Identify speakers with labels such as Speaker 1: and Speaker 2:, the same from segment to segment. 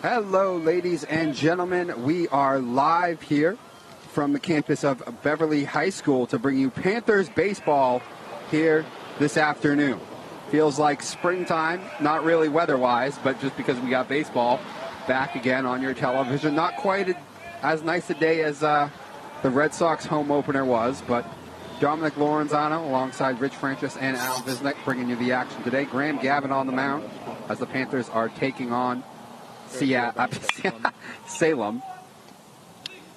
Speaker 1: Hello, ladies and gentlemen. We are live here from the campus of Beverly High School to bring you Panthers baseball here this afternoon. Feels like springtime, not really weather-wise, but just because we got baseball back again on your television. Not quite as nice a day as the Red Sox home opener was, but Dominic Lorenzano alongside Rich Francis and Al Visnick bringing you the action today. Graham Gavin on the mound as the Panthers are taking on Salem.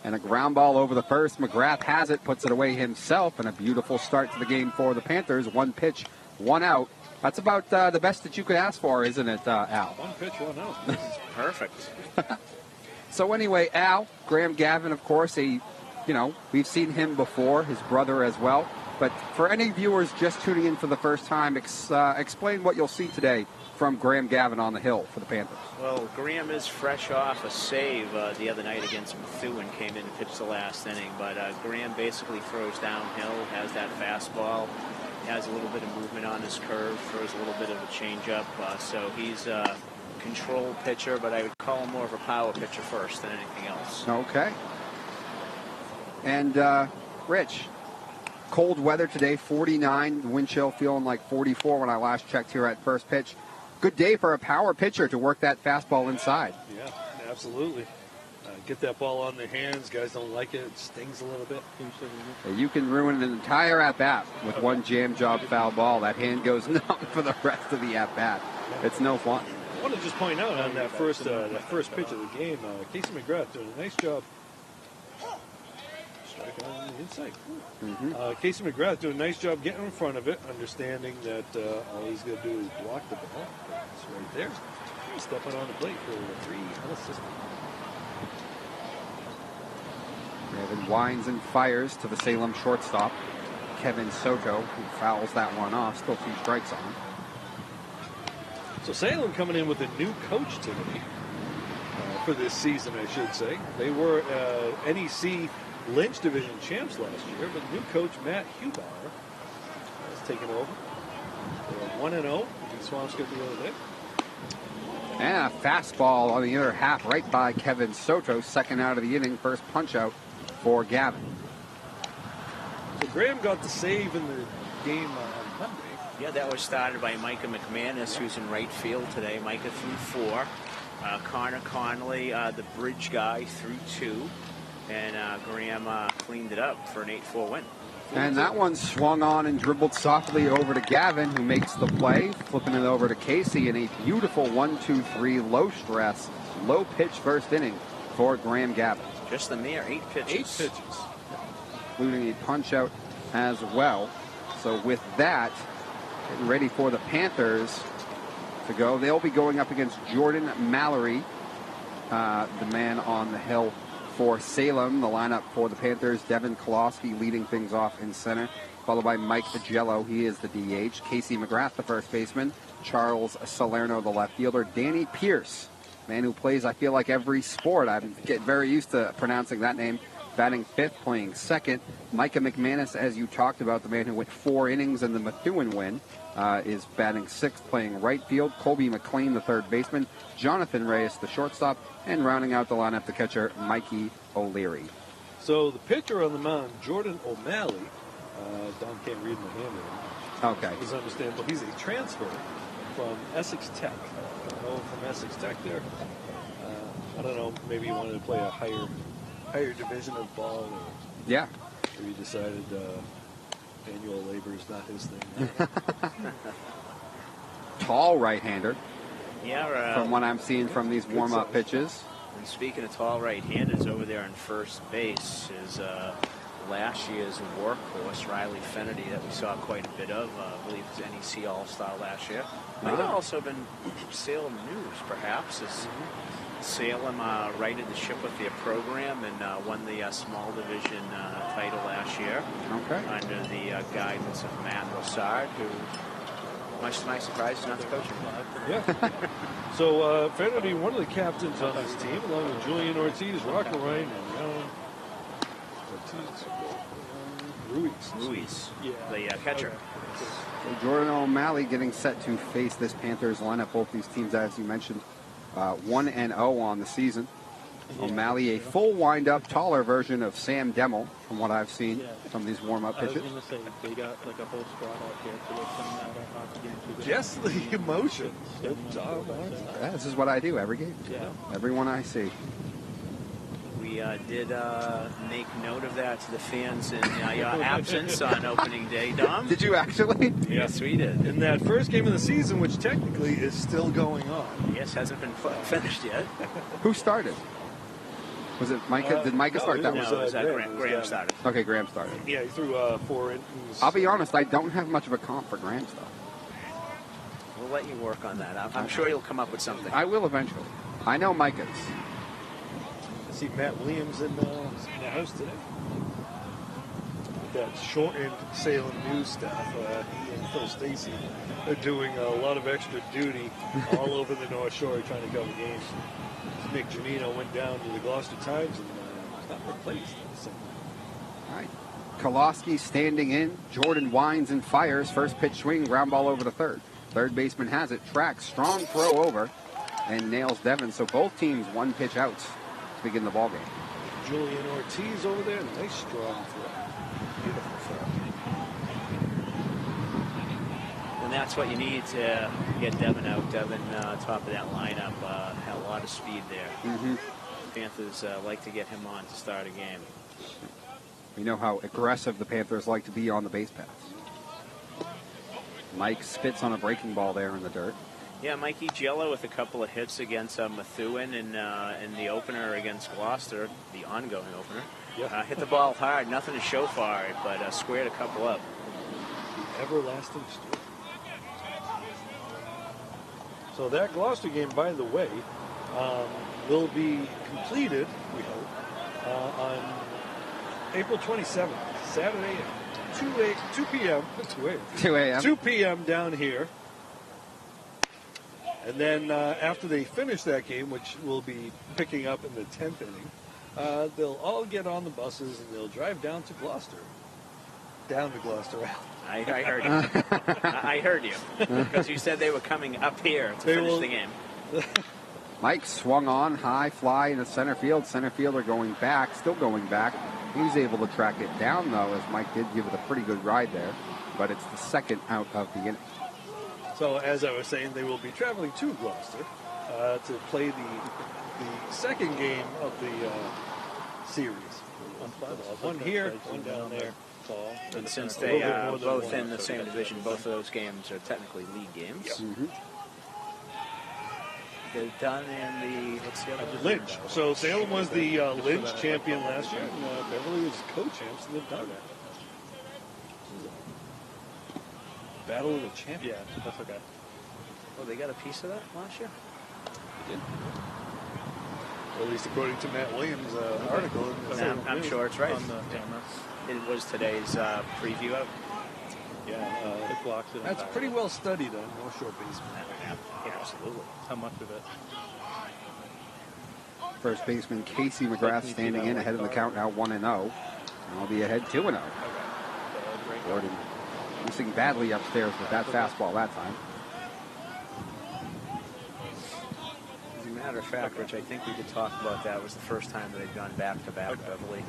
Speaker 1: And a ground ball over the first. McGrath has it, puts it away himself, and a beautiful start to the game for the Panthers. One pitch, one out. That's about the best that you could ask for, isn't it, Al?
Speaker 2: One pitch, one out. This is perfect.
Speaker 1: So anyway, Al, Graham Gavin, of course, we've seen him before, his brother as well. But for any viewers just tuning in for the first time, explain what you'll see today from Graham Gavin on the hill for the Panthers.
Speaker 3: Well, Graham is fresh off a save the other night against Methuen, came in and pitched the last inning. But Graham basically throws downhill, has that fastball, has a little bit of movement on his curve, throws a little bit of a changeup. So he's a control pitcher, but I would call him more of a power pitcher first than anything else.
Speaker 1: Okay. And Rich, cold weather today, 49, wind chill feeling like 44 when I last checked here at first pitch. Good day for a power pitcher to work that fastball inside.
Speaker 2: Yeah, absolutely. Get that ball on their hands. Guys don't like it. It stings a little bit.
Speaker 1: You can ruin an entire at-bat with one jam job foul ball. That hand goes numb for the rest of the at-bat. It's no fun.
Speaker 2: I want to just point out on that first pitch of the game, Casey McGrath doing a nice job. Strike on the inside. Casey McGrath doing a nice job getting in front of it, understanding that all he's going to do is block the ball. It's right there. He's stepping on the plate for the 3 unassisted.
Speaker 1: Evan winds and fires to the Salem shortstop, Kevin Soto, who fouls that one off. Still 2 strikes on.
Speaker 2: So Salem coming in with a new coach today for this season, I should say. They were NEC Lynch Division champs last year, but new coach Matt Hubauer has taken over. They're 1-0 against Swampscott the other day.
Speaker 1: And a fastball on the other half right by Kevin Soto. Second out of the inning, first punch out for Gavin.
Speaker 2: So Graham got the save in the game on Monday.
Speaker 3: Yeah, that was started by Micah McManus, who's in right field today. Micah threw 4. Connor Connolly, the bridge guy, threw 2. And Graham cleaned it up for an 8-4 win.
Speaker 1: And that one swung on and dribbled softly over to Gavin, who makes the play, flipping it over to Casey in a beautiful 1-2-3 low stress, low pitch first inning for Graham Gavin.
Speaker 3: Just the mere 8 pitches.
Speaker 2: 8 pitches.
Speaker 1: Including a punch out as well. So with that, getting ready for the Panthers to go. They'll be going up against Jordan Mallory, the man on the hill for Salem. The lineup for the Panthers, Devin Kolosky leading things off in center, followed by Mike Pagello. He is the DH. Casey McGrath, the first baseman. Charles Salerno, the left fielder. Danny Pierce, man who plays, I feel like, every sport. I'm getting very used to pronouncing that name. Batting 5th, playing 2nd. Micah McManus, as you talked about, the man who went 4 innings in the Methuen win, is batting 6th, playing right field. Colby McLean, the third baseman. Jonathan Reyes, the shortstop. And rounding out the lineup, the catcher, Mikey O'Leary.
Speaker 2: So the pitcher on the mound, Jordan O'Malley. Don can't read my handwriting.
Speaker 1: Okay.
Speaker 2: It's understandable. He's a transfer from Essex Tech. From Essex Tech there. I don't know, maybe he wanted to play a higher division of ball. Or
Speaker 1: yeah.
Speaker 2: Or he decided manual labor is not his thing.
Speaker 1: Tall right-hander.
Speaker 3: Yeah,
Speaker 1: from what I'm seeing from these warm-up pitches.
Speaker 3: And speaking of tall right-handers, over there on first base is last year's workhorse, Riley Fennedy, that we saw quite a bit of. I believe it was NEC All-Star last year. Might have also been Salem News, perhaps, as Salem righted the ship with their program and won the small division title last year.
Speaker 1: Okay.
Speaker 3: Under the guidance of Matt Rossard, who, much to my surprise, is not the coach anymore.
Speaker 2: Yeah. So Fennedy, one of the captains on this team, along with Julian Ortiz, Rocco Ryan, and
Speaker 3: Ruiz, the catcher.
Speaker 1: So Jordan O'Malley getting set to face this Panthers lineup. Both these teams, as you mentioned, 1-0 on the season. O'Malley, a full wind-up, taller version of Sam Demmel, from what I've seen from these warm-up pitches.
Speaker 4: I was going to say, they got like a whole squad out here for this hockey game.
Speaker 2: Just the emotion.
Speaker 1: Yeah, this is what I do every game.
Speaker 4: Yeah.
Speaker 1: Everyone I see.
Speaker 3: We did make note of that to the fans in your absence on opening day, Dom.
Speaker 1: Did you actually?
Speaker 3: Yes, we did.
Speaker 2: In that first game of the season, which technically is still going on.
Speaker 3: Yes, hasn't been finished yet.
Speaker 1: Who started? Was it Micah? Did Micah start that
Speaker 3: No,
Speaker 1: one?
Speaker 3: it was Graham started.
Speaker 1: Okay, Graham started.
Speaker 2: Yeah, he threw 4 innings.
Speaker 1: I'll be honest, I don't have much of a comp for Graham stuff.
Speaker 3: We'll let you work on that. I'm sure you'll come up with something.
Speaker 1: I will eventually. I know Micah's.
Speaker 2: I see Matt Williams in the house today. That shortened Salem news staff, he and Phil Stacy, are doing a lot of extra duty all over the North Shore trying to cover games. Nick Janino went down to the Gloucester Times and was not replaced.
Speaker 1: All right. Koloski standing in. Jordan winds and fires. First pitch swing, ground ball over to third. Third baseman has it. Tracks, strong throw over, and nails Devon. So both teams 1 pitch outs to begin the ball game.
Speaker 2: Julian Ortiz over there, nice strong throw. Beautiful throw.
Speaker 3: And that's what you need to get Devon out. Devon, top of that lineup, had a lot of speed there.
Speaker 1: Mm-hmm.
Speaker 3: Panthers like to get him on to start a game.
Speaker 1: We know how aggressive the Panthers like to be on the base paths. Mike spits on a breaking ball there in the dirt.
Speaker 3: Yeah, Mikey Giello with a couple of hits against Methuen in the opener against Gloucester, the ongoing opener.
Speaker 2: Yep.
Speaker 3: Hit the ball hard, nothing to show for it, but squared a couple up.
Speaker 2: The everlasting streak. So that Gloucester game, by the way, will be completed, we hope, on April 27th, Saturday at 2 p.m.
Speaker 1: 2 a.m.
Speaker 2: 2 p.m. down here. And then after they finish that game, which will be picking up in the 10th inning, they'll all get on the buses and they'll drive down to Gloucester. Down to Gloucester.
Speaker 3: I heard you. I heard you. Because you said they were coming up here to finish the game.
Speaker 1: Mike swung on, high fly into center field. Center fielder going back, still going back. He was able to track it down, though, as Mike did give it a pretty good ride there. But it's the second out of the inning.
Speaker 2: So, as I was saying, they will be traveling to Gloucester to play the second game of the series. One here, one down there.
Speaker 3: And since they are both in the same division, both of those games are technically league games.
Speaker 2: Yep.
Speaker 1: Mm-hmm.
Speaker 3: They're done in the, what's the other one?
Speaker 2: Lynch. So Salem was the Lynch champion last year, and Beverly was co-champs, and they've done that. Battle of the champions.
Speaker 4: Yeah, that's okay.
Speaker 3: Oh, they got a piece of that last year?
Speaker 2: They did. Or at least according to Matt Williams' article. In the
Speaker 3: I'm sure it's right.
Speaker 4: On the camera.
Speaker 3: It was today's preview of.
Speaker 2: Yeah,
Speaker 4: It blocks it.
Speaker 2: that's pretty well studied on North Shore baseball.
Speaker 3: Yeah, absolutely.
Speaker 4: How much of it?
Speaker 1: First baseman Casey McGrath standing in ahead of the count now 1-0. And I'll be ahead 2-0. Gordon missing badly upstairs with that fastball that time.
Speaker 3: As a matter of fact, Rich, I think we could talk about that. It was the first time that they'd gone back-to-back Beverly in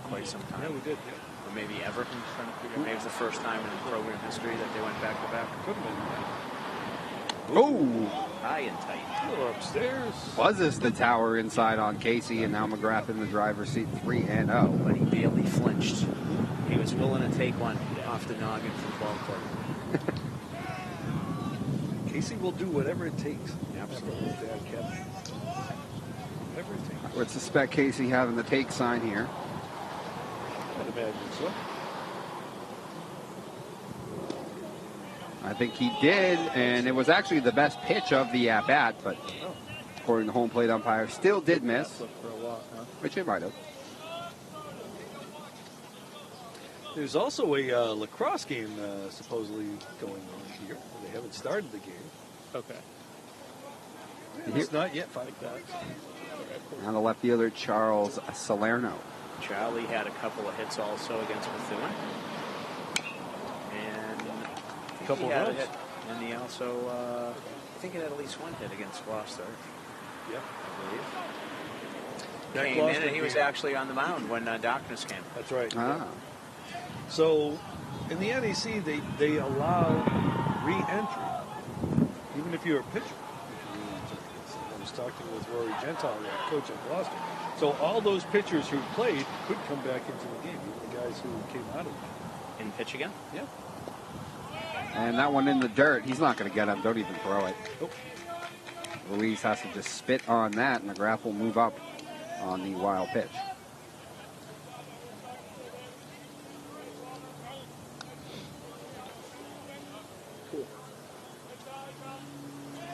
Speaker 3: quite some time.
Speaker 2: Yeah, we did.
Speaker 3: Or maybe ever. Maybe it was the first time in program history that they went back-to-back.
Speaker 2: Could have been.
Speaker 1: Oh!
Speaker 3: High and tight.
Speaker 2: We're upstairs.
Speaker 1: Buzzes the tower inside on Casey, and now McGrath in the driver's seat 3-0.
Speaker 3: But he barely flinched. He was willing to take one off the noggin from ball club.
Speaker 2: Casey will do whatever it takes.
Speaker 3: Absolutely.
Speaker 2: Dad kept. Whatever it takes.
Speaker 1: I would suspect Casey having the take sign here.
Speaker 2: I'd imagine so.
Speaker 1: I think he did, and it was actually the best pitch of the at-bat, but according to home plate umpire, still did miss,
Speaker 4: For a while, huh?
Speaker 1: which it might have.
Speaker 2: There's also a lacrosse game supposedly going on here. They haven't started the game.
Speaker 4: Okay.
Speaker 2: It's not yet 5
Speaker 1: Now the left fielder, Charles Salerno.
Speaker 3: Charlie had a couple of hits also against Methuen. And I think he
Speaker 2: Couple
Speaker 3: had a
Speaker 2: runs.
Speaker 3: hit. And he also, I think he had at least one hit against Gloucester.
Speaker 2: Yeah.
Speaker 3: I believe.
Speaker 2: That
Speaker 3: Came in and he was actually on the mound when darkness came.
Speaker 2: That's right.
Speaker 1: Ah.
Speaker 2: So, in the NEC, they allow re-entry, even if you're a pitcher. You can re-enter. So I was talking with Rory Gentile, the coach at Gloucester. So all those pitchers who played could come back into the game, even the guys who came out of it.
Speaker 3: In pitch again?
Speaker 2: Yeah.
Speaker 1: And that one in the dirt, he's not going to get him. Don't even throw it.
Speaker 2: Nope.
Speaker 1: Ruiz has to just spit on that, and McGrath will move up on the wild pitch.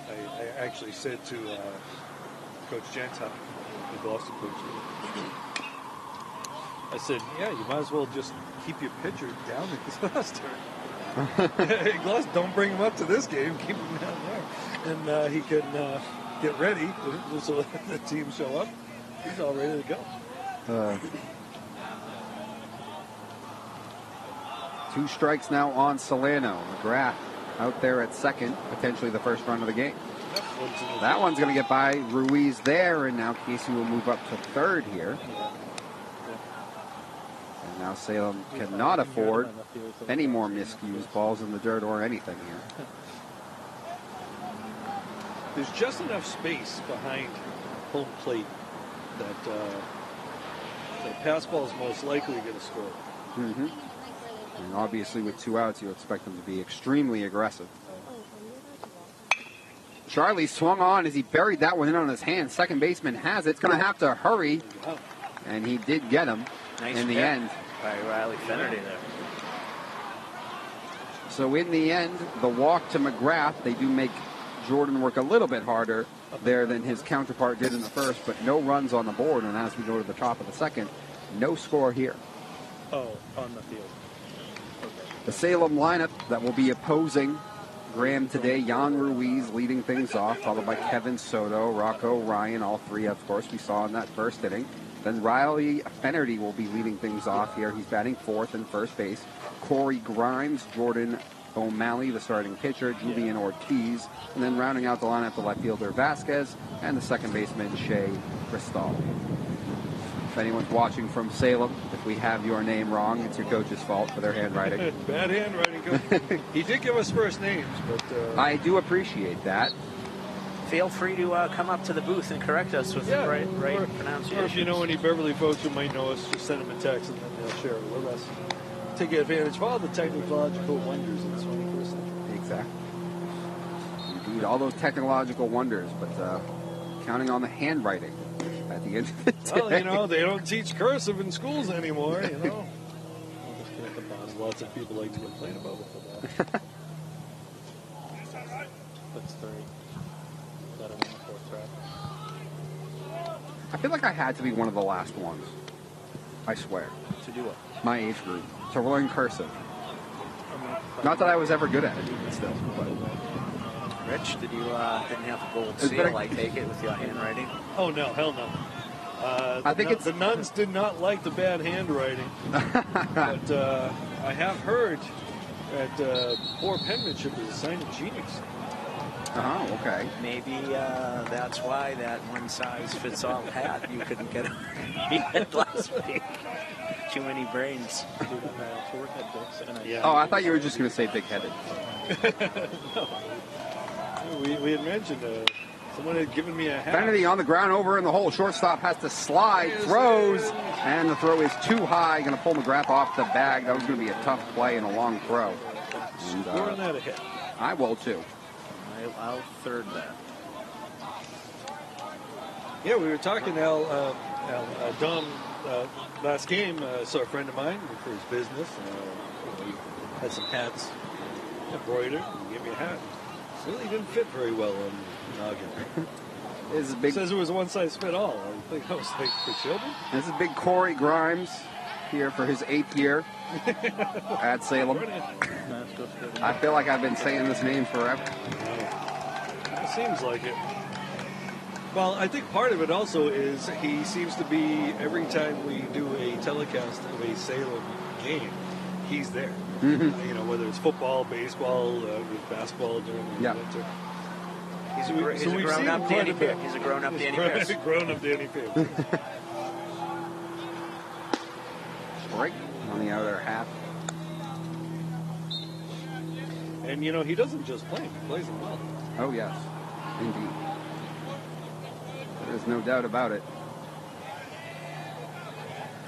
Speaker 2: I actually said to Coach Gentile, the Gloucester coach, I said, yeah, you might as well just keep your pitcher down in Gloucester. Hey, Gloucester, don't bring him up to this game. Keep him down there. And he can get ready so the team show up. He's all ready to go.
Speaker 1: 2 strikes now on Solano. McGrath out there at second, potentially the first run of the game. That one's going to get by Ruiz there, and now Casey will move up to third here. And now Salem cannot afford any more miscues, balls in the dirt, or anything here.
Speaker 2: There's just enough space behind home plate that the pass ball is most likely going to score.
Speaker 1: Mm-hmm. And obviously with 2 outs, you expect them to be extremely aggressive. Charlie swung on as he buried that one in on his hand. Second baseman has it. It's going to have to hurry. And he did get him in the end.
Speaker 3: By Riley Finnerty there.
Speaker 1: So in the end, the walk to McGrath, they do make Jordan work a little bit harder there than his counterpart did in the first, but no runs on the board. And as we go to the top of the second, no score here.
Speaker 4: Oh, on the field. Okay.
Speaker 1: The Salem lineup that will be opposing Graham today, Jan Ruiz leading things off, followed by Kevin Soto, Rocco Ryan, all three, of course, we saw in that first inning. Then Riley Finnerty will be leading things off here. He's batting fourth and first base. Corey Grimes, Jordan O'Malley, the starting pitcher, Julian Ortiz, and then rounding out the lineup, the left fielder Vasquez, and the second baseman Shea Cristal. If anyone's watching from Salem, if we have your name wrong, it's your coach's fault for their handwriting.
Speaker 2: Bad handwriting. He did give us first names, but...
Speaker 1: I do appreciate that.
Speaker 3: Feel free to come up to the booth and correct us with the right pronunciation.
Speaker 2: Or if you know any Beverly folks who might know us, just send them a text and then they'll share it with us. Take advantage of all the technological wonders in the 21st century.
Speaker 1: Exactly. Indeed, all those technological wonders, but counting on the handwriting at the end of the day.
Speaker 2: Well, you know, they don't teach cursive in schools anymore, you know. There's lots of people like to complain about it for that.
Speaker 4: That's 3. Let him in the 4th track.
Speaker 1: I feel like I had to be one of the last ones. I swear.
Speaker 4: To do what?
Speaker 1: My age group. To learn cursive. Not that I was ever good at it, even still. But.
Speaker 3: Rich, did you didn't have a gold seal, I take it, with your handwriting?
Speaker 2: Oh, no, hell no.
Speaker 1: I think
Speaker 2: the nuns did not like the bad handwriting. But I have heard that poor penmanship is a sign of genius.
Speaker 1: Oh, okay.
Speaker 3: Maybe that's why that one-size-fits-all hat you couldn't get last week. Too many brains.
Speaker 1: Oh, I thought you were just going to say big-headed.
Speaker 2: No. We had mentioned someone had given me a hat.
Speaker 1: Finnerty on the ground over in the hole. Shortstop has to slide, throws, and the throw is too high. Going to pull McGrath off the bag. That was going to be a tough play and a long throw.
Speaker 2: Scoring that a hit.
Speaker 1: I will, too.
Speaker 3: I'll third that.
Speaker 2: Yeah, we were talking, Al Dom, last game, saw a friend of mine for his business. He had some hats embroidered. He gave me a hat. Really didn't fit very well on Noggin. It says it was a one-size-fit-all. I think I was like, for children?
Speaker 1: This is big Corey Grimes here for his 8th year at Salem. I feel like I've been saying this name forever.
Speaker 2: It seems like it. Well, I think part of it also is he seems to be, every time we do a telecast of a Salem game, he's there. Mm-hmm. You know, whether it's football, baseball, with basketball during the winter.
Speaker 3: He's a
Speaker 2: we've seen
Speaker 3: grown-up
Speaker 2: him
Speaker 3: Danny
Speaker 2: quite a bit.
Speaker 3: Pierce. He's a grown-up Danny
Speaker 2: He's
Speaker 3: Pierce.
Speaker 2: a grown-up Danny Pierce.
Speaker 1: Right on the other half.
Speaker 2: And, you know, he doesn't just play him. He plays him well.
Speaker 1: Oh, yes. Indeed. There's no doubt about it.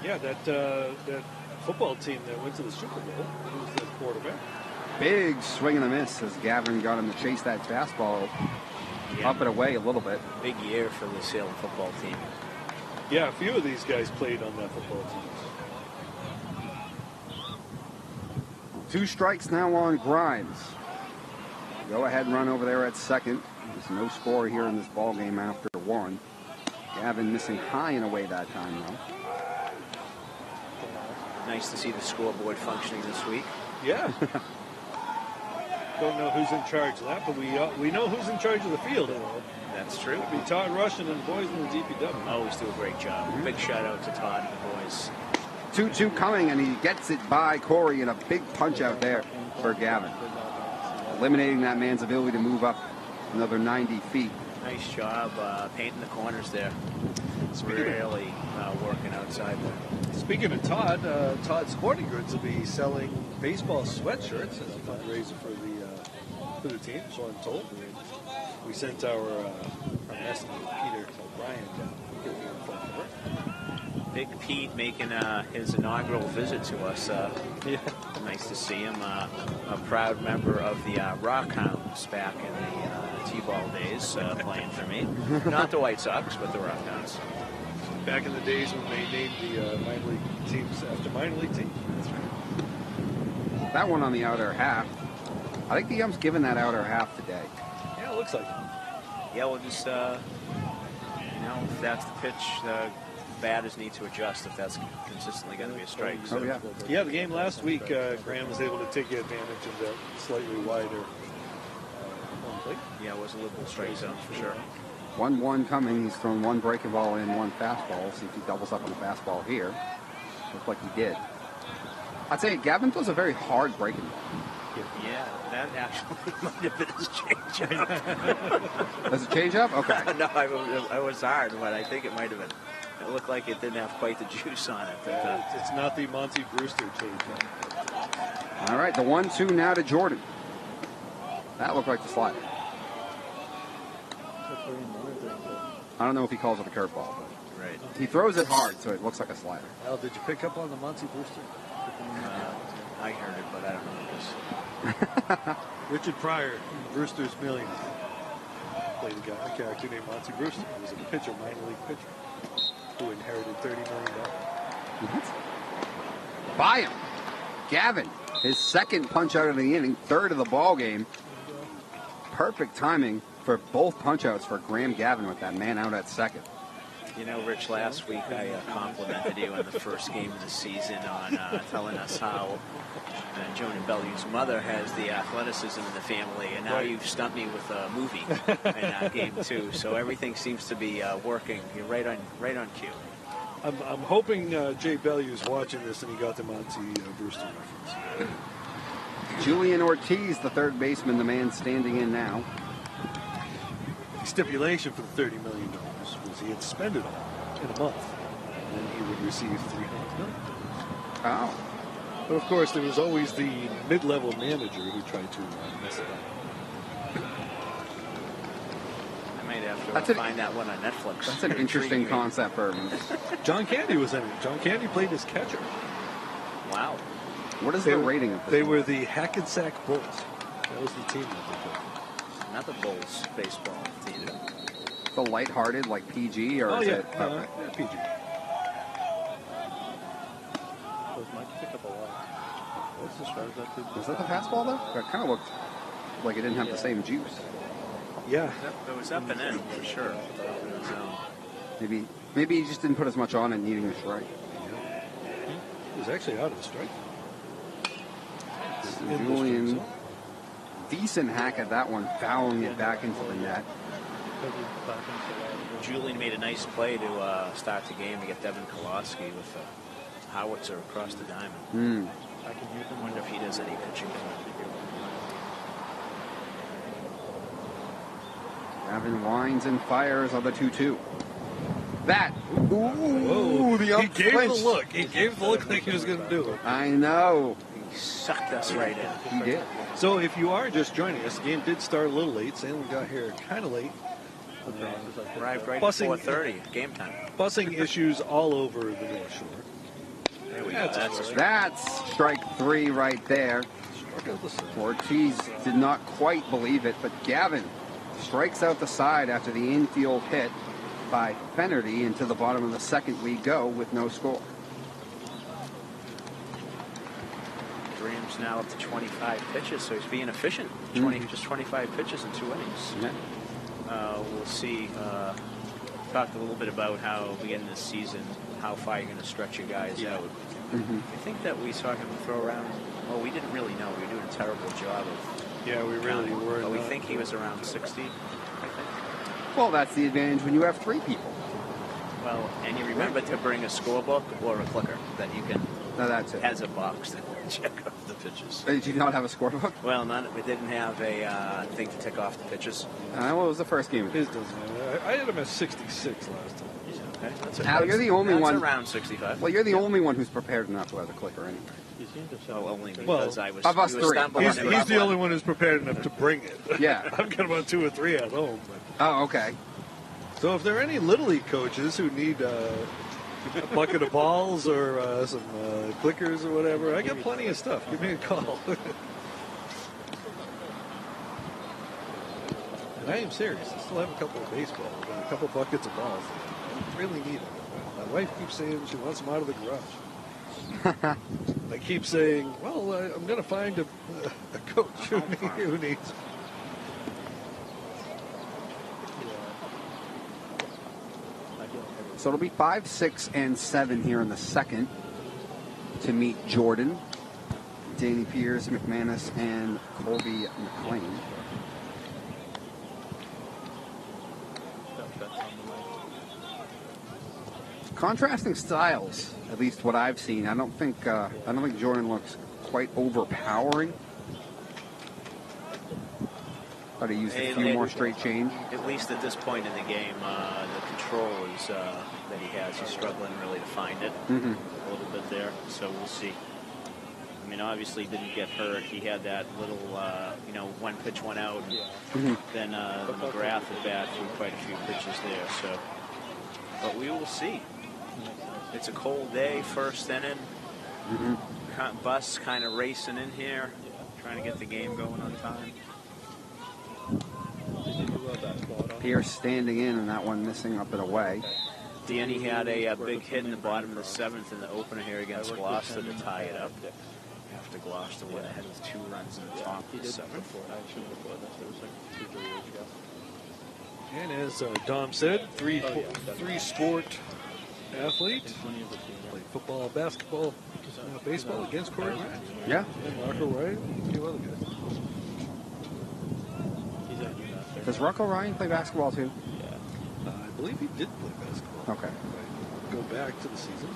Speaker 2: Yeah, that football team that went to the Super Bowl, who's the quarterback?
Speaker 1: Big swing and a miss as Gavin got him to chase that fastball up and away a little bit.
Speaker 3: Big year for the Salem football team.
Speaker 2: Yeah, a few of these guys played on that football team.
Speaker 1: 2 strikes now on Grimes. Go ahead run over there at second. There's no score here in this ball game after 1. Gavin missing high and away that time, though.
Speaker 3: Nice to see the scoreboard functioning this week.
Speaker 2: Yeah. Don't know who's in charge of that, but we know who's in charge of the field.
Speaker 3: That's true.
Speaker 2: It'd be Todd Russian and the boys in the DPW.
Speaker 3: Always do a great job. Big shout out to Todd and the boys.
Speaker 1: 2-2 coming, and he gets it by Corey, and a big punch out there for Gavin. Eliminating that man's ability to move up another 90 feet.
Speaker 3: Nice job painting the corners there. It's really working outside there.
Speaker 2: Speaking of Todd, Todd Sporting Goods will be selling baseball sweatshirts as a fundraiser for the team, so I'm told. We sent our messenger, Peter O'Brien, down to give him a phone number.
Speaker 3: Big Pete making his inaugural visit to us.
Speaker 2: Yeah.
Speaker 3: Nice to see him. A proud member of the Rockhounds back in the T-ball days, playing for me. Not the White Sox, but the Rockhounds.
Speaker 2: Back in the days when they named the minor league teams after minor league teams.
Speaker 3: That's right.
Speaker 1: That one on the outer half. I think the ump's given that outer half today.
Speaker 2: Yeah, it looks like it.
Speaker 3: Yeah, we'll just, if that's the pitch, the batters need to adjust if that's consistently going to be a strike.
Speaker 1: Oh, yeah.
Speaker 2: Yeah, the game last week, Graham was able to take advantage of that slightly wider home plate.
Speaker 3: Yeah, it was a liberal strike zone for sure.
Speaker 1: 1-1 coming. He's thrown 1 breaking ball and 1 fastball. See if he doubles up on the fastball here. Looks like he did. I'd say Gavin throws a very hard breaking ball.
Speaker 3: Yeah, that actually might have been his changeup.
Speaker 1: Does it change up? Okay.
Speaker 3: No, I was hard, but I think it might have been. It looked like it didn't have quite the juice on it.
Speaker 2: It's not the Monty Brewster changeup.
Speaker 1: All right, the 1-2 now to Jordan. That looked like the slider. I don't know if he calls it a curveball, but
Speaker 3: Right.
Speaker 1: he throws it hard, so it looks like a slider.
Speaker 2: Al, did you pick up on the Monty Brewster?
Speaker 3: I heard it, but I don't know what it is.
Speaker 2: Richard Pryor, Brewster's Millions, played a character named Monty Brewster. He was a pitcher, minor league pitcher, who inherited $30 million.
Speaker 1: By him. Gavin, his second punch out of the inning, 3rd of the ball game. Perfect timing for both punch outs for Graham Gavin with that man out at second.
Speaker 3: You know, Rich, last week I complimented you in the first game of the season on telling us how Jonah Bellew's mother has the athleticism in the family, and now you've stumped me with a movie in game 2. So everything seems to be working. You're right on cue.
Speaker 2: I'm hoping Jay Bellew's watching this and he got the Monty Brewster reference.
Speaker 1: Julian Ortiz, the third baseman, the man standing in now.
Speaker 2: The stipulation for the $30 million was he had to spend it all in a month, and then he would receive $300 million.
Speaker 1: Oh.
Speaker 2: But of course, there was always the mid-level manager who tried to mess it up.
Speaker 3: I might have to find that one on Netflix.
Speaker 1: That's an interesting concept for a movie.
Speaker 2: John Candy was in it. John Candy played his catcher.
Speaker 3: Wow.
Speaker 1: What is the rating of this?
Speaker 2: They were the Hackensack Bulls. That was the team that they played.
Speaker 3: Not the Bulls baseball team.
Speaker 1: The lighthearted, like PG, or is it?
Speaker 2: Yeah, PG.
Speaker 4: Those might pick up a lot. What's the start of that kid?
Speaker 1: Was that the fastball, though? It kind of looked like it didn't have the same juice.
Speaker 2: Yeah.
Speaker 3: It was up and in, for sure.
Speaker 1: Maybe he just didn't put as much on it needing a strike.
Speaker 2: He was actually out of the strike.
Speaker 1: Julian, decent hack at that one, fouling it back into the net.
Speaker 3: Julian made a nice play to start the game to get Devin Koloski with a howitzer across the diamond. I wonder if he does any pitching.
Speaker 1: Gavin winds and fires on the 2-2. That.
Speaker 2: Whoa.
Speaker 1: The
Speaker 2: He
Speaker 1: ump
Speaker 2: gave the
Speaker 1: flinched.
Speaker 2: look. He gave the look like he was going to do it.
Speaker 1: I know.
Speaker 3: He sucked us right in.
Speaker 1: He did.
Speaker 2: So if you are just joining us, the game did start a little late. Salem got here kind of late.
Speaker 3: Arrived right at
Speaker 2: Busing-
Speaker 3: 4:30. Game time.
Speaker 2: Busing issues all over the North Shore.
Speaker 3: There we go.
Speaker 2: That's
Speaker 3: That's
Speaker 2: all right.
Speaker 1: That's strike 3 right there.
Speaker 2: Struck out the side.
Speaker 1: Ortiz did not quite believe it, but Gavin strikes out the side after the infield hit by Fennerty. Into the bottom of the second we go with no score.
Speaker 3: Dream's now up to 25 pitches, so he's being efficient. Just 25 pitches in 2 innings.
Speaker 1: Yeah.
Speaker 3: We'll see. Talked a little bit about how beginning this season, how far you're going to stretch your guys out. I think that we saw him throw around. Well, we didn't really know. We were doing a terrible job of.
Speaker 2: Yeah, we really
Speaker 3: counting,
Speaker 2: were.
Speaker 3: But we think he was around 60. I think.
Speaker 1: Well, that's the advantage when you have 3 people.
Speaker 3: Well, and you remember to bring a scorebook or a clicker that you can
Speaker 1: No, that's it.
Speaker 3: has a box that check off the pitches.
Speaker 1: Did you not have a scorebook?
Speaker 3: Well, we didn't have a thing to tick off the pitches.
Speaker 1: Well, it was the first game.
Speaker 2: His doesn't matter. I had him at 66 last time.
Speaker 3: Okay, that's
Speaker 1: Al, you're the only
Speaker 3: that's
Speaker 1: one.
Speaker 3: around 65.
Speaker 1: Well, you're the only one who's prepared enough to have a clicker anyway.
Speaker 3: Oh, only because
Speaker 2: Well,
Speaker 3: I was.
Speaker 1: of us
Speaker 3: we were
Speaker 1: three.
Speaker 3: stumbling
Speaker 2: He's
Speaker 3: across
Speaker 2: the
Speaker 3: one.
Speaker 2: only one who's prepared enough to bring it.
Speaker 1: Yeah.
Speaker 2: I've got about 2 or 3 at home. But.
Speaker 1: Oh, okay.
Speaker 2: So if there are any Little League coaches who need a bucket of balls or some clickers or whatever, I got plenty of stuff. Give me a call. And I am serious. I still have a couple of baseballs and a couple buckets of balls. I really need them. My wife keeps saying she wants them out of the garage. I keep saying, well, I'm going to find a coach who needs.
Speaker 1: So it'll be 5, 6, and 7 here in the second to meet Jordan, Danny Pierce, McManus, and Colby McLean. Contrasting styles, at least what I've seen. I don't think Jordan looks quite overpowering. Thought he used a few more straight change.
Speaker 3: At least at this point in the game, the control is that he has. He's struggling really to find it a little bit there. So we'll see. I mean, obviously he didn't get hurt. He had that little, one pitch, one out. And then the McGrath at bat threw quite a few pitches there. So, but we will see. It's a cold day, first inning. Bus kind of racing in here, trying to get the game going on time.
Speaker 1: Pierce standing in, and that one missing up and away.
Speaker 3: Danny had a big hit in the bottom of the 7th in the opener here against Gloucester to tie it up. After Gloucester went ahead with 2 runs in the top of the 7th.
Speaker 2: And as Dom said, three sport athlete. Played football, basketball, baseball against Corey Ryan.
Speaker 1: Yeah.
Speaker 2: And Rocco Ryan, and a few other guys.
Speaker 1: Does Rocco Ryan play basketball too?
Speaker 2: I believe he did play basketball.
Speaker 1: Okay.
Speaker 2: If I go back to the season.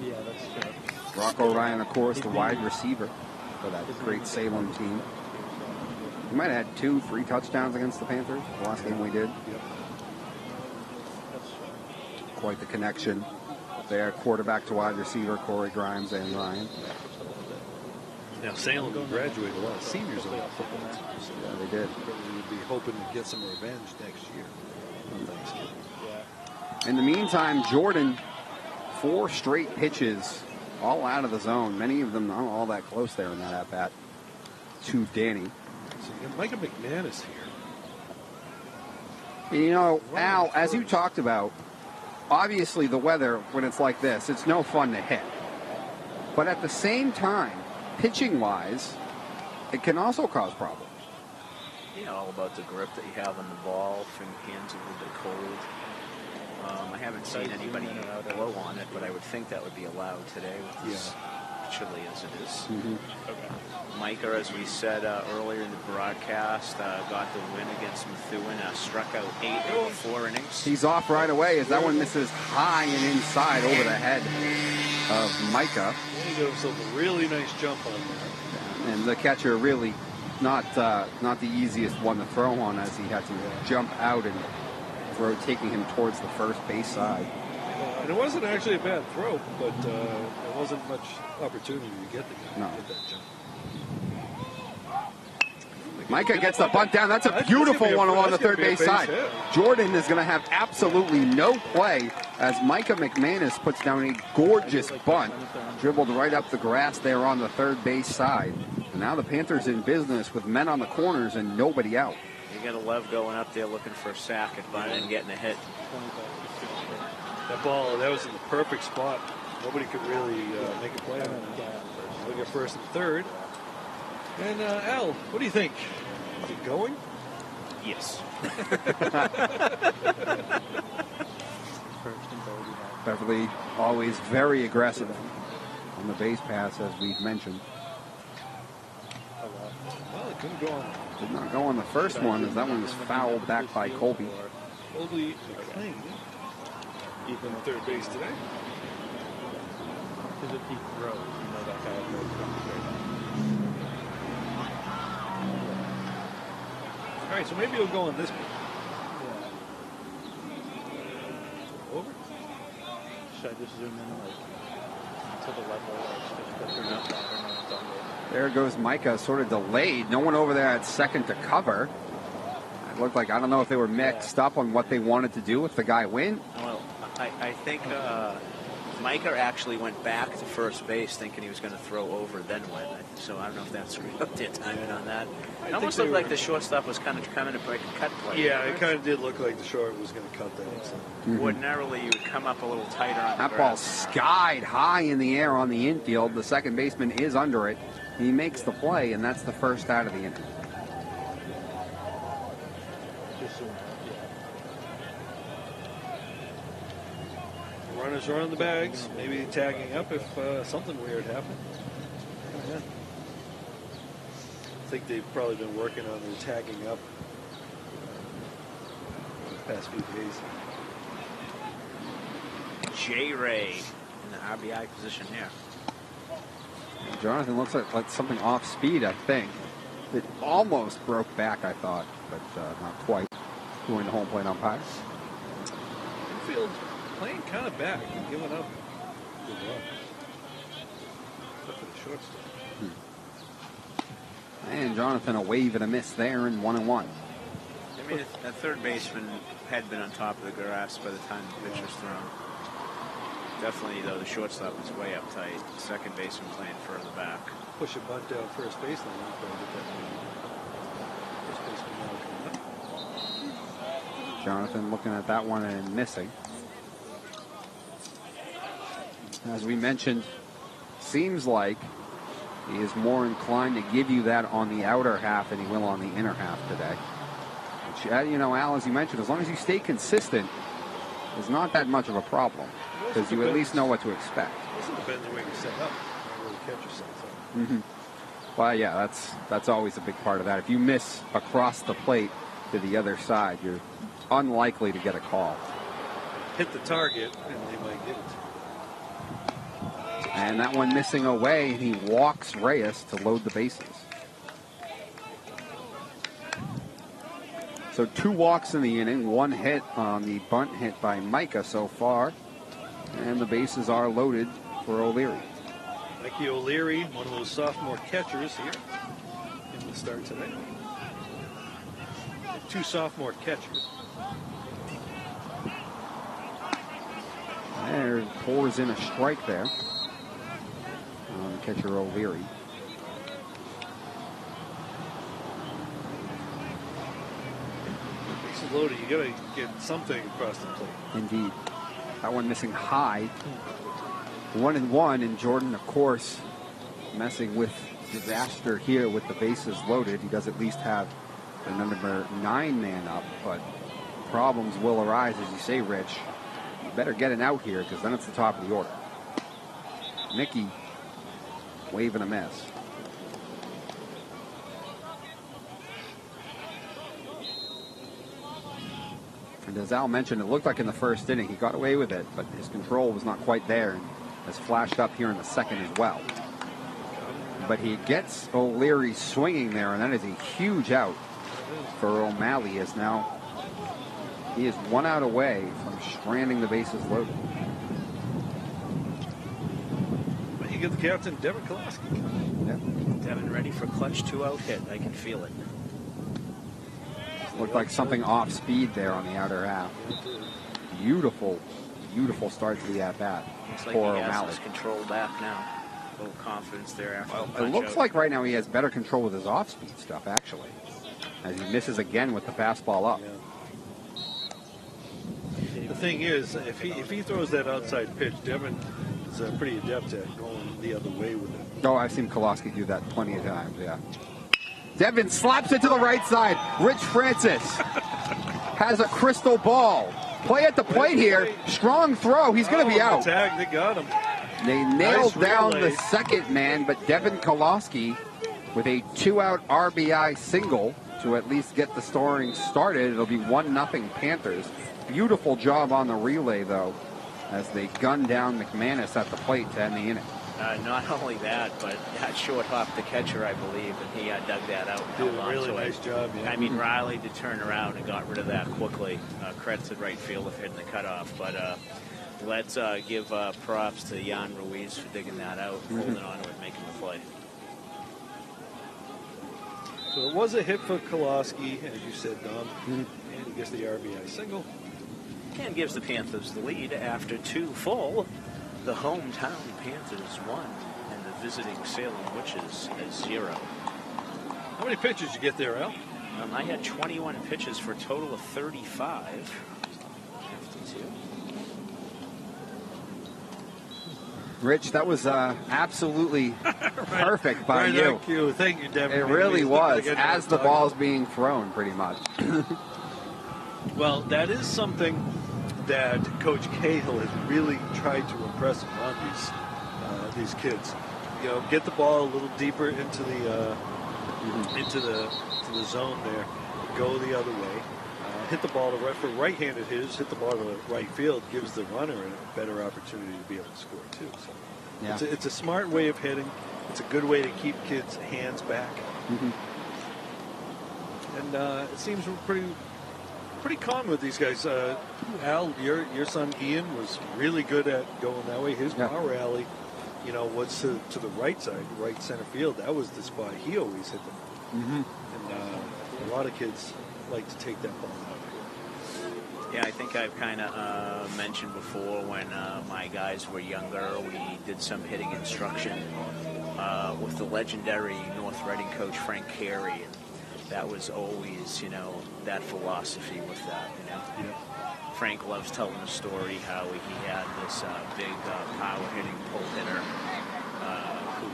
Speaker 4: Yeah, that's true.
Speaker 1: Rocco Ryan, of course, the wide receiver for that great Salem team. He might have had 2, 3 touchdowns against the Panthers the last game we did.
Speaker 2: Yep.
Speaker 1: Quite the connection there, quarterback to wide receiver, Corey Grimes and Ryan.
Speaker 2: Now, Salem graduated a lot of seniors on that football team. So
Speaker 1: Yeah, they did.
Speaker 2: we would be hoping to get some revenge next year on Thanksgiving.
Speaker 1: In the meantime, Jordan, 4 straight pitches, all out of the zone. Many of them not all that close there in that at-bat to Danny.
Speaker 2: So you got Micah McManus here.
Speaker 1: And, you know, Al, as you talked about, obviously the weather, when it's like this, it's no fun to hit. But at the same time, pitching-wise, it can also cause problems.
Speaker 3: You know, all about the grip that you have on the ball, from hands a little bit cold. I haven't seen anybody blow on it, but I would think that would be allowed today with as chilly as it is. Micah, as we said earlier in the broadcast, got the win against Methuen, struck out 8 in 4 innings.
Speaker 1: He's off right away as that one misses high and inside over the head of Micah.
Speaker 2: He got himself a really nice jump on there.
Speaker 1: And the catcher really not the easiest one to throw on, as he had to jump out and throw, taking him towards the first base side.
Speaker 2: And it wasn't actually a bad throw, but there wasn't much opportunity to get the guy.
Speaker 1: No.
Speaker 2: Get that jump.
Speaker 1: Micah gets the bunt down. That's a beautiful one along the third base side. Jordan is going to have absolutely no play as Micah McManus puts down a gorgeous bunt. Dribbled right up the grass there on the third base side. And now the Panthers in business with men on the corners and nobody out.
Speaker 3: You got a Lev going up there looking for a sack and getting a hit.
Speaker 2: That ball, that was in the perfect spot. Nobody could really make a play on that. Look at first and third. And Al, what do you think? Is it going?
Speaker 3: Yes.
Speaker 1: Beverly always very aggressive on the base pass, as we've mentioned.
Speaker 2: Well, it couldn't go on.
Speaker 1: Did not go on the first one, as that one was fouled back by Colby.
Speaker 2: Colby McLean, even third base today.
Speaker 4: Because if he throws, you know that guy will come straight up.
Speaker 2: All right, so maybe he'll go on this one. Over?
Speaker 4: Should I just zoom in to the level or just go
Speaker 1: There goes Micah, sort of delayed. No one over there at second to cover. It looked like, I don't know if they were mixed up on what they wanted to do if the guy went.
Speaker 3: Well, I think Micah actually went back to first base thinking he was going to throw over, then went. So I don't know if that's their timing on that. It almost looked like the shortstop was kind of coming to break a cut play.
Speaker 2: Yeah, it kind of did look like the short was going to cut that. So.
Speaker 3: Ordinarily, you would come up a little tighter on the
Speaker 1: That ball
Speaker 3: grass.
Speaker 1: skied high in the air on the infield. The second baseman is under it. He makes the play, and that's the first out of the inning.
Speaker 2: Runners are on the bags, maybe tagging up if something weird happened. Yeah. I think they've probably been working on their tagging up the past few days.
Speaker 3: J-Ray in the RBI position here.
Speaker 1: Jonathan looks like something off speed, I think. It almost broke back, I thought, but not quite. Going to home plate umpire.
Speaker 2: Infield playing kind of back and giving up good run. Except for the shortstop.
Speaker 1: And Jonathan, a wave and a miss there, and 1-1.
Speaker 3: I mean, that third baseman had been on top of the grass by the time the pitch was thrown. Definitely, though, the shortstop was way up tight. Second baseman playing further back.
Speaker 2: Push a bunt down first baseline. First baseman now coming up.
Speaker 1: Jonathan looking at that one and missing. As we mentioned, seems like he is more inclined to give you that on the outer half than he will on the inner half today. Which, you know, Al, as you mentioned, as long as you stay consistent, is not that much of a problem. Because you at least know what to expect.
Speaker 2: It also depends on where you set up, where the catcher sets up.
Speaker 1: Mm-hmm. Well, yeah, that's always a big part of that. If you miss across the plate to the other side, you're unlikely to get a call.
Speaker 2: Hit the target, and they might get it.
Speaker 1: And that one missing away, he walks Reyes to load the bases. So 2 walks in the inning, 1 hit on the bunt hit by Micah so far. And the bases are loaded for O'Leary.
Speaker 2: Mikey O'Leary, one of those sophomore catchers here in the start today. 2 sophomore catchers.
Speaker 1: There, pours in a strike there on catcher O'Leary.
Speaker 2: Bases loaded, you got to get something across the plate.
Speaker 1: Indeed. That one missing high. 1-1, and Jordan, of course, messing with disaster here with the bases loaded. He does at least have the number 9 man up, but problems will arise, as you say, Rich. You better get an out here, because then it's the top of the order. Mickey waving a miss. And as Al mentioned, it looked like in the first inning he got away with it, but his control was not quite there, and has flashed up here in the second as well. but he gets O'Leary swinging there, and that is a huge out for O'Malley. He is 1 out away from stranding the bases loaded.
Speaker 2: But you get the captain, Devin Kolaski.
Speaker 1: Yeah.
Speaker 3: Devin ready for clutch 2-out hit. I can feel it.
Speaker 1: Looked like something off speed there on the outer half. Beautiful start to the at-bat.
Speaker 3: Looks like
Speaker 1: for
Speaker 3: he has
Speaker 1: O'Malley.
Speaker 3: his control back now. A little confidence there after the
Speaker 1: It
Speaker 3: punch
Speaker 1: looks
Speaker 3: out.
Speaker 1: like right now he has better control with his off-speed stuff, actually, as he misses again with the fastball up.
Speaker 2: Yeah. The thing is, if he throws that outside pitch, Devin is pretty adept at going the other way with it.
Speaker 1: Oh, I've seen Kolaski do that plenty of times, yeah. Devin slaps it to the right side. Rich Francis has a crystal ball. Play at the plate here. Strong throw. He's going to be out.
Speaker 2: Tag, they got him.
Speaker 1: They nailed
Speaker 2: Nice
Speaker 1: down
Speaker 2: relay.
Speaker 1: the second man, but Devin Kolaski with a 2-out RBI single to at least get the scoring started. It'll be 1-0 Panthers. Beautiful job on the relay, though, as they gun down McManus at the plate to end the inning.
Speaker 3: Not only that, but that short hop the catcher, I believe, and he dug that out. and
Speaker 2: Did
Speaker 3: held
Speaker 2: a
Speaker 3: on
Speaker 2: really
Speaker 3: to it.
Speaker 2: nice job, yeah.
Speaker 3: I mean, Riley did turn around and got rid of that quickly. Credit to right field for hitting the cutoff. But let's give props to Jan Ruiz for digging that out, holding on to it, making the play.
Speaker 2: So it was a hit for Kolaski, as you said, Dom. And he gets the RBI single.
Speaker 3: And gives the Panthers the lead after 2 full. The hometown Panthers 1 and the visiting Salem Witches at 0.
Speaker 2: How many pitches did you get there, Al?
Speaker 3: I had 21 pitches for a total of 35. 52.
Speaker 1: Rich, that was absolutely perfect by
Speaker 2: Right
Speaker 1: you.
Speaker 2: on cue. Thank you, Devin.
Speaker 1: It really was,
Speaker 2: Again,
Speaker 1: as the ball's being thrown, pretty much.
Speaker 2: Well, that is something that Coach Cahill has really tried to impress upon these kids. You know, get the ball a little deeper into the zone there, go the other way, hit the ball to right for right-handed hitters, hit the ball to right field, gives the runner a better opportunity to be able to score too. So
Speaker 1: Yeah.
Speaker 2: it's a smart way of hitting. It's a good way to keep kids' hands back, and it seems we're pretty common with these guys. Al, your son Ian was really good at going that way. His power alley, was to the right side, right center field. That was the spot he always hit them. And a lot of kids like to take that ball out.
Speaker 3: Yeah, I think I've kind of mentioned before when my guys were younger, we did some hitting instruction with the legendary North Reading coach Frank Carey. And that was always, that philosophy with that,
Speaker 2: Yeah.
Speaker 3: Frank loves telling the story how he had this big power-hitting pull hitter who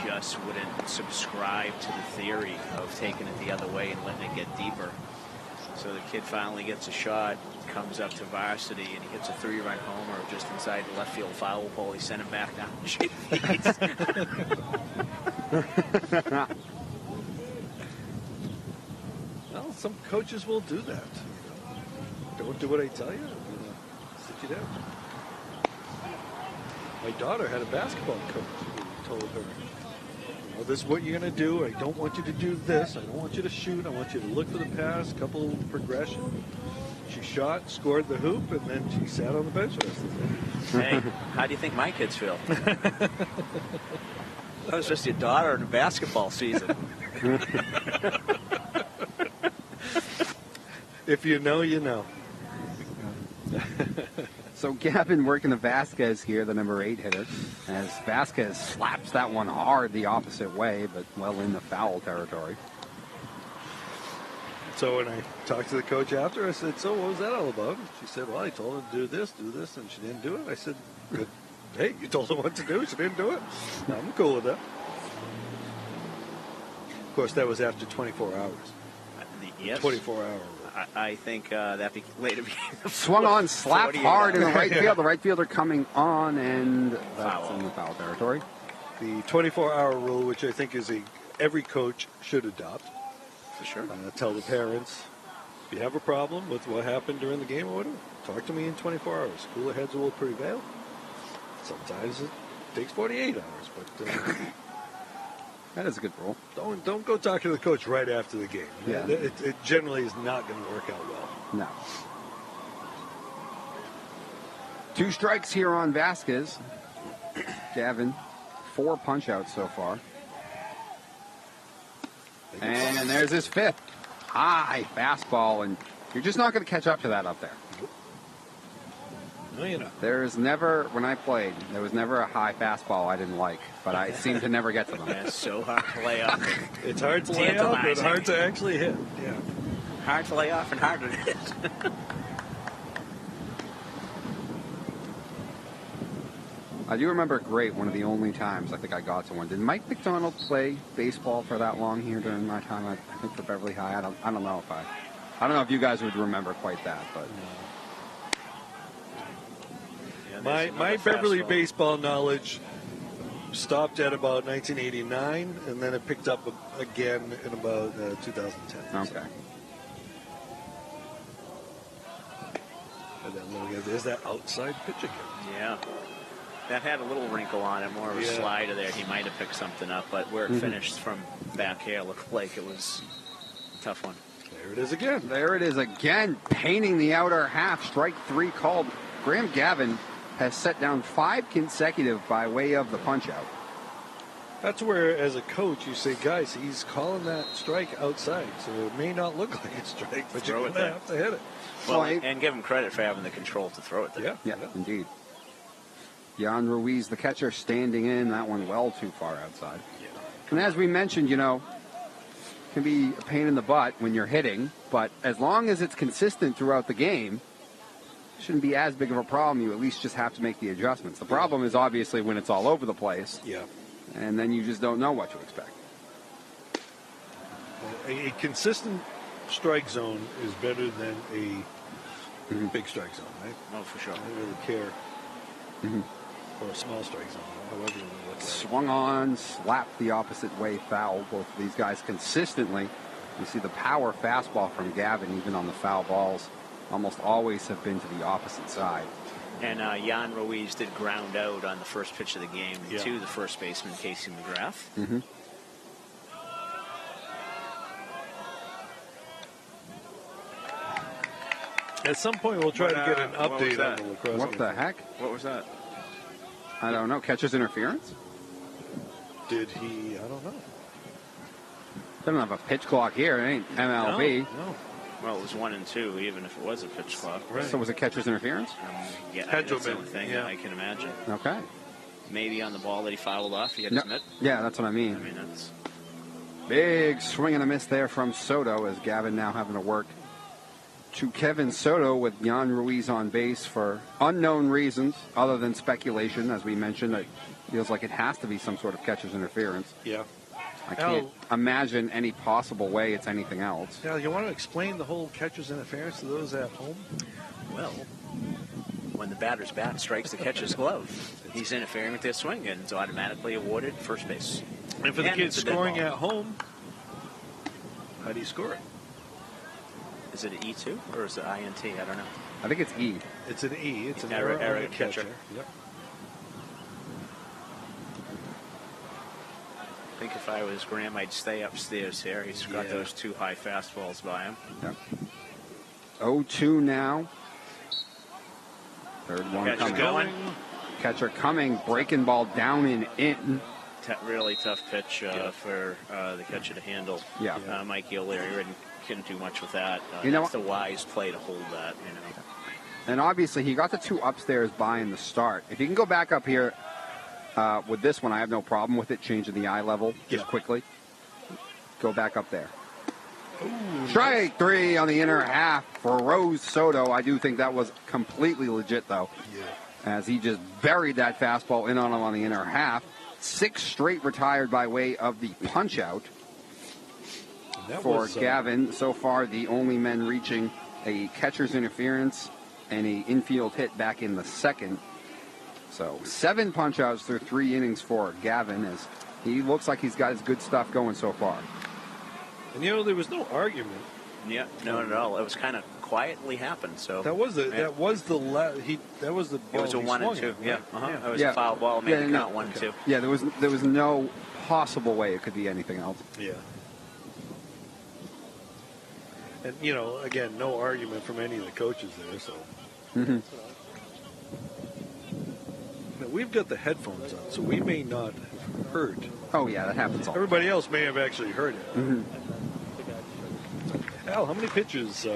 Speaker 3: just wouldn't subscribe to the theory of taking it the other way and letting it get deeper. So the kid finally gets a shot, comes up to varsity, and he hits a 3-run homer just inside the left field foul pole. He sent him back down to shake hands.
Speaker 2: Well, some coaches will do that. Don't do what I tell you. Sit you down. My daughter had a basketball coach who told her, this is what you're going to do. I don't want you to do this. I don't want you to shoot. I want you to look for the pass, couple progression. She shot, scored the hoop, and then she sat on the bench the rest of the day.
Speaker 3: Hey, how do you think my kids feel? That was just your daughter in a basketball season.
Speaker 2: If you know, you know.
Speaker 1: So Gavin working the Vasquez here, the number 8 hitter, as Vasquez slaps that one hard the opposite way, but well in the foul territory.
Speaker 2: So when I talked to the coach after, I said, so what was that all about? She said, well, I told her to do this, and she didn't do it. I said, good. Hey, you told her what to do. She didn't do it. I'm cool with that. Of course, that was after 24 hours.
Speaker 3: Yes.
Speaker 2: 24 hours.
Speaker 3: I think that later became
Speaker 1: Swung on, slapped
Speaker 3: 48
Speaker 1: hard in the
Speaker 3: hours.
Speaker 1: right field. The right fielder coming on, and that's in the foul territory.
Speaker 2: The 24-hour rule, which I think is every coach should adopt.
Speaker 3: For sure.
Speaker 2: Tell the parents, if you have a problem with what happened during the game or whatever, talk to me in 24 hours. Cooler heads will prevail. Sometimes it takes 48 hours, but
Speaker 1: That is a good rule.
Speaker 2: Don't go talk to the coach right after the game.
Speaker 1: Yeah.
Speaker 2: It generally is not going to work out well.
Speaker 1: No. 2 strikes here on Vasquez. Gavin, 4 punch-outs so far. And there's his 5th. High fastball, and you're just not going to catch up to that up there.
Speaker 2: No, you're not.
Speaker 1: There's never, when I played, there was never a high fastball I didn't like, but I seemed to never get to them.
Speaker 3: That's so hard to lay off.
Speaker 2: It's hard to lay out, but hard to actually hit. Yeah.
Speaker 3: Hard to lay off and hard to hit.
Speaker 1: I do remember great, one of the only times I think I got to one. Did Mike McDonald play baseball for that long here during my time? I think for Beverly High. I don't know if you guys would remember quite that, but
Speaker 2: My Beverly baseball knowledge stopped at about 1989, and then it picked up again in about 2010.
Speaker 1: okay.
Speaker 2: And then there's that outside pitch again.
Speaker 3: Yeah. That had a little wrinkle on it, more of a slider there. He might have picked something up, but where it finished from back here looked like it was a tough one.
Speaker 2: There it is again.
Speaker 1: There it is again, painting the outer half. Strike 3 called. Graham Gavin has set down 5 consecutive by way of the punch-out.
Speaker 2: That's where, as a coach, you say, guys, he's calling that strike outside, so it may not look like a strike, but you're going to have to hit it.
Speaker 3: Well, and give him credit for having the control to throw it there.
Speaker 1: Yeah, indeed. Jan Ruiz, the catcher, standing in. That one well too far outside.
Speaker 2: Yeah.
Speaker 1: And as we mentioned, can be a pain in the butt when you're hitting, but as long as it's consistent throughout the game, it shouldn't be as big of a problem. You at least just have to make the adjustments. The problem is obviously when it's all over the place.
Speaker 2: Yeah.
Speaker 1: And then you just don't know what to expect.
Speaker 2: A consistent strike zone is better than a big strike zone, right?
Speaker 3: Oh, for sure.
Speaker 2: I don't really care. Or a small strike zone, however you look at it.
Speaker 1: Swung on, slapped the opposite way foul. Both of these guys consistently. You see the power fastball from Gavin, even on the foul balls, almost always have been to the opposite side.
Speaker 3: And Jan Ruiz did ground out on the first pitch of the game to the first baseman, Casey McGrath.
Speaker 2: At some point, we'll try to get an update on the lacrosse.
Speaker 1: What the heck?
Speaker 3: What was that?
Speaker 1: I don't know. Catcher's interference?
Speaker 2: Did he? I don't know.
Speaker 1: Doesn't have a pitch clock here. It ain't MLB.
Speaker 2: No.
Speaker 3: Well, it was 1 and 2, even if it was a pitch clock.
Speaker 2: Right.
Speaker 1: So was it catcher's interference?
Speaker 3: Yeah,
Speaker 2: Had to
Speaker 3: that's
Speaker 2: have
Speaker 3: the
Speaker 2: been,
Speaker 3: only thing
Speaker 2: yeah.
Speaker 3: I can imagine.
Speaker 1: Okay.
Speaker 3: Maybe on the ball that he fouled off, he had
Speaker 1: No.
Speaker 3: his mitt.
Speaker 1: Yeah, that's what I mean.
Speaker 3: I mean, that's
Speaker 1: Big swing and a miss there from Soto, as Gavin now having to work to Kevin Soto with Jan Ruiz on base for unknown reasons other than speculation. As we mentioned, it feels like it has to be some sort of catcher's interference.
Speaker 2: Yeah.
Speaker 1: I can't imagine any possible way it's anything else.
Speaker 2: Now, you want to explain the whole catcher's interference to those at home?
Speaker 3: well. When the batter's bat strikes the catcher's glove, he's interfering with their swing and is automatically awarded first base.
Speaker 2: And for the kids
Speaker 3: it's a dead
Speaker 2: scoring
Speaker 3: ball.
Speaker 2: at home, how do you score it?
Speaker 3: Is it an E2 or is it INT? I don't know.
Speaker 1: I think it's E.
Speaker 2: It's an E. It's an
Speaker 3: Error
Speaker 2: error on the
Speaker 3: catcher.
Speaker 2: Yep.
Speaker 3: I think if I was Graham, I'd stay upstairs here. He's got those 2 high fastballs by him.
Speaker 1: Yep. 0-2 now. Third one
Speaker 3: Catcher
Speaker 1: coming.
Speaker 3: going.
Speaker 1: Catcher coming, breaking ball down and in.
Speaker 3: Really tough pitch for the catcher to handle.
Speaker 1: Yeah.
Speaker 3: Mike O'Leary couldn't do much with that.
Speaker 1: You know
Speaker 3: that's the wise play to hold that. You know.
Speaker 1: And obviously, he got the 2 upstairs by in the start. If you can go back up here with this one, I have no problem with it, changing the eye level just quickly. Go back up there. Ooh, strike 3 on the inner half for Rose Soto. I do think that was completely legit, though, as he just buried that fastball in on him on the inner half. 6 straight retired by way of the punch-out for Gavin. So far, the only men reaching a catcher's interference and an infield hit back in the second. So 7 punch-outs through 3 innings for Gavin, as he looks like he's got his good stuff going so far.
Speaker 2: And there was no argument.
Speaker 3: Yeah, not at all. It was kind of quietly happened. So
Speaker 2: That was the
Speaker 3: It
Speaker 2: was the
Speaker 3: was a 1 and 2. Yeah,
Speaker 2: Right?
Speaker 3: It was a foul ball. Maybe not 1 and 2.
Speaker 1: Yeah, there was no possible way it could be anything else.
Speaker 2: Yeah. And, you know, again, no argument from any of the coaches there, so.
Speaker 1: Mm-hmm.
Speaker 2: Now, we've got the headphones on, so we may not have heard.
Speaker 1: Oh, yeah, that happens all the
Speaker 2: Everybody else may have actually heard it.
Speaker 1: time.
Speaker 2: Al, how many pitches?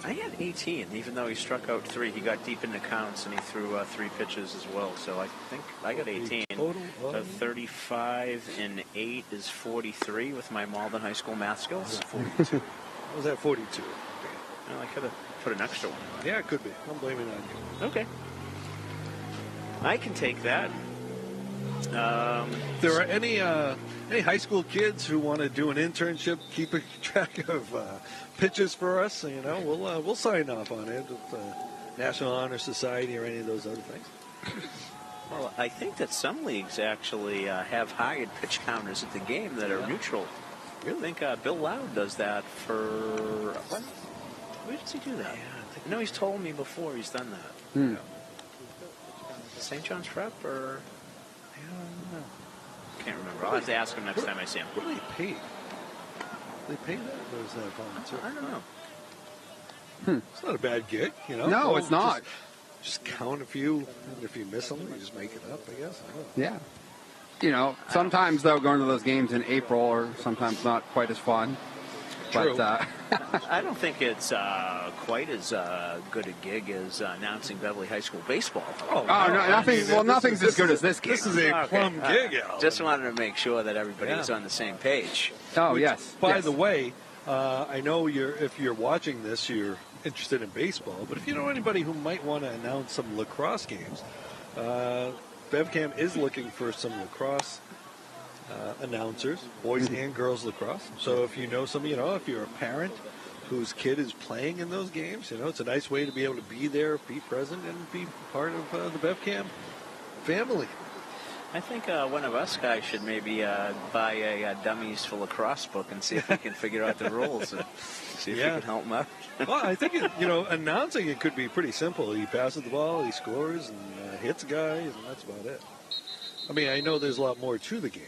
Speaker 3: I had 18, even though he struck out 3. He got deep into counts, and he threw 3 pitches as well. So I think I got 18.
Speaker 2: Total?
Speaker 3: So 35 and 8 is 43 with my Malden High School math skills.
Speaker 2: 42. I was at 42.
Speaker 3: Well, I could have put an extra one.
Speaker 2: Yeah, it could be. I'm blaming it on you.
Speaker 3: Okay. I can take that.
Speaker 2: If there are any high school kids who want to do an internship, keeping track of pitches for us, you know, we'll sign off on it with National Honor Society or any of those other things.
Speaker 3: Well, I think that some leagues actually have hired pitch counters at the game that are neutral. I think Bill Loud does that for... What? Where does he do that? I know he's told me before he's done that.
Speaker 1: Hmm.
Speaker 3: St. John's Prep or... I don't know. Can't remember. I'll have to ask him next time I see him.
Speaker 2: What do they pay? They pay that? Or is that volunteer?
Speaker 3: I don't know.
Speaker 2: It's not a bad gig, you know?
Speaker 1: No, it's not.
Speaker 2: Just count a few, and if you miss them, you just make it up, I guess. I don't know.
Speaker 1: Yeah. You know, sometimes, though, going to those games in April are sometimes not quite as fun.
Speaker 2: True.
Speaker 1: But,
Speaker 3: I don't think it's quite as good a gig as announcing Beverly High School baseball.
Speaker 1: no, nothing. Well, nothing's as good as this game.
Speaker 2: This is a plum gig, Al.
Speaker 3: Just wanted to make sure that everybody's on the same page.
Speaker 1: Oh, yes.
Speaker 2: By
Speaker 1: yes.
Speaker 2: the way, I know if you're watching this, you're interested in baseball, but if you know anybody who might want to announce some lacrosse games, BevCam is looking for some lacrosse announcers, boys and girls lacrosse. So if you know somebody, you know, if you're a parent whose kid is playing in those games, you know, it's a nice way to be able to be there, be present, and be part of the BevCam family.
Speaker 3: I think one of us guys should maybe buy a Dummies for Lacrosse book and see if we can figure out the rules and see if we can help him out.
Speaker 2: Well, I think, announcing it could be pretty simple. He passes the ball, he scores, and hits guys, and that's about it. I mean, I know there's a lot more to the game.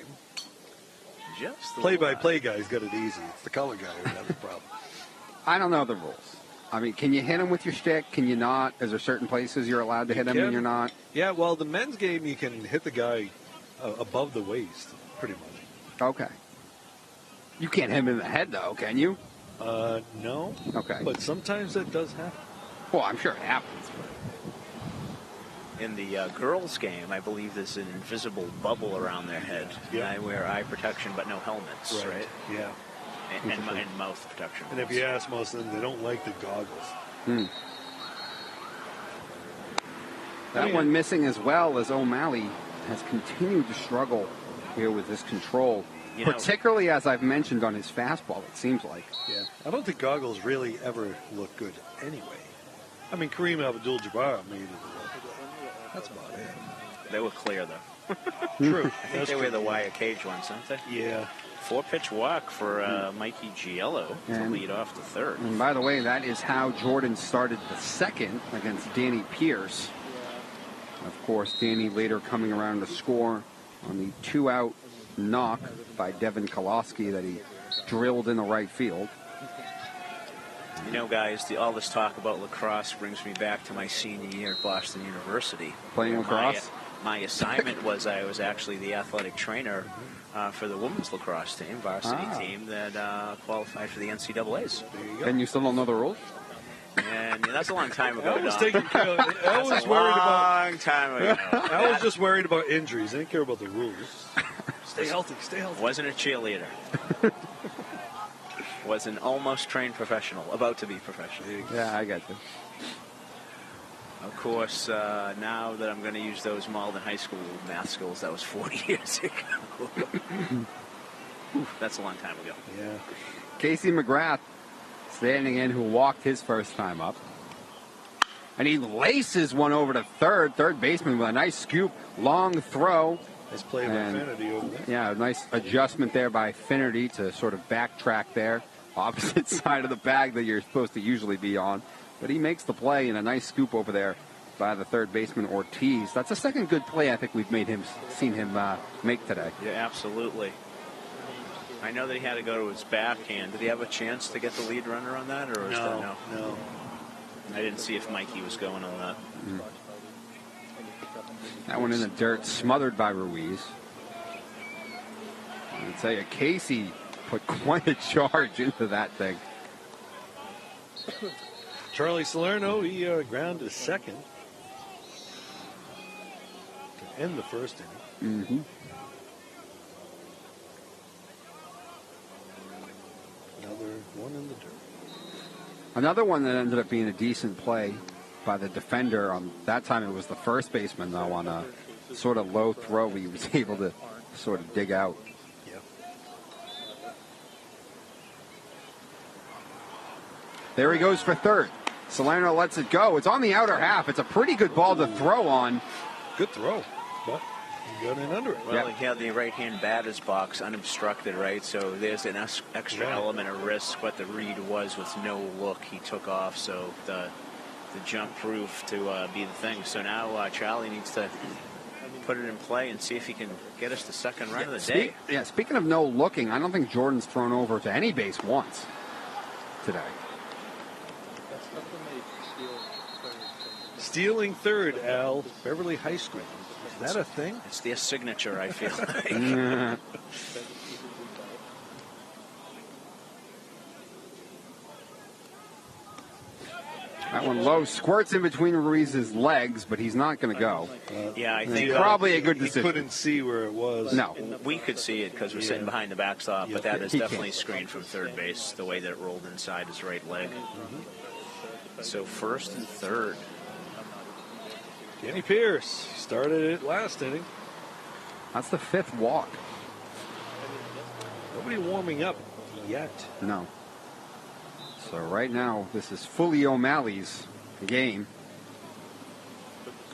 Speaker 3: Just
Speaker 2: Play-by-play guy's got it easy. It's the color guy who has the problem.
Speaker 1: I don't know the rules. I mean, can you hit him with your stick? Can you not? Is there certain places you're allowed to hit him and you're not?
Speaker 2: Yeah, well, the men's game, you can hit the guy above the waist, pretty much.
Speaker 1: Okay. You can't hit him in the head, though, can you?
Speaker 2: No.
Speaker 1: Okay.
Speaker 2: But sometimes that does happen.
Speaker 1: Well, I'm sure it happens.
Speaker 3: In the girls' game, I believe there's an invisible bubble around their head.
Speaker 2: Yeah.
Speaker 3: And I wear eye protection, but no helmets, right?
Speaker 2: Yeah.
Speaker 3: And mouth protection.
Speaker 2: And if you ask most of them, they don't like the goggles.
Speaker 1: That one missing as well as O'Malley has continued to struggle here with this control, particularly as I've mentioned on his fastball, it seems like.
Speaker 2: Yeah. I don't think goggles really ever look good anyway. I mean, Kareem Abdul-Jabbar made it look. That's about it.
Speaker 3: They were clear, though.
Speaker 2: True.
Speaker 3: I think they wear the wire cage ones, don't they?
Speaker 2: Yeah.
Speaker 3: 4-pitch walk for Mikey Giello to lead off the third.
Speaker 1: And by the way, that is how Jordan started the second against Danny Pierce. Of course, Danny later coming around to score on the 2-out knock by Devin Kolosky that he drilled in the right field.
Speaker 3: You know, guys, all this talk about lacrosse brings me back to my senior year at Boston University.
Speaker 1: Playing lacrosse?
Speaker 3: My assignment was I was actually the athletic trainer for the women's lacrosse team, varsity team, that qualified for the NCAAs.
Speaker 2: There you go.
Speaker 1: And you still don't know the rules?
Speaker 3: And that's a long time ago.
Speaker 2: I was
Speaker 3: Don.
Speaker 2: taking care of it. I was
Speaker 3: That's a
Speaker 2: worried about.
Speaker 3: long time ago.
Speaker 2: I was just worried about injuries. I didn't care about the rules. Stay healthy. Stay healthy.
Speaker 3: Wasn't a cheerleader. Was an almost trained professional, about to be professional.
Speaker 1: Yeah, I got you.
Speaker 3: Of course, now that I'm going to use those Malden High School math skills, that was 40 years ago. Oof, that's a long time ago.
Speaker 2: Yeah.
Speaker 1: Casey McGrath standing in, who walked his first time up. And he laces one over to third baseman with a nice scoop, long throw.
Speaker 2: Nice play by Finnerty over there.
Speaker 1: Yeah, a nice adjustment there by Finnerty to sort of backtrack there. Opposite side of the bag that you're supposed to usually be on. But he makes the play and a nice scoop over there by the third baseman Ortiz. That's the second good play I think we've seen him make today.
Speaker 3: Yeah, absolutely. I know that he had to go to his backhand. Did he have a chance to get the lead runner on that, or was that
Speaker 2: No.
Speaker 3: I didn't see if Mikey was going on that.
Speaker 1: That one in the dirt, smothered by Ruiz. I would tell you, Casey put quite a charge into that thing.
Speaker 2: Charlie Salerno, he grounded second to end the first inning.
Speaker 1: Mm-hmm.
Speaker 2: Another one in the dirt.
Speaker 1: Another one that ended up being a decent play by the defender. That time it was the first baseman, though, on a sort of low throw he was able to sort of dig out.
Speaker 2: Yeah.
Speaker 1: There he goes for third. Salerno lets it go. It's on the outer half. It's a pretty good ball to throw on.
Speaker 2: Good throw, but he got in under it.
Speaker 3: Well, he had the right-hand batter's box unobstructed, right? So there's an extra element of risk. What the read was with no look, he took off. So the jump proved to be the thing. So now Charlie needs to put it in play and see if he can get us the second run of the day.
Speaker 1: Speaking of no looking, I don't think Jordan's thrown over to any base once today.
Speaker 2: Stealing third, Al. Beverly High School. Is that a thing?
Speaker 3: It's their signature, I feel like.
Speaker 1: That one low, squirts in between Ruiz's legs, but he's not going to go.
Speaker 3: Yeah, I think
Speaker 1: probably a good decision.
Speaker 2: He couldn't see where it was.
Speaker 1: No.
Speaker 3: We could see it because we're sitting behind the backstop, but that is definitely screened from third base, the way that it rolled inside his right leg. So first and third.
Speaker 2: Danny Pierce started it last inning.
Speaker 1: That's the fifth walk.
Speaker 2: Nobody warming up yet.
Speaker 1: No. So right now, this is fully O'Malley's game.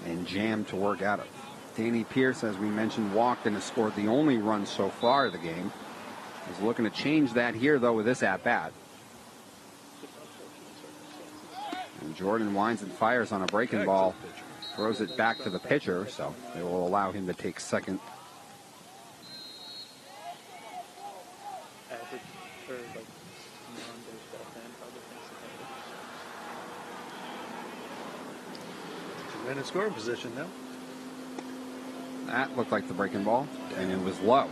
Speaker 1: And Jam to work out of. Danny Pierce, as we mentioned, walked and has scored the only run so far of the game. He's looking to change that here, though, with this at-bat. And Jordan winds and fires on a breaking ball. Throws it back to the pitcher, so they will allow him to take second.
Speaker 2: And in scoring position now.
Speaker 1: That looked like the breaking ball, and it was low.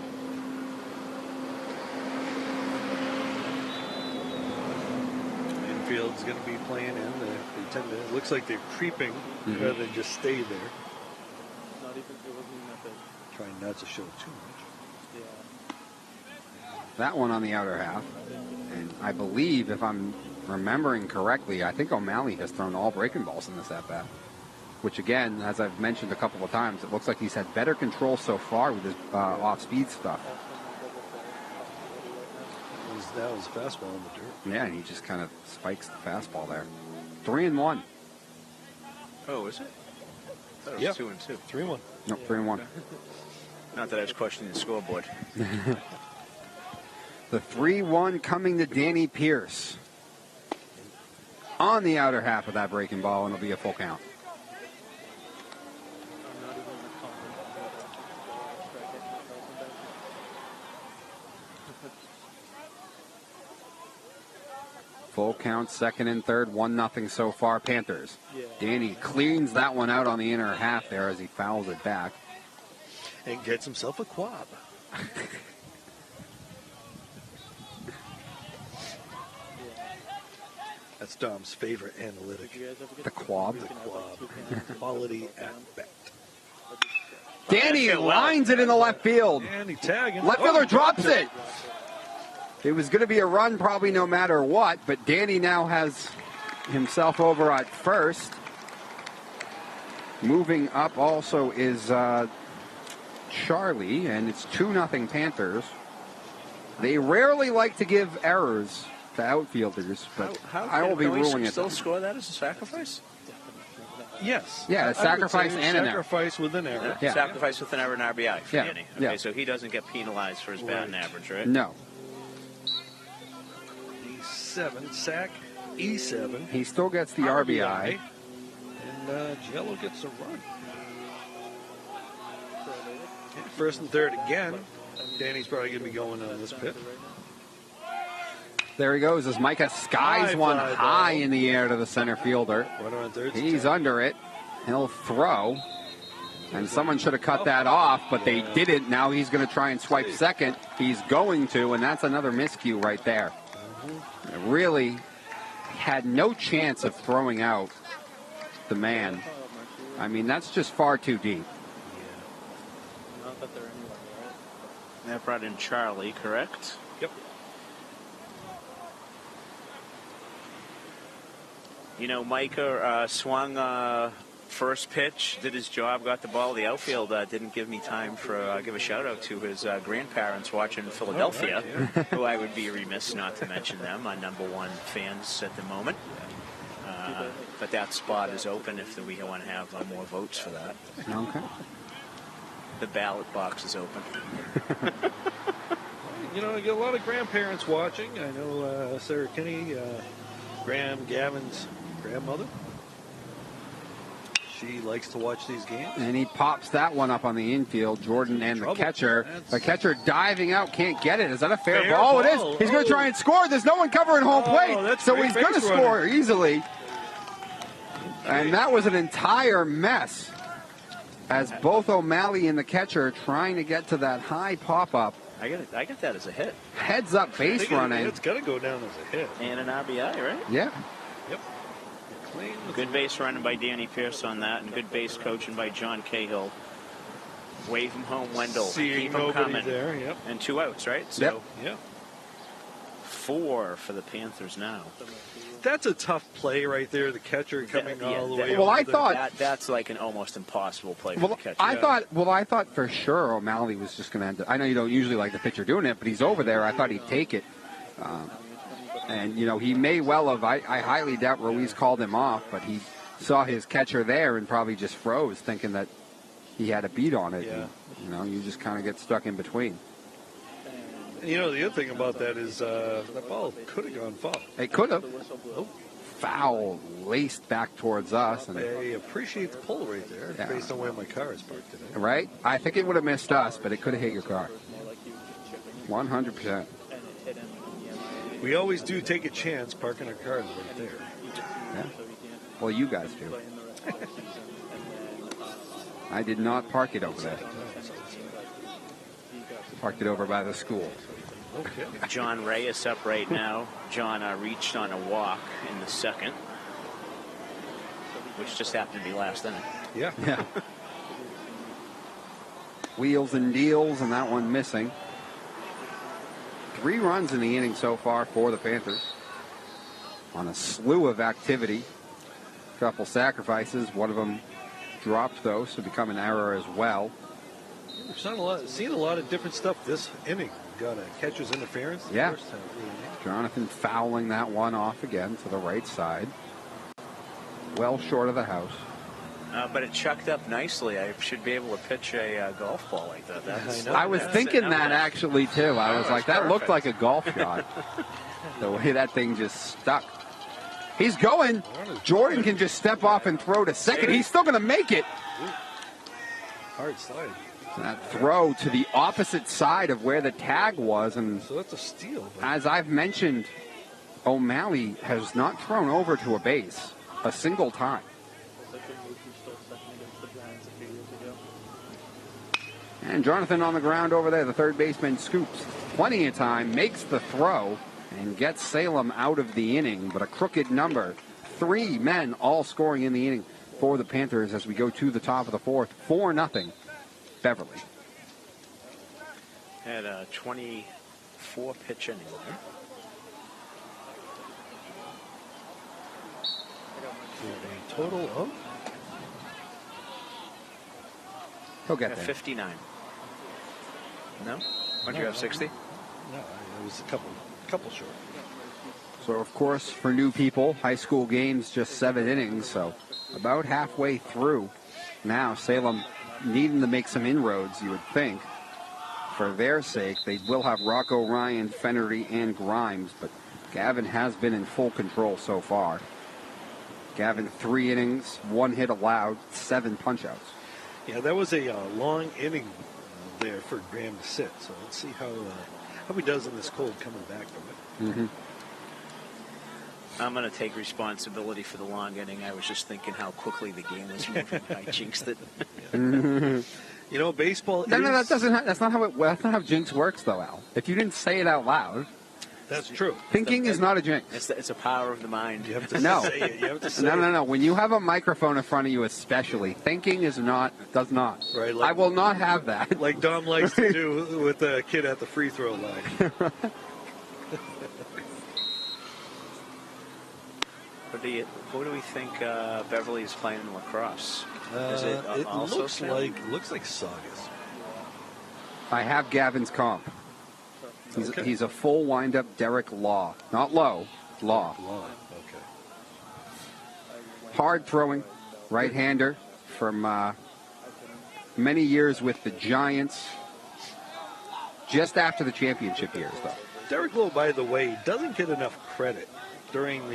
Speaker 2: Infield's going to be playing in. It looks like they're creeping rather than just stay there. Trying not to show too much.
Speaker 1: That one on the outer half. And I believe, if I'm remembering correctly, I think O'Malley has thrown all breaking balls in this at-bat. Which, again, as I've mentioned a couple of times, it looks like he's had better control so far with his off-speed stuff.
Speaker 2: That was fastball in the dirt.
Speaker 1: Yeah, and he just kind of spikes the fastball there. 3-1.
Speaker 3: Oh, is it? I thought it was 2-2.
Speaker 2: 3-1.
Speaker 1: No, 3-1.
Speaker 3: Not that I was questioning the scoreboard.
Speaker 1: The 3-1 coming to Danny Pierce. On the outer half of that breaking ball, and it'll be a full count. Full count, second and third, 1-0 so far, Panthers. Danny cleans that one out on the inner half there as he fouls it back.
Speaker 2: And gets himself a quab. That's Dom's favorite analytic.
Speaker 1: The quab.
Speaker 2: The quab. Quality at bat.
Speaker 1: Danny lines it in the left field.
Speaker 2: And he tagging.
Speaker 1: Left fielder drops it. It was going to be a run probably no matter what, but Danny now has himself over at first. Moving up also is Charlie, and it's 2-0 Panthers. They rarely like to give errors to outfielders, but I will be ruling it.
Speaker 3: Still score that as a sacrifice?
Speaker 2: Yes.
Speaker 1: Yeah, a sacrifice and an error.
Speaker 2: Sacrifice with an error.
Speaker 1: Yeah.
Speaker 3: Sacrifice with an error and RBI for Danny. Okay,
Speaker 1: Yeah.
Speaker 3: so he doesn't get penalized for his batting average, right?
Speaker 1: No.
Speaker 2: E7, sack, E7.
Speaker 1: He still gets the RBI.
Speaker 2: And Giello gets a run. First and third again. Danny's probably going to be going on this pitch.
Speaker 1: There he goes as Micah skies one high in the air to the center fielder. He's under it. He'll throw. And someone should have cut that off, but they didn't. Now he's going to try and swipe second. He's going to, and that's another miscue right there. Really had no chance of throwing out the man. I mean, that's just far too deep.
Speaker 3: That brought in Charlie, correct?
Speaker 2: Yep.
Speaker 3: You know, Micah swung first pitch, did his job, got the ball. The outfield didn't give me time for give a shout out to his grandparents watching Philadelphia, who I would be remiss not to mention them, my #1 fans at the moment. But that spot is open if we want to have more votes for that.
Speaker 1: Okay.
Speaker 3: The ballot box is open.
Speaker 2: You know, I get a lot of grandparents watching. I know Sarah Kinney, Graham Gavin's grandmother. She likes to watch these games.
Speaker 1: And he pops that one up on the infield. Jordan and the catcher. The catcher diving out, can't get it. Is that a fair ball?
Speaker 2: ball?
Speaker 1: It is. He's going to try and score. There's no one covering home plate. So he's going to score easily. And that was an entire mess. As both O'Malley and the catcher are trying to get to that high pop-up.
Speaker 3: I get that as a hit.
Speaker 1: Heads up base running.
Speaker 2: It's got to go down as a hit.
Speaker 3: And an RBI, right?
Speaker 1: Yeah.
Speaker 2: Yep.
Speaker 3: Good base running by Danny Pierce on that, and good base coaching by John Cahill. Wave him home, Wendell. Keep him coming.
Speaker 2: There, yep.
Speaker 3: And 2 outs, right?
Speaker 1: So,
Speaker 2: yep.
Speaker 3: 4 for the Panthers now.
Speaker 2: That's a tough play right there. The catcher coming all the way.
Speaker 1: Well, I thought
Speaker 3: that's like an almost impossible play for
Speaker 1: well,
Speaker 3: the catcher.
Speaker 1: I thought for sure O'Malley was just going to end it. I know you don't usually like the pitcher doing it, but he's over there. I thought he'd take it. And, you know, he may well have. I highly doubt Ruiz called him off, but he saw his catcher there and probably just froze, thinking that he had a beat on it.
Speaker 2: Yeah.
Speaker 1: And, you know, you just kind of get stuck in between.
Speaker 2: You know, the other thing about that is that ball could have gone foul.
Speaker 1: It could have. Foul laced back towards us. And
Speaker 2: I appreciate the pull right there, based on where my car is parked today.
Speaker 1: Right? I think it would have missed us, but it could have hit your car. 100%.
Speaker 2: We always do take a chance parking our cars right there.
Speaker 1: Yeah. Well, you guys do. I did not park it over there. Parked it over by the school.
Speaker 2: Okay.
Speaker 3: John Reyes up right now. John reached on a walk in the second, which just happened to be last inning.
Speaker 2: Yeah.
Speaker 1: Yeah. Wheels and deals, and that one missing. 3 runs in the inning so far for the Panthers. On a slew of activity. A couple sacrifices. One of them dropped, though, so become an error as well.
Speaker 2: We've seen a lot of different stuff this inning. Got a catcher's interference.
Speaker 1: Yeah. Jonathan fouling that one off again to the right side. Well short of the house.
Speaker 3: But it chucked up nicely. I should be able to pitch a golf ball like that.
Speaker 1: I was thinking that actually, too. I was like, that looked like a golf shot. The way that thing just stuck. He's going. Jordan can just step off and throw to second. He's still going to make it.
Speaker 2: Hard slide.
Speaker 1: That throw to the opposite side of where the tag was. And
Speaker 2: so that's a steal.
Speaker 1: As I've mentioned, O'Malley has not thrown over to a base a single time. And Jonathan on the ground over there, the third baseman scoops plenty of time, makes the throw, and gets Salem out of the inning. But a crooked number. 3 men all scoring in the inning for the Panthers as we go to the top of the 4th. 4-0. Beverly.
Speaker 3: Had a 24 pitch inning there.
Speaker 2: A total of?
Speaker 1: He'll get there.
Speaker 3: 59. No? Don't you have 60?
Speaker 2: No, it was a couple short.
Speaker 1: So, of course, for new people, high school games, just 7 innings. So about halfway through now. Salem needing to make some inroads, you would think. For their sake, they will have Rocco, Ryan, Fennery, and Grimes, but Gavin has been in full control so far. Gavin, 3 innings, 1 hit allowed, 7 punch-outs.
Speaker 2: Yeah, that was a long inning there for Graham to sit. So let's see how he does in this cold coming back from it.
Speaker 1: Mm-hmm.
Speaker 3: I'm going to take responsibility for the long inning. I was just thinking how quickly the game was moving. I jinxed it.
Speaker 2: You know, baseball.
Speaker 1: No, that's not how jinx works, though, Al. If you didn't say it out loud,
Speaker 2: that's true.
Speaker 1: Thinking is not a jinx.
Speaker 3: It's a power of the mind.
Speaker 2: You have to
Speaker 1: No.
Speaker 2: say it. You have to say
Speaker 1: No. When you have a microphone in front of you, especially, thinking does not.
Speaker 2: Right,
Speaker 1: I will not have that.
Speaker 2: Like Dom likes to do with the kid at the free throw line.
Speaker 3: Who do we think Beverly is playing in lacrosse? Is it also
Speaker 2: looks like Saugus.
Speaker 1: I have Gavin's comp. He's a full wind-up Derek Law. Not Low, Law.
Speaker 2: Okay.
Speaker 1: Hard-throwing right-hander from many years with the Giants. Just after the championship years, though.
Speaker 2: Derek Lowe, by the way, doesn't get enough credit during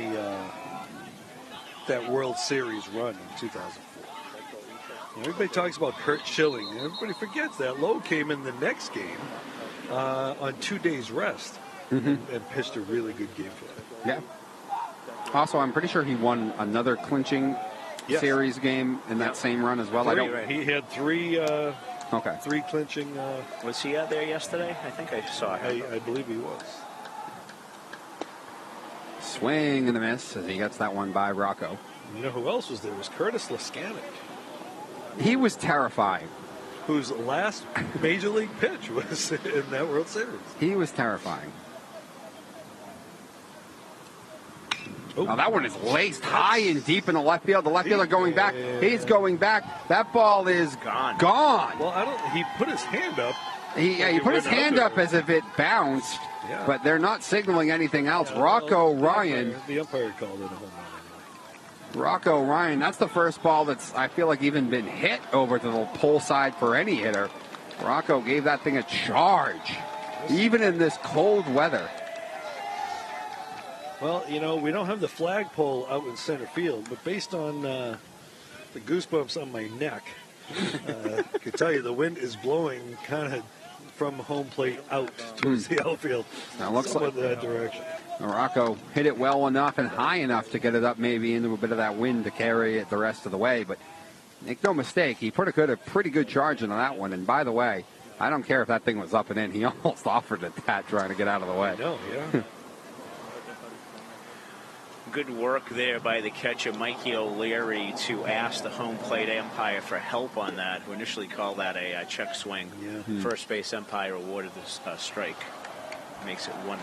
Speaker 2: that World Series run in 2004. Everybody talks about Kurt Schilling. Everybody forgets that Lowe came in the next game on 2 days rest and pitched a really good game for them.
Speaker 1: Yeah. Also, I'm pretty sure he won another clinching series game in that same run as well.
Speaker 2: He had 3 3 clinching.
Speaker 3: Was he out there yesterday? I think I saw him.
Speaker 2: I believe he was.
Speaker 1: Swing and a miss as he gets that one by Rocco.
Speaker 2: You know who else was there? It was Curtis Laskanik.
Speaker 1: He was terrifying.
Speaker 2: Whose last major league pitch was in that World Series.
Speaker 1: He was terrifying.
Speaker 2: Oh,
Speaker 1: that one is laced high and deep in the left field. The left fielder going back. He's going back. That ball is gone.
Speaker 2: Well, he put his hand up.
Speaker 1: He put his hand up as if it bounced, but they're not signaling anything else. Rocco Ryan.
Speaker 2: The umpire called it a home run.
Speaker 1: Rocco Ryan, that's the first ball that's, I feel like, even been hit over to the pole side for any hitter. Rocco gave that thing a charge, even in this cold weather.
Speaker 2: Well, we don't have the flagpole out in center field, but based on the goosebumps on my neck, I can tell you the wind is blowing kind of from home plate out towards the outfield.
Speaker 1: Now looks like
Speaker 2: that direction.
Speaker 1: Rocco hit it well enough and high enough to get it up maybe into a bit of that wind to carry it the rest of the way. But make no mistake, he put a pretty good charge into that one. And by the way, I don't care if that thing was up and in. He almost offered it that trying to get out of the way.
Speaker 2: No, yeah.
Speaker 3: Good work there by the catcher, Mikey O'Leary, to ask the home plate umpire for help on that, who initially called that a check swing.
Speaker 2: Yeah.
Speaker 3: First base umpire awarded this strike. Makes it 1-1.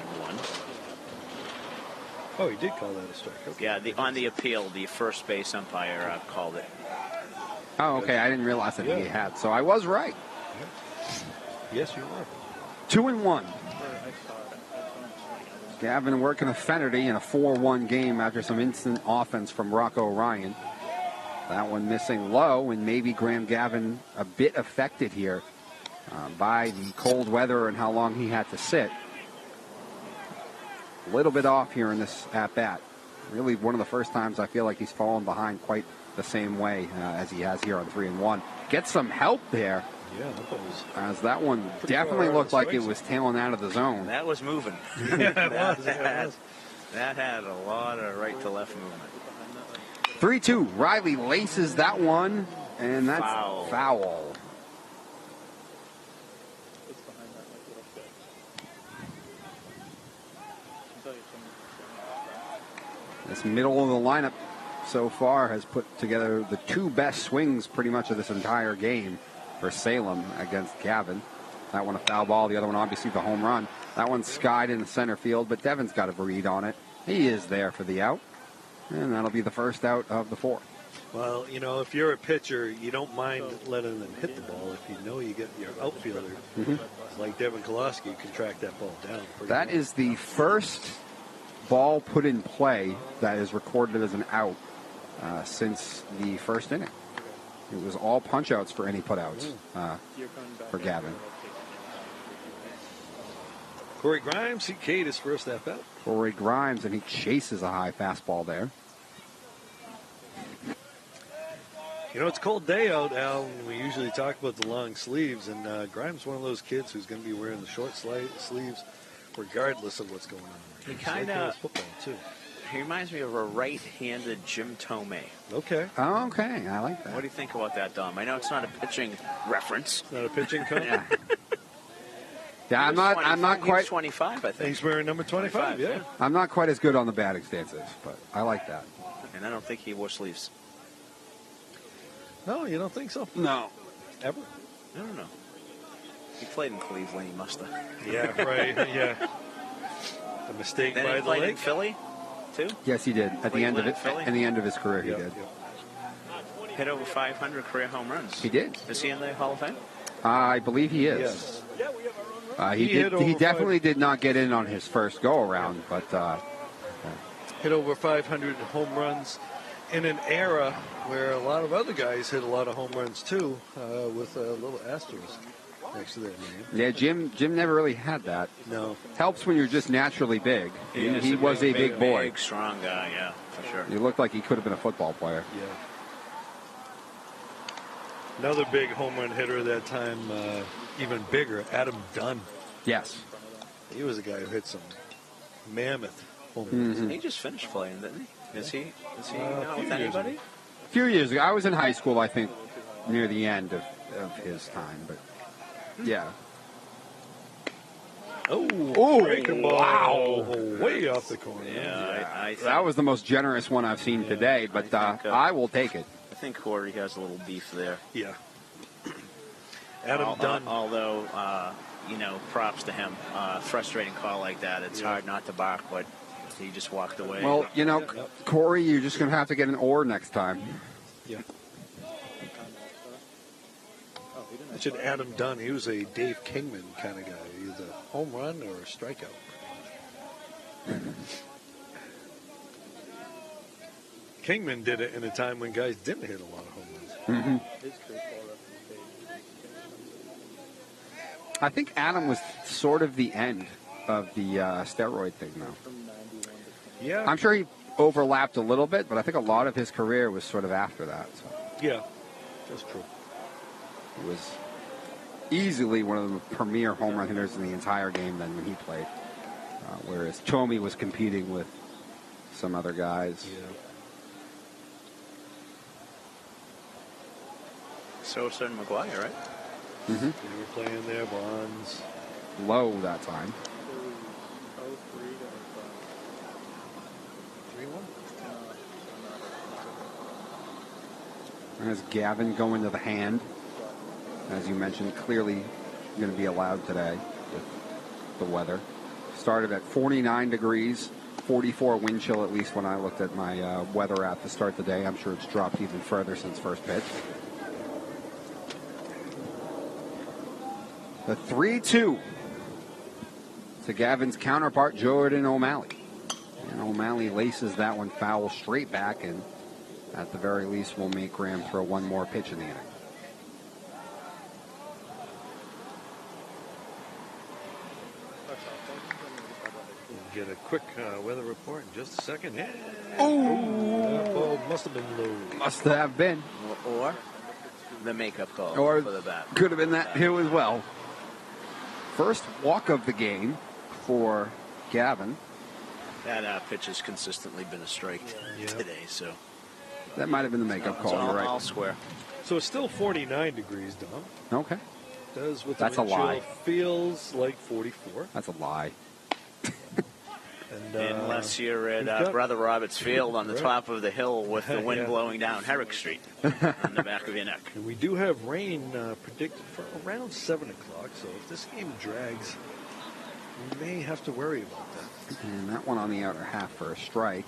Speaker 2: Oh, he did call that a strike. Okay.
Speaker 3: Yeah, on the appeal, the first base umpire called it.
Speaker 1: Oh, okay. I didn't realize that he had. So I was right.
Speaker 2: Yes, you were.
Speaker 1: 2-1. Gavin working a Fennerty in a 4-1 game after some instant offense from Rocco Ryan. That one missing low, and maybe Graham Gavin a bit affected here by the cold weather and how long he had to sit. A little bit off here in this at-bat. Really one of the first times I feel like he's fallen behind quite the same way as he has here on 3-1. Get some help there.
Speaker 2: Yeah, that was.
Speaker 1: As that one definitely looked like it was tailing out of the zone.
Speaker 3: That was moving.
Speaker 2: Yeah,
Speaker 3: that had a lot of right to left movement.
Speaker 1: 3-2. Riley laces that one, and that's foul. This middle of the lineup so far has put together the 2 best swings pretty much of this entire game for Salem against Gavin. That one a foul ball, the other one obviously the home run. That one skied in the center field, but Devin's got a read on it. He is there for the out, and that'll be the first out of the 4th.
Speaker 2: Well, if you're a pitcher, you don't mind letting them hit the ball. If you know you get your outfielder, like Devin Kolosky, you can track that ball down.
Speaker 1: That is the first ball put in play that is recorded as an out since the first inning. It was all punch-outs for any put-outs for Gavin.
Speaker 2: Corey Grimes, he K'd his first at-bat.
Speaker 1: Corey Grimes, and he chases a high fastball there.
Speaker 2: You know, it's a cold day out, Al, and we usually talk about the long sleeves, and Grimes one of those kids who's going to be wearing the short sleeves regardless of what's going on.
Speaker 3: He kind of
Speaker 2: football, too.
Speaker 3: He reminds me of a right-handed Jim Tomei.
Speaker 2: Okay.
Speaker 1: Oh, okay. I like that.
Speaker 3: What do you think about that, Dom? I know it's not a pitching reference.
Speaker 2: Not a pitching coach?
Speaker 3: Yeah.
Speaker 1: Yeah, I'm not
Speaker 3: He was
Speaker 1: quite.
Speaker 3: 25, I think.
Speaker 2: He's wearing number 25, yeah.
Speaker 1: I'm not quite as good on the batting stances, but I like that.
Speaker 3: And I don't think he wore sleeves.
Speaker 2: No, you don't think so?
Speaker 1: No.
Speaker 2: Ever?
Speaker 3: I don't know. He played in Cleveland. He must have.
Speaker 2: Yeah, right. Yeah. A mistake
Speaker 3: Then
Speaker 2: by
Speaker 3: he
Speaker 2: the
Speaker 3: played in
Speaker 2: lake.
Speaker 3: Philly, too.
Speaker 1: Yes, he did. At the end of
Speaker 3: Cleveland
Speaker 1: it,
Speaker 3: and Philly?
Speaker 1: in the end of his career, he
Speaker 2: Yep,
Speaker 1: did.
Speaker 2: yep.
Speaker 3: Hit over 500 career home runs.
Speaker 1: He did.
Speaker 3: Is he in the Hall of Fame?
Speaker 1: I believe he is.
Speaker 2: Yes.
Speaker 1: He
Speaker 2: He hit
Speaker 1: did. He
Speaker 2: over
Speaker 1: definitely did not get in on his first go around, but
Speaker 2: Hit over 500 home runs in an era where a lot of other guys hit a lot of home runs too, with a little asterisk next to their name.
Speaker 1: yeah, Jim never really had that.
Speaker 2: No.
Speaker 1: Helps when you're just naturally big. He was a big boy.
Speaker 3: Big, strong guy, yeah, for sure.
Speaker 1: He looked like he could have been a football player.
Speaker 2: Yeah. Another big home run hitter at that time, even bigger, Adam Dunn.
Speaker 1: Yes.
Speaker 2: He was a guy who hit some mammoth home runs.
Speaker 3: He just finished playing, didn't he? Is he
Speaker 2: a
Speaker 3: not
Speaker 2: few
Speaker 3: with
Speaker 2: years
Speaker 3: anybody?
Speaker 2: ago.
Speaker 1: A few years ago, I was in high school, I think, near the end of his time, but yeah.
Speaker 2: Oh, breaking ball.
Speaker 1: Wow.
Speaker 2: Way off the corner.
Speaker 3: Yeah, I think,
Speaker 1: That was the most generous one I've seen today, but
Speaker 3: I think,
Speaker 1: I will take it.
Speaker 3: I think Corey has a little beef there.
Speaker 2: Yeah. Adam Dunn.
Speaker 3: Although, props to him. Frustrating call like that. It's hard not to bark, but he just walked away.
Speaker 1: Well, Corey, you're just going to have to get an oar next time.
Speaker 2: Yeah. Mentioned Adam Dunn. He was a Dave Kingman kind of guy. Either home run or a strikeout. Kingman did it in a time when guys didn't hit a lot of home runs.
Speaker 1: Mm-hmm. I think Adam was sort of the end of the steroid thing, though.
Speaker 2: Yeah.
Speaker 1: I'm sure he overlapped a little bit, but I think a lot of his career was sort of after that. So
Speaker 2: Yeah, that's true.
Speaker 1: he was easily one of the premier home run hitters in the entire game then when he played, whereas Tomey was competing with some other guys.
Speaker 2: Yeah.
Speaker 3: Sosa and McGuire, right?
Speaker 1: Mm-hmm.
Speaker 2: They were playing there, Bonds.
Speaker 1: Low that time.
Speaker 2: 3-1.
Speaker 1: There's Gavin going to the hand. As you mentioned, clearly going to be allowed today with the weather. Started at 49 degrees, 44 wind chill at least when I looked at my weather app to start the day. I'm sure it's dropped even further since first pitch. The 3-2 to Gavin's counterpart, Jordan O'Malley. And O'Malley laces that one foul straight back, and at the very least will make Graham throw one more pitch in the inning.
Speaker 2: We'll get a quick weather report in just a second. Yeah.
Speaker 1: Oh!
Speaker 2: Ball must have been low.
Speaker 1: Must have been.
Speaker 3: Or the makeup call
Speaker 1: Or
Speaker 3: for the bat.
Speaker 1: could have been that here as well. First walk of the game for Gavin.
Speaker 3: That pitch has consistently been a strike today, so
Speaker 1: That might have been the makeup
Speaker 3: it's
Speaker 1: call.
Speaker 3: all,
Speaker 1: You're right.
Speaker 3: all square.
Speaker 2: So it's still 49 degrees, Dom.
Speaker 1: Okay.
Speaker 2: Does with
Speaker 1: That's
Speaker 2: the
Speaker 1: a
Speaker 2: wind chill
Speaker 1: lie.
Speaker 2: feels like 44.
Speaker 1: That's a lie.
Speaker 2: And,
Speaker 3: Unless you're at
Speaker 2: we've got-
Speaker 3: Brother Roberts Field on the
Speaker 2: Right.
Speaker 3: top of the hill with the wind
Speaker 2: Yeah.
Speaker 3: blowing down Herrick Street on the back of your neck.
Speaker 2: And we do have rain predicted for around 7 o'clock, so if this game drags, we may have to worry about that.
Speaker 1: And that one on the outer half for a strike.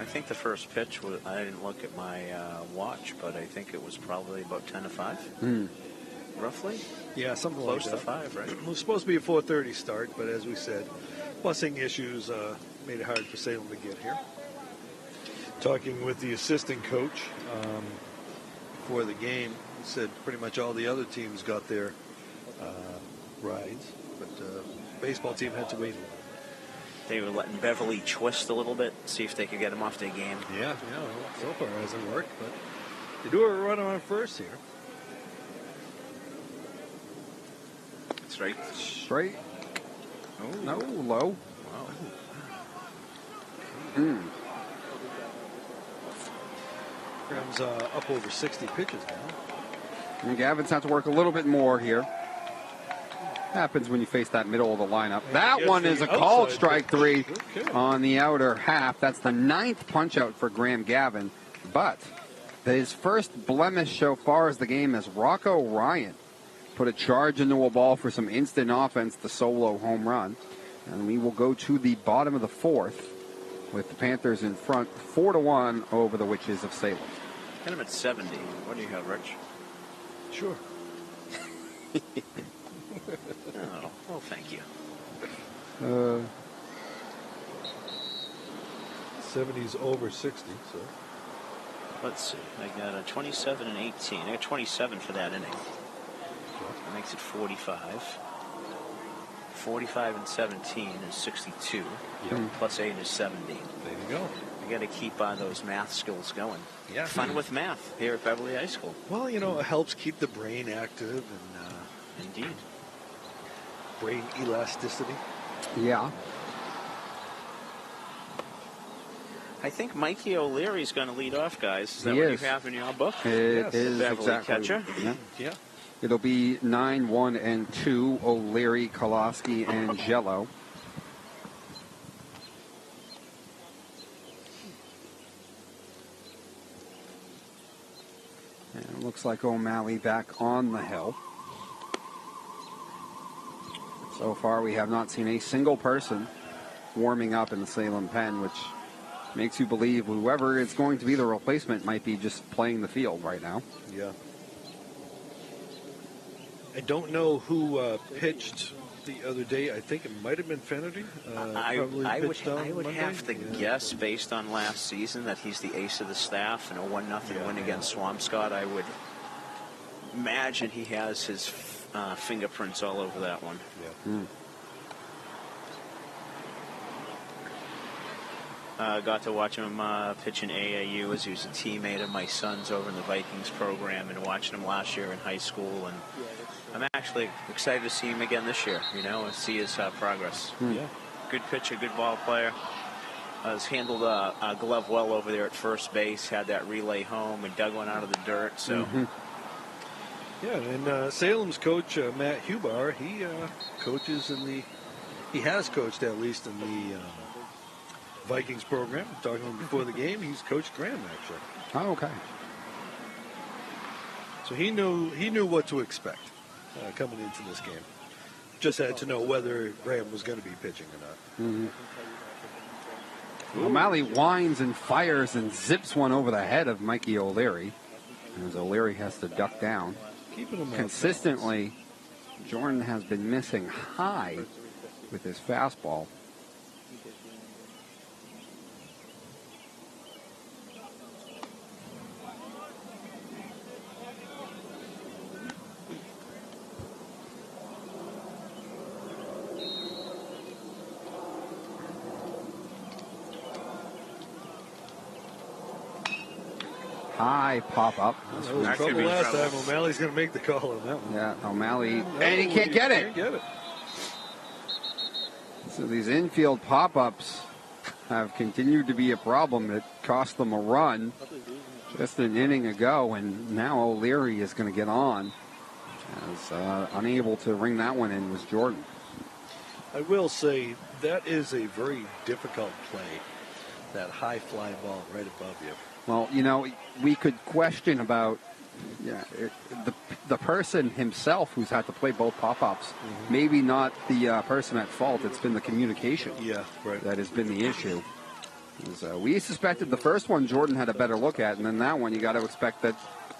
Speaker 3: I think the first pitch was, I didn't look at my watch, but I think it was probably about 10 to 5, roughly.
Speaker 2: Yeah, something
Speaker 3: Close
Speaker 2: like
Speaker 3: to
Speaker 2: that.
Speaker 3: 5, right?
Speaker 2: It was supposed to be a 4:30 start, but as we said, busing issues made it hard for Salem to get here. Talking with the assistant coach before the game, he said pretty much all the other teams got their rides, but the baseball team had to wait a little.
Speaker 3: They were letting Beverly twist a little bit, see if they could get him off their game.
Speaker 2: Yeah, so far it hasn't worked, but They do have a runner on first here.
Speaker 3: Straight.
Speaker 1: Straight.
Speaker 3: Oh.
Speaker 1: No, low.
Speaker 3: Wow.
Speaker 2: Graham's up over 60 pitches now.
Speaker 1: And Gavin's had to work a little bit more here. Happens when you face that middle of the lineup. That one is a called strike 3 on the outer half. That's the 9th punch out for Graham Gavin. But his first blemish so far as the game is Rocco Ryan put a charge into a ball for some instant offense, the solo home run. And we will go to the bottom of the 4th with the Panthers in front 4-1 over the Witches of Salem.
Speaker 3: Hit him at 70. What do you have, Rich?
Speaker 2: Sure.
Speaker 3: Oh, well, thank you.
Speaker 2: 70's over 60, so.
Speaker 3: Let's see. I got a 27 and 18. I got 27 for that inning. That makes it 45. 45 and 17 is 62.
Speaker 2: Yep.
Speaker 3: Plus 8 is 70.
Speaker 2: There you go.
Speaker 3: You got to keep those math skills going.
Speaker 2: Yeah.
Speaker 3: Fun with math here at Beverly High School.
Speaker 2: Well, it helps keep the brain active and
Speaker 3: Indeed.
Speaker 2: brain elasticity.
Speaker 1: Yeah.
Speaker 3: I think Mikey O'Leary's going to lead off, guys. Is that
Speaker 1: He
Speaker 3: what
Speaker 1: is.
Speaker 3: you have in your book?
Speaker 1: It is
Speaker 3: Beverly
Speaker 1: exactly.
Speaker 3: catcher.
Speaker 1: Yeah.
Speaker 2: Yeah.
Speaker 1: It'll be 9, 1, and 2, O'Leary, Koloski, and Jello. And it looks like O'Malley back on the hill. So far, we have not seen a single person warming up in the Salem pen, which makes you believe whoever is going to be the replacement might be just playing the field right now.
Speaker 2: Yeah. I don't know who pitched the other day. I think it might have been Fennerty.
Speaker 3: I would
Speaker 2: Monday.
Speaker 3: have to guess, based on last season, that he's the ace of the staff and a 1-0 win against Swampscott. I would imagine he has his fingerprints all over that one.
Speaker 2: Yeah.
Speaker 3: Got to watch him pitch in AAU as he was a teammate of my son's over in the Vikings program, and watching him last year in high school. And I'm actually excited to see him again this year, and see his progress.
Speaker 2: Yeah.
Speaker 3: Good pitcher, good ball player. Has handled a glove well over there at first base, had that relay home and dug one out of the dirt. So.
Speaker 2: Yeah, and Salem's coach, Matt Hubar, he coaches he has coached at least in the Vikings program. Talking to him before the game, he's coached Graham, actually.
Speaker 1: Oh, okay.
Speaker 2: So he knew what to expect coming into this game. Just had to know whether Graham was going to be pitching or not.
Speaker 1: O'Malley winds and fires and zips one over the head of Mikey O'Leary, as O'Leary has to duck down.
Speaker 2: Keeping him
Speaker 1: Consistently, Jordan has been missing high with his fastball. High pop up.
Speaker 2: That was trouble last time. O'Malley's going to make the call on that one.
Speaker 1: Yeah, O'Malley, and he can't get it.
Speaker 2: Can't get it.
Speaker 1: So these infield pop-ups have continued to be a problem. It cost them a run just an inning ago, and now O'Leary is going to get on. As unable to ring that one in was Jordan.
Speaker 2: I will say that is a very difficult play. That high fly ball right above you.
Speaker 1: Well, we could question about the person himself who's had to play both pop-ups. Maybe not the person at fault. It's been the communication that has been the issue. We suspected the first one Jordan had a better look at, and then that one you got to expect that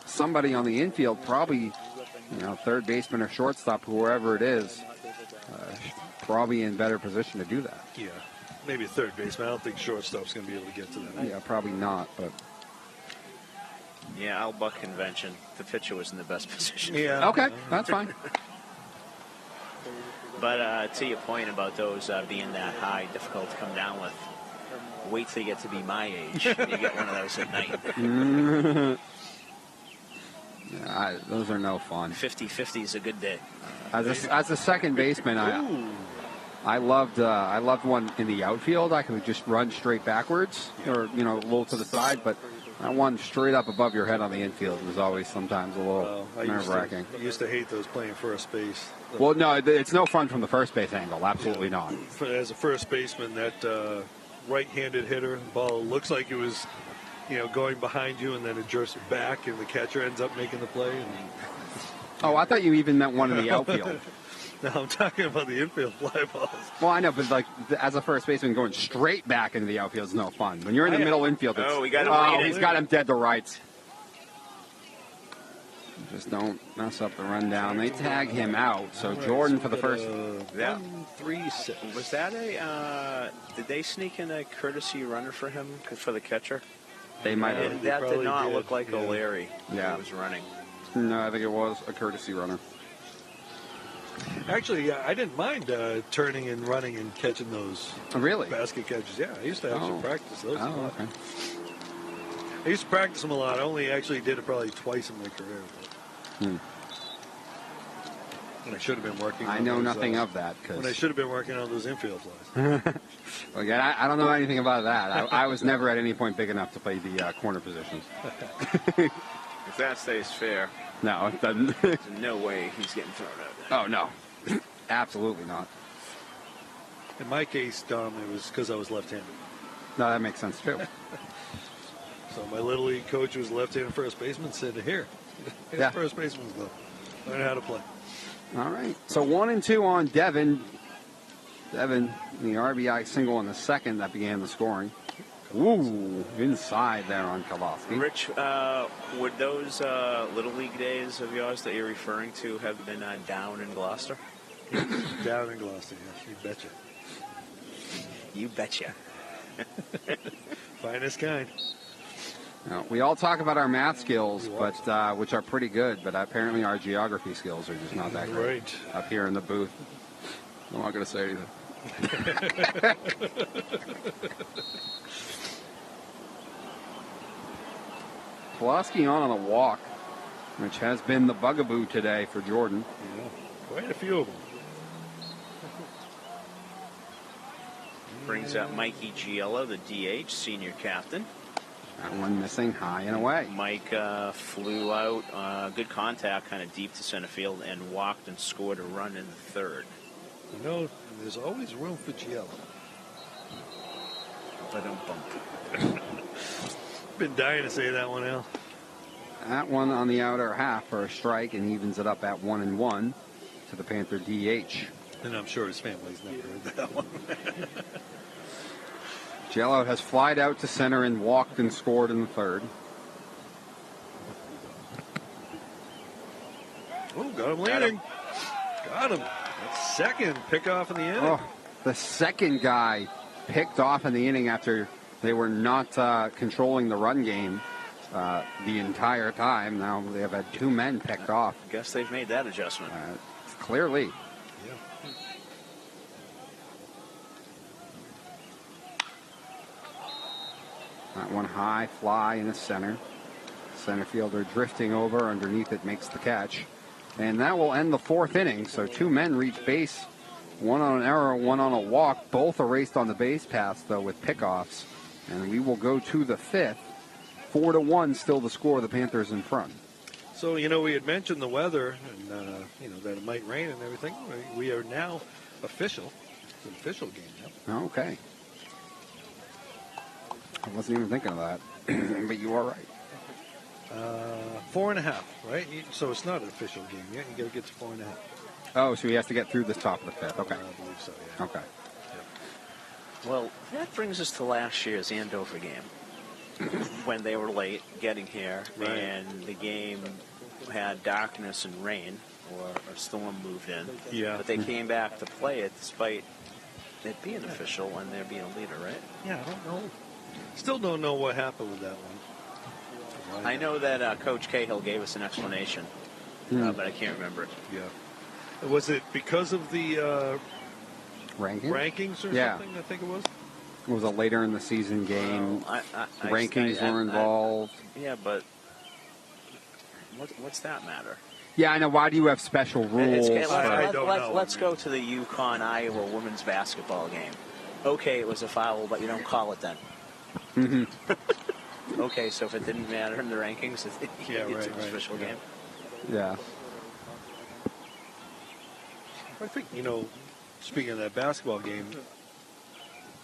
Speaker 1: somebody on the infield, probably third baseman or shortstop, whoever it is, probably in better position to do that.
Speaker 2: Yeah, maybe third baseman. I don't think shortstop's going to be able to get to that.
Speaker 1: Yeah, probably not, but...
Speaker 3: Yeah, Al Buck convention. The pitcher was in the best position.
Speaker 2: Yeah.
Speaker 1: Okay, that's fine.
Speaker 3: But to your point about those being that high, difficult to come down with, wait till you get to be my age and you get one of those at night.
Speaker 1: Those are no fun.
Speaker 3: 50-50 is a good day.
Speaker 1: As a second baseman, I loved one in the outfield. I could just run straight backwards or, a little to the side, but that one straight up above your head on the infield was always sometimes a little nerve-wracking.
Speaker 2: I used to hate those playing first base.
Speaker 1: Well, no, it's no fun from the first base angle. Absolutely not.
Speaker 2: As a first baseman, that right-handed hitter, the ball looks like it was, going behind you, and then it jerks back, and the catcher ends up making the play.
Speaker 1: Oh, I thought you even meant one in the outfield.
Speaker 2: No, I'm talking about the infield fly balls.
Speaker 1: Well, I know, but as a first baseman, going straight back into the outfield is no fun. When you're in the middle infield, he's got him dead to rights. Just don't mess up the rundown. They tag him out, so Jordan for the first.
Speaker 2: 1-3-6.
Speaker 3: Was that did they sneak in a courtesy runner for him for the catcher?
Speaker 1: They might have.
Speaker 3: That did not look like O'Leary.
Speaker 1: Yeah,
Speaker 3: who was running.
Speaker 1: No, I think it was a courtesy runner.
Speaker 2: Actually, I didn't mind turning and running and catching those basket catches. Yeah, I used to actually practice those a lot.
Speaker 1: Okay.
Speaker 2: I used to practice them a lot. I only actually did it probably twice in my career. When I should have been working.
Speaker 1: I know nothing of that.
Speaker 2: When I should have been working on those infield flies.
Speaker 1: Again, I don't know anything about that. I was never at any point big enough to play the corner positions.
Speaker 3: If that stays fair.
Speaker 1: No, it doesn't.
Speaker 3: There's no way he's getting thrown out there.
Speaker 1: Oh, no. Absolutely not.
Speaker 2: In my case, Dom, it was because I was left-handed.
Speaker 1: No, that makes sense, too.
Speaker 2: So my Little League coach was left-handed first baseman, said, here, first baseman's glove. Learn how to play.
Speaker 1: All right. So 1-2 on Devin. Devin, the RBI single in the second that began the scoring. Ooh, inside there on Kowalski.
Speaker 3: Rich, would those Little League days of yours that you're referring to have been down in Gloucester?
Speaker 2: Down in Gloucester, yes. You betcha.
Speaker 3: You betcha.
Speaker 2: Finest kind.
Speaker 1: Now, we all talk about our math skills, but which are pretty good, but apparently our geography skills are just not that great up here in the booth. I'm not going to say anything. Pulaski on a walk, which has been the bugaboo today for Jordan.
Speaker 2: Yeah, quite a few of them.
Speaker 3: Brings up Mikey Giello, the DH, senior captain.
Speaker 1: That one missing high and away.
Speaker 3: Mike flew out, good contact, kind of deep to center field, and walked and scored a run in the third.
Speaker 2: There's always room for Giello. Been dying to say that one, Al.
Speaker 1: That one on the outer half for a strike and evens it up at 1-1 to the Panther DH.
Speaker 2: And I'm sure his family's never heard that one.
Speaker 1: Giello has flied out to center and walked and scored in the third.
Speaker 2: Oh, got him leading. Got him. That's second pickoff in the inning.
Speaker 1: Oh, the second guy picked off in the inning after they were not controlling the run game the entire time. Now they have had two men picked off.
Speaker 3: Guess they've made that adjustment.
Speaker 1: Clearly.
Speaker 2: Yeah.
Speaker 1: That one high fly in the center. Center fielder drifting over underneath it makes the catch. And that will end the fourth inning. So two men reach base. One on an error, one on a walk. Both erased on the base paths, though, with pickoffs. And we will go to the fifth. 4-1 still the score. The Panthers in front.
Speaker 2: So, we had mentioned the weather and, that it might rain and everything. We are now official. It's an official game now.
Speaker 1: Okay. I wasn't even thinking of that. But you are right.
Speaker 2: 4.5, right? So it's not an official game yet. You got to get to 4.5.
Speaker 1: Oh, so he has to get through the top of the fifth. Okay.
Speaker 2: I believe so, yeah.
Speaker 1: Okay.
Speaker 3: Well, that brings us to last year's Andover game when they were late getting here, and the game had darkness and rain, or a storm moved in.
Speaker 2: Yeah.
Speaker 3: But they came back to play it despite it being official and there being a leader, right?
Speaker 2: Yeah, I don't know. Still don't know what happened with that one.
Speaker 3: I know that Coach Cahill gave us an explanation, but I can't remember it.
Speaker 2: Yeah. Was it because of the rankings or something, I think it was?
Speaker 1: It was a later in the season game. Rankings were involved.
Speaker 3: Yeah, but What's that matter?
Speaker 1: Yeah, I know. Why do you have special rules?
Speaker 3: Let's go to the UConn-Iowa women's basketball game. Okay, it was a foul, but you don't call it then.
Speaker 1: Mm-hmm.
Speaker 3: Okay, so if it didn't matter in the rankings, it's an official game.
Speaker 1: Yeah.
Speaker 2: I think, speaking of that basketball game,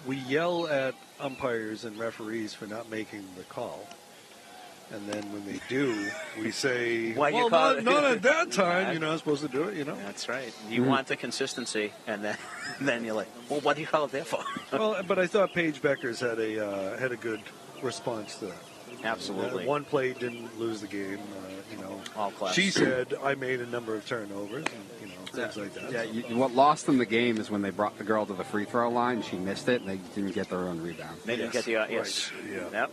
Speaker 2: we yell at umpires and referees for not making the call. And then when they do, we say,
Speaker 3: Why
Speaker 2: well, not at that time. You're not supposed to do it,
Speaker 3: That's right. You want the consistency, and then you're like, well, what do you call it there for?
Speaker 2: Well, but I thought Paige Beckers had a good response to that.
Speaker 3: Absolutely.
Speaker 2: One play didn't lose the game.
Speaker 3: All class.
Speaker 2: She said, I made a number of turnovers, and things like that.
Speaker 1: Yeah, what lost them the game is when they brought the girl to the free throw line. She missed it, and they didn't get their own rebound.
Speaker 3: They didn't get the yes.
Speaker 2: Right. Yeah.
Speaker 3: Yep.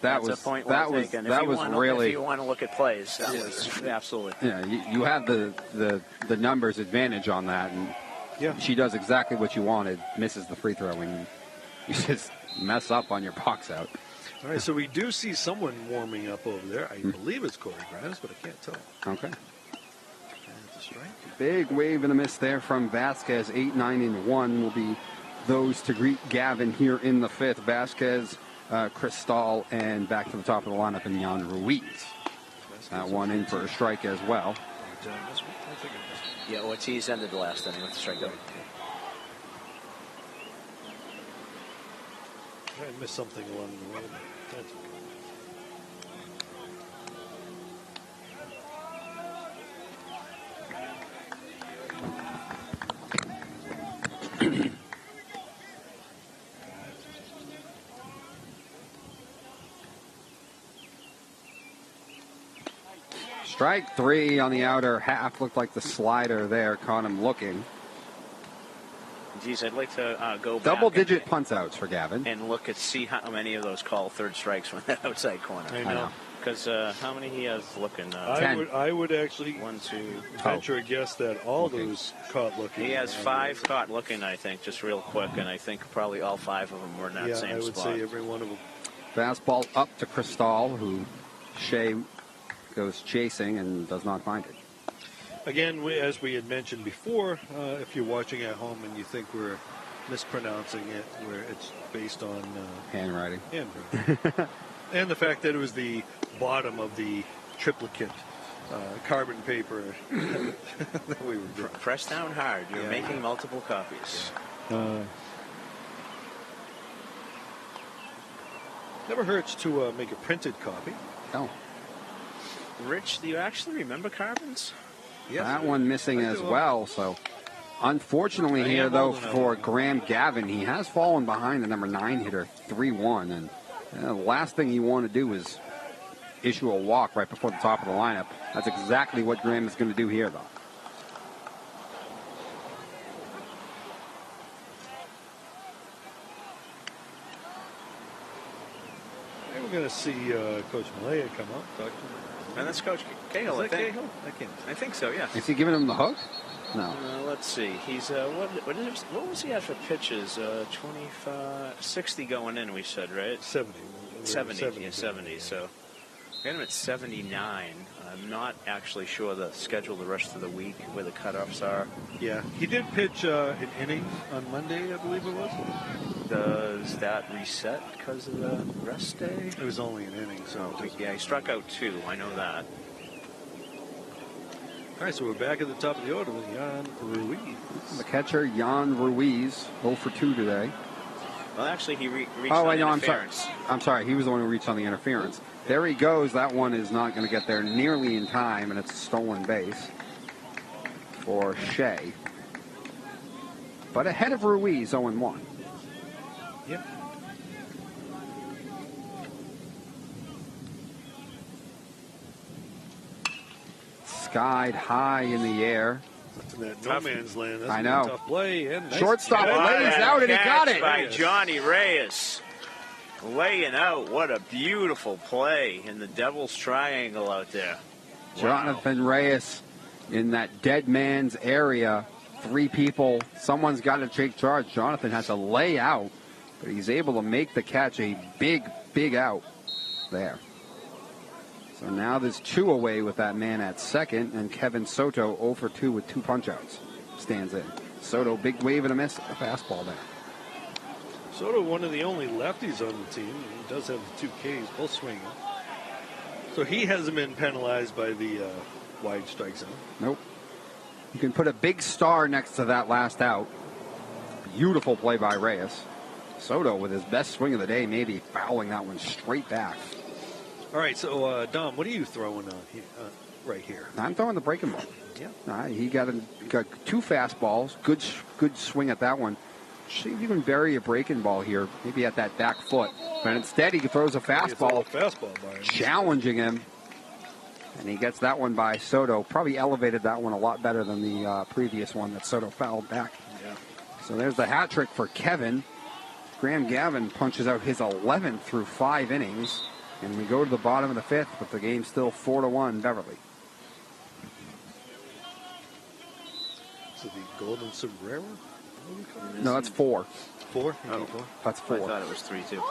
Speaker 1: That's
Speaker 3: a point well taken.
Speaker 1: That was really.
Speaker 3: If you want to look at plays, that was absolutely.
Speaker 1: Yeah, you have the numbers advantage on that, and she does exactly what you wanted. Misses the free throw, and you just mess up on your box out.
Speaker 2: All right, so we do see someone warming up over there. I believe it's Corey Grimes, but I can't tell.
Speaker 1: Okay.
Speaker 2: That's a strike.
Speaker 1: Big wave and a miss there from Vasquez. 8, 9, and 1 will be those to greet Gavin here in the fifth. Vasquez, Cristal, and back to the top of the lineup in Jan Ruiz. That one in for a strike as well.
Speaker 3: Yeah, Ortiz ended the last inning with the strikeout.
Speaker 2: I missed something along the way. That's okay.
Speaker 1: Strike 3 on the outer half. Looked like the slider there caught him looking.
Speaker 3: Geez, I'd like to go back.
Speaker 1: Double-digit punts outs for Gavin.
Speaker 3: And see how many of those call third strikes from that outside corner.
Speaker 2: I know.
Speaker 3: Because how many he has looking?
Speaker 1: 10.
Speaker 2: I would actually venture a guess that all those caught looking.
Speaker 3: He has 5 caught looking, I think, just real quick, and I think probably all 5 of them were in that same spot.
Speaker 2: Yeah, I would say every one of them.
Speaker 1: Fastball up to Cristal, who Shea goes chasing and does not find it.
Speaker 2: Again, as we had mentioned before, if you're watching at home and you think we're mispronouncing it, where it's based on
Speaker 1: handwriting.
Speaker 2: And the fact that it was the bottom of the triplicate carbon paper that we were doing.
Speaker 3: Press down hard. You're making multiple copies.
Speaker 2: Never hurts to make a printed copy.
Speaker 1: No.
Speaker 3: Rich, do you actually remember carbons?
Speaker 1: Yes, that one missing as well. So, unfortunately here, though, for Graham Gavin, he has fallen behind the number 9 hitter 3-1. And the last thing you want to do is issue a walk right before the top of the lineup. That's exactly what Graham is going to do here, though.
Speaker 2: And we're going to see Coach Malaya come up. Talk to him.
Speaker 3: And that's Coach Cahill, I think.
Speaker 2: Cahill?
Speaker 3: I think so, yeah.
Speaker 1: Is he giving him the hook? No.
Speaker 3: Let's see. He's what was he at for pitches? 60 going in, we said, right?
Speaker 2: 70.
Speaker 3: 70. So got him at 79. I'm not actually sure the schedule the rest of the week, where the cutoffs are.
Speaker 2: Yeah, he did pitch an inning on Monday, I believe it was.
Speaker 3: Does that reset because of the rest day?
Speaker 2: It was only an inning, so.
Speaker 3: Yeah, he struck out 2. I know that.
Speaker 2: All right, so we're back at the top of the order with Jan Ruiz.
Speaker 1: The catcher, Jan Ruiz, 0 for 2 today.
Speaker 3: Well, actually, he reached on the interference.
Speaker 1: I'm sorry. He was the one who reached on the interference. There he goes. That one is not going to get there nearly in time, and it's a stolen base for Shea. But ahead of Ruiz, 0-1.
Speaker 2: Yep.
Speaker 1: Skied high in the air.
Speaker 2: That no man's land. That's
Speaker 1: I know.
Speaker 2: A tough play. And
Speaker 1: shortstop lays out, and he got it.
Speaker 3: By Johnny Reyes. Laying out. What a beautiful play in the Devil's Triangle out there.
Speaker 1: Jonathan Reyes in that dead man's area. 3 people. Someone's got to take charge. Jonathan has to lay out, but he's able to make the catch. A big, big out there. So now there's 2 away with that man at second, and Kevin Soto 0 for 2 with 2 punch-outs. Stands in. Soto, big wave and a miss, a fastball there.
Speaker 2: Soto, one of the only lefties on the team. He does have the 2 Ks, both swinging. So he hasn't been penalized by the wide strike zone.
Speaker 1: Nope. You can put a big star next to that last out. Beautiful play by Reyes. Soto with his best swing of the day, maybe fouling that one straight back.
Speaker 2: All right, so Dom, what are you throwing on here, right here?
Speaker 1: I'm throwing the breaking ball.
Speaker 2: Yeah.
Speaker 1: He got 2 fastballs. Good swing at that one. See if you can bury a breaking ball here, maybe at that back foot. But instead, he throws a fastball,
Speaker 2: by him.
Speaker 1: Challenging him. And he gets that one by Soto. Probably elevated that one a lot better than the previous one that Soto fouled back.
Speaker 2: Yeah.
Speaker 1: So there's the hat trick for Kevin. Graham Gavin punches out his 11th through 5 innings. And we go to the bottom of the 5th, with the game still 4-1 Beverly.
Speaker 2: So the golden sombrero?
Speaker 1: No, that's 4.
Speaker 2: 4?
Speaker 3: Oh,
Speaker 2: 4?
Speaker 1: That's
Speaker 3: I
Speaker 1: 4.
Speaker 3: thought it was 3 too.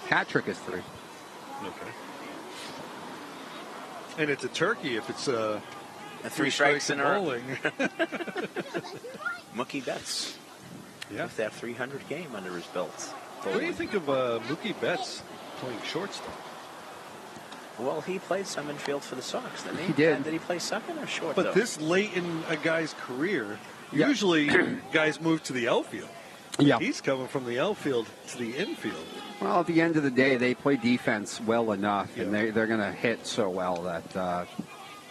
Speaker 1: Hat trick is 3.
Speaker 2: Okay. And it's a turkey if it's
Speaker 3: 3 strikes in a row.
Speaker 2: bowling.
Speaker 3: Mookie Betts.
Speaker 2: Yeah.
Speaker 3: With that 300 game under his belt.
Speaker 2: What do you think of Mookie Betts playing shortstop?
Speaker 3: Well, he played some infield for the Sox, didn't he?
Speaker 1: He did.
Speaker 3: Did he play second or short,
Speaker 2: But
Speaker 3: though?
Speaker 2: this late in a guy's career,
Speaker 1: Yeah.
Speaker 2: usually guys move to the outfield.
Speaker 1: Yeah.
Speaker 2: He's coming from the outfield to the infield.
Speaker 1: Well, at the end of the day, they play defense well enough, and
Speaker 2: Yeah.
Speaker 1: they're going to hit so well that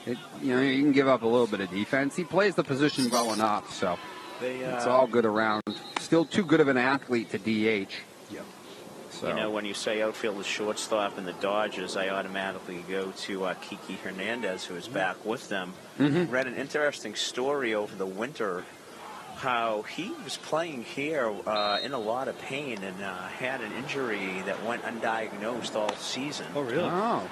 Speaker 1: you can give up a little bit of defense. He plays the position well enough, so it's all good around. Still too good of an athlete to DH.
Speaker 2: Yeah.
Speaker 1: So.
Speaker 3: You know, when you say outfield is shortstop in the Dodgers, I automatically go to Kiki Hernandez, who is back with them.
Speaker 1: Mm-hmm.
Speaker 3: Read an interesting story over the winter how he was playing here in a lot of pain and had an injury that went undiagnosed all season.
Speaker 2: Oh, really?
Speaker 1: Oh.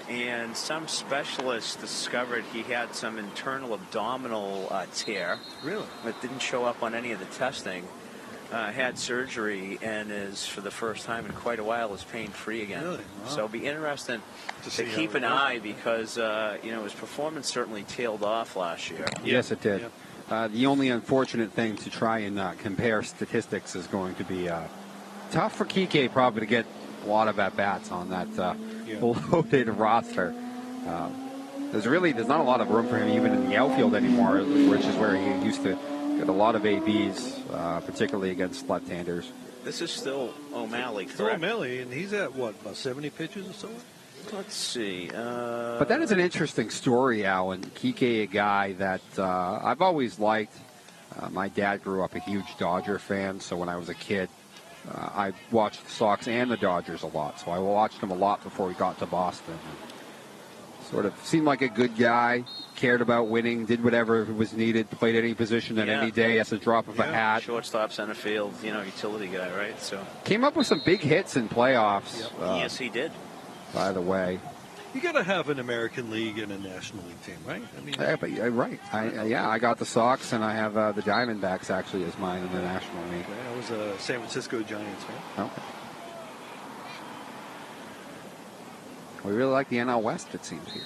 Speaker 3: And some specialists discovered he had some internal abdominal tear.
Speaker 2: Really?
Speaker 3: That didn't show up on any of the testing. Had surgery and is, for the first time in quite a while, is pain-free again.
Speaker 2: Really? Wow.
Speaker 3: So it'll be interesting
Speaker 2: To
Speaker 3: to
Speaker 2: see
Speaker 3: keep
Speaker 2: how
Speaker 3: an
Speaker 2: it goes.
Speaker 3: eye because, his performance certainly tailed off last year.
Speaker 1: Yes, it did.
Speaker 2: Yeah.
Speaker 1: The only unfortunate thing to try and compare statistics is going to be tough for Kike probably to get a lot of at-bats on that loaded roster. There's not a lot of room for him even in the outfield anymore, which is where he used to get a lot of ABs, particularly against left-handers.
Speaker 3: This is still O'Malley,
Speaker 2: Still
Speaker 3: correct?
Speaker 2: O'Malley, and he's at, what, about 70 pitches or so?
Speaker 3: Let's see.
Speaker 1: But that is an interesting story, Alan. Kike, a guy that I've always liked. My dad grew up a huge Dodger fan, so when I was a kid, I watched the Sox and the Dodgers a lot. So I watched him a lot before he got to Boston. Sort of seemed like a good guy, cared about winning, did whatever was needed, played any position at any day as a drop of a hat.
Speaker 3: Shortstop, center field, utility guy, right? So
Speaker 1: Came up with some big hits in playoffs.
Speaker 3: yes, he did.
Speaker 1: By the way.
Speaker 2: You got to have an American League and a National League team, right? I mean,
Speaker 1: Yeah, but right. I got the Sox, and I have the Diamondbacks actually as mine in the National League.
Speaker 2: I was a San Francisco Giants fan.
Speaker 1: Okay. We really like the NL West, it seems here.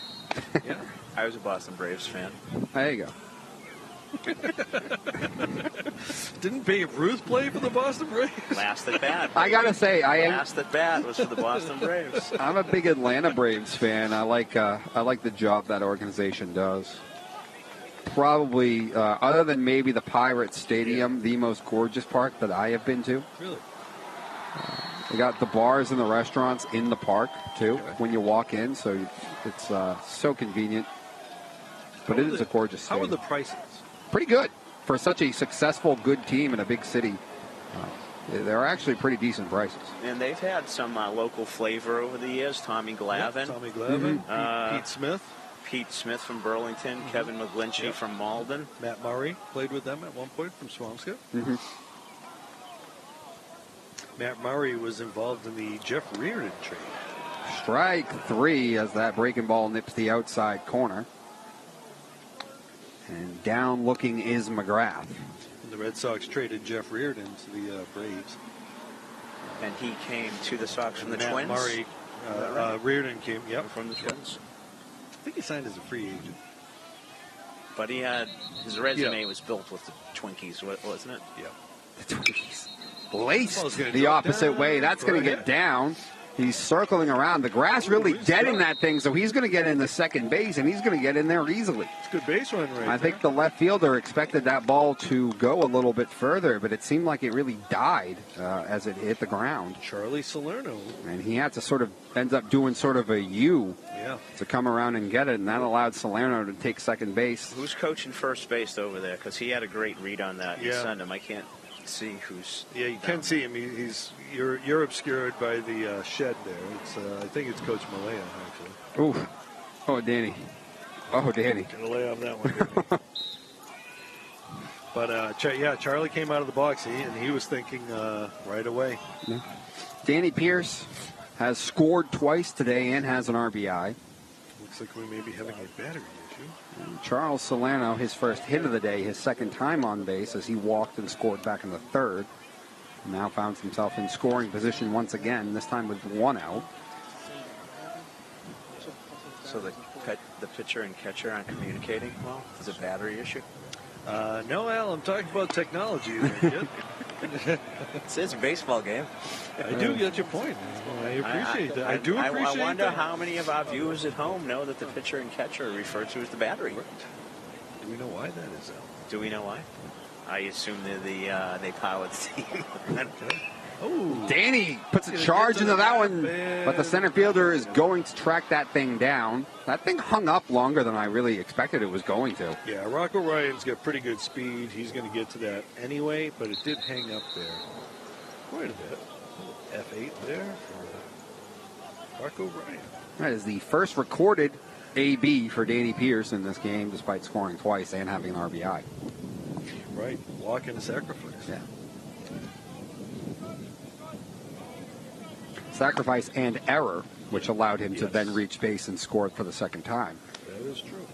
Speaker 3: Yeah, I was a Boston Braves fan.
Speaker 1: There you go.
Speaker 2: Didn't Babe Ruth play for the Boston Braves?
Speaker 3: Last at bat.
Speaker 1: I gotta say,
Speaker 3: Last at bat was for the Boston Braves.
Speaker 1: I'm a big Atlanta Braves fan. I like the job that organization does. Probably, other than maybe the Pirates Stadium, the most gorgeous park that I have been to.
Speaker 2: Really?
Speaker 1: They got the bars and the restaurants in the park too when you walk in, so it's so convenient. But it is a gorgeous
Speaker 2: How
Speaker 1: stadium.
Speaker 2: are the prices?
Speaker 1: Pretty good for such a successful, good team in a big city. They're actually pretty decent prices.
Speaker 3: And they've had some local flavor over the years. Tommy Glavine.
Speaker 2: Yeah, Tommy Glavine, Pete Smith.
Speaker 3: Pete Smith from Burlington. Kevin McGlinchey from Malden.
Speaker 2: Matt Murray played with them at one point from Swampscott.
Speaker 1: Mm-hmm.
Speaker 2: Matt Murray was involved in the Jeff Reardon trade.
Speaker 1: Strike 3 as that breaking ball nips the outside corner. And down looking is McGrath.
Speaker 2: And the Red Sox traded Jeff Reardon to the Braves.
Speaker 3: And he came to the Sox from the
Speaker 2: Matt
Speaker 3: Twins.
Speaker 2: Murray Reardon came,
Speaker 3: from the Twins.
Speaker 2: I think he signed as a free agent.
Speaker 3: But he had his resume was built with the Twinkies, wasn't it?
Speaker 2: Yeah.
Speaker 1: The Twinkies. Laced
Speaker 2: gonna
Speaker 1: the
Speaker 2: drop
Speaker 1: opposite
Speaker 2: down
Speaker 1: way. That's going to get down. He's circling around. The grass really dead in that thing, so he's going to get in the second base, and he's going to get in there easily.
Speaker 2: It's a good base run right
Speaker 1: I think the left fielder expected that ball to go a little bit further, but it seemed like it really died as it hit the ground.
Speaker 2: Charlie Salerno.
Speaker 1: And he had to sort of end up doing sort of a U to come around and get it, and that allowed Salerno to take second base.
Speaker 3: Who's coaching first base over there? Because he had a great read on that. You sent him. I can't see who's.
Speaker 2: Yeah, you can see him. You're obscured by the shed there. It's I think it's Coach Malaya actually.
Speaker 1: Ooh, oh Danny,
Speaker 2: Gonna lay off that one. But Charlie came out of the box and he was thinking right away.
Speaker 1: Yeah. Danny Pierce has scored twice today and has an RBI.
Speaker 2: Looks like we may be having a battery issue.
Speaker 1: Charles Salerno, his first hit of the day, his second time on base as he walked and scored back in the third. Now finds himself in scoring position once again, this time with one out.
Speaker 3: So the pitcher and catcher aren't communicating well? Is it a battery issue?
Speaker 2: No, Al, I'm talking about technology there, kid.
Speaker 3: It's a baseball game.
Speaker 2: I do get your point. I appreciate that. I do appreciate that.
Speaker 3: I wonder how many of our viewers at home know that the pitcher and catcher are referred to as the battery.
Speaker 2: Do we know why that is, Al?
Speaker 3: Do we know why? I assume they power the team.
Speaker 2: Oh,
Speaker 1: Danny puts a charge into that one, but the center fielder is going to track that thing down. That thing hung up longer than I really expected it was going to.
Speaker 2: Yeah, Rocco Ryan's got pretty good speed. He's going to get to that anyway, but it did hang up there quite a bit. F8 there for Rocco Ryan.
Speaker 1: That is the first recorded AB for Danny Pierce in this game, despite scoring twice and having an RBI.
Speaker 2: Right, walk and a sacrifice.
Speaker 1: Yeah. Sacrifice and error, which allowed him to then reach base and score for the second time.
Speaker 2: That is true.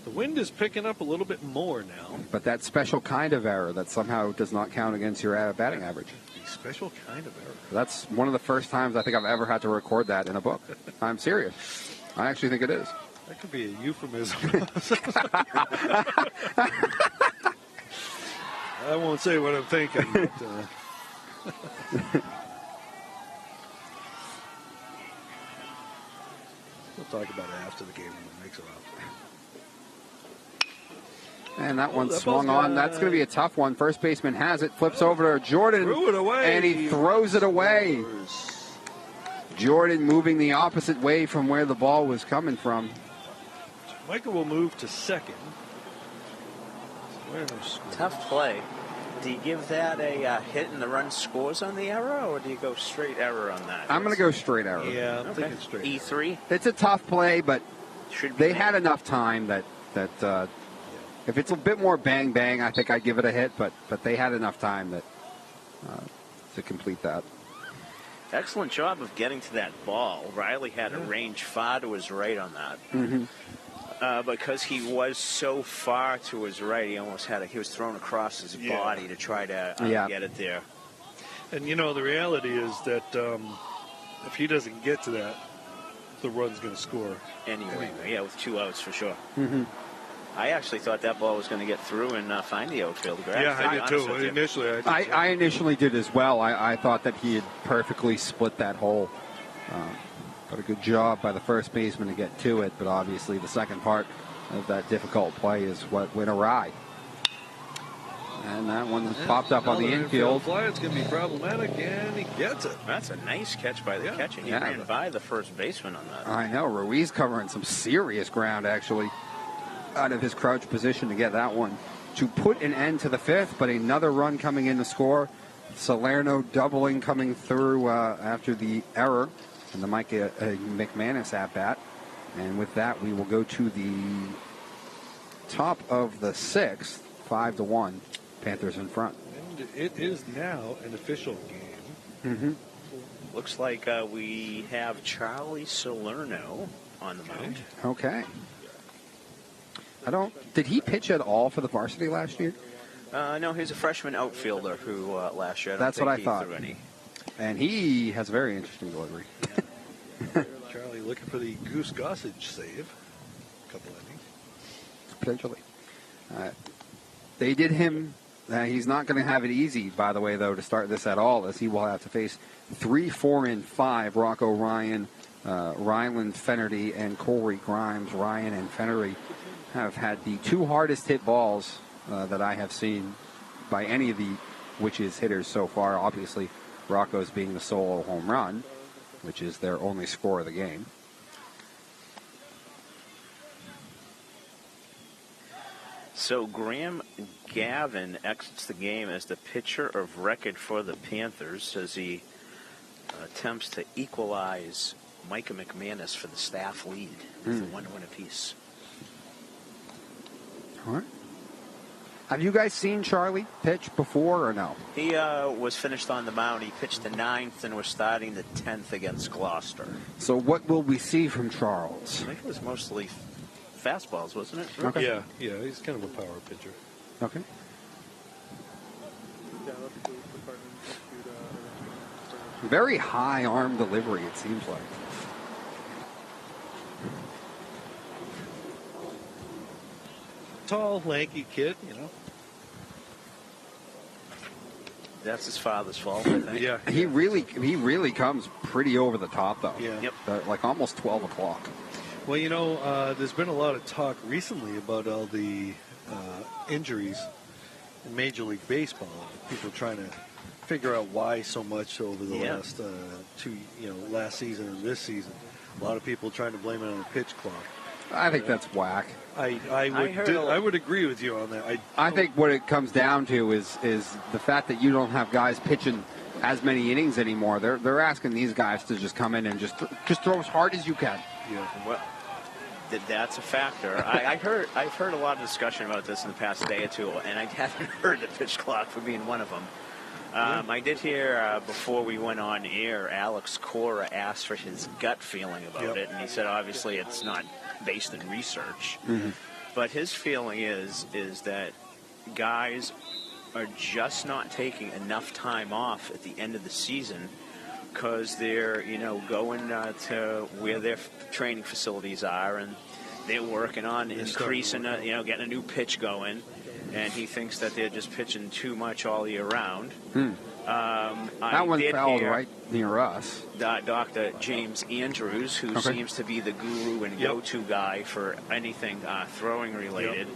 Speaker 2: The wind is picking up a little bit more now.
Speaker 1: But that special kind of error that somehow does not count against your batting average.
Speaker 2: A special kind of error.
Speaker 1: That's one of the first times I think I've ever had to record that in a book. I'm serious. I actually think it is.
Speaker 2: That could be a euphemism. I won't say what I'm thinking. But, we'll talk about it after the game when it makes it up.
Speaker 1: And that one swung on. That's going to be a tough one. First baseman has it, flips over to Jordan,
Speaker 2: Threw it away.
Speaker 1: And he throws it away. Jordan moving the opposite way from where the ball was coming from.
Speaker 2: Michael will move to second.
Speaker 3: Tough play. Do you give that a hit and the run scores on the error, or do you go straight error on that?
Speaker 1: I'm going to go straight error.
Speaker 2: Yeah, I'm thinking straight.
Speaker 3: E3?
Speaker 1: It's a tough play, but they had
Speaker 3: made.
Speaker 1: enough time that if it's a bit more bang-bang, I think I'd give it a hit, but they had enough time that to complete that.
Speaker 3: Excellent job of getting to that ball. Riley had a range far to his right on that.
Speaker 1: Mm-hmm.
Speaker 3: Because he was so far to his right, he was thrown across his body to try to get it there.
Speaker 2: And, the reality is that if he doesn't get to that, the run's going to score.
Speaker 3: Anyway, with 2 outs for sure.
Speaker 1: Mm-hmm.
Speaker 3: I actually thought that ball was going to get through and find the outfield.
Speaker 2: Yeah, I did too. Initially,
Speaker 1: I initially did as well. I thought that he had perfectly split that hole. But a good job by the first baseman to get to it. But obviously the second part of that difficult play is what went awry. And that one popped up on the infield.
Speaker 2: Fly. It's going to be problematic, and he gets it.
Speaker 3: That's a nice catch by the catcher. He ran by the first baseman on that.
Speaker 1: I know. Ruiz covering some serious ground, actually, out of his crouch position to get that one to put an end to the fifth, but another run coming in to score. Salerno doubling coming through after the error and the Mike McManus at bat. And with that, we will go to the top of the sixth, 5-1. Panthers in front.
Speaker 2: And it is now an official game.
Speaker 1: Mm-hmm.
Speaker 3: Looks like we have Charlie Salerno on the mound.
Speaker 1: Okay. Did he pitch at all for the varsity last year?
Speaker 3: No, he's a freshman outfielder who last year.
Speaker 1: That's what I thought.
Speaker 3: Threw any.
Speaker 1: And he has a very interesting delivery.
Speaker 2: Charlie looking for the Goose Gossage save. A couple innings.
Speaker 1: Potentially. They did him. He's not going to have it easy, by the way, though, to start this at all, as he will have to face 3, 4, and 5. Rocco Ryan, Ryland Fennerty, and Corey Grimes. Ryan and Fennerty have had the 2 hardest hit balls that I have seen by any of the Witches hitters so far. Obviously, Rocco's being the solo home run, which is their only score of the game.
Speaker 3: So Graham Gavin exits the game as the pitcher of record for the Panthers as he attempts to equalize Micah McManus for the staff lead with a 1-win apiece.
Speaker 1: All right. Have you guys seen Charlie pitch before or no?
Speaker 3: He was finished on the mound. He pitched the 9th and was starting the 10th against Gloucester.
Speaker 1: So what will we see from Charles?
Speaker 3: I think it was mostly fastballs, wasn't it?
Speaker 1: Okay.
Speaker 2: Yeah, he's kind of a power pitcher.
Speaker 1: Okay. Very high arm delivery, it seems like.
Speaker 2: Tall, lanky kid, you know.
Speaker 3: That's his father's fault, I think.
Speaker 2: Yeah.
Speaker 1: He really comes pretty over the top, though.
Speaker 2: Yeah.
Speaker 3: Yep.
Speaker 1: Like almost 12 o'clock.
Speaker 2: Well, you know, there's been a lot of talk recently about all the injuries in Major League Baseball. People trying to figure out why so much over the last last season and this season. A lot of people trying to blame it on the pitch clock.
Speaker 1: I think that's whack.
Speaker 2: I would agree with you on that.
Speaker 1: I think what it comes down to is the fact that you don't have guys pitching as many innings anymore. They're asking these guys to just come in and just throw as hard as you can.
Speaker 2: Yeah.
Speaker 3: Well, that's a factor. I've heard a lot of discussion about this in the past day or two, and I haven't heard the pitch clock for being one of them. I did hear before we went on air, Alex Cora asked for his gut feeling about it, and he said obviously it's not based in research, but his feeling is that guys are just not taking enough time off at the end of the season because they're going to where their training facilities are, and they're working on increasing getting a new pitch going. And he thinks that they're just pitching too much all year round.
Speaker 1: That one fell right near us.
Speaker 3: Dr. James Andrews, who seems to be the guru and go-to guy for anything throwing related,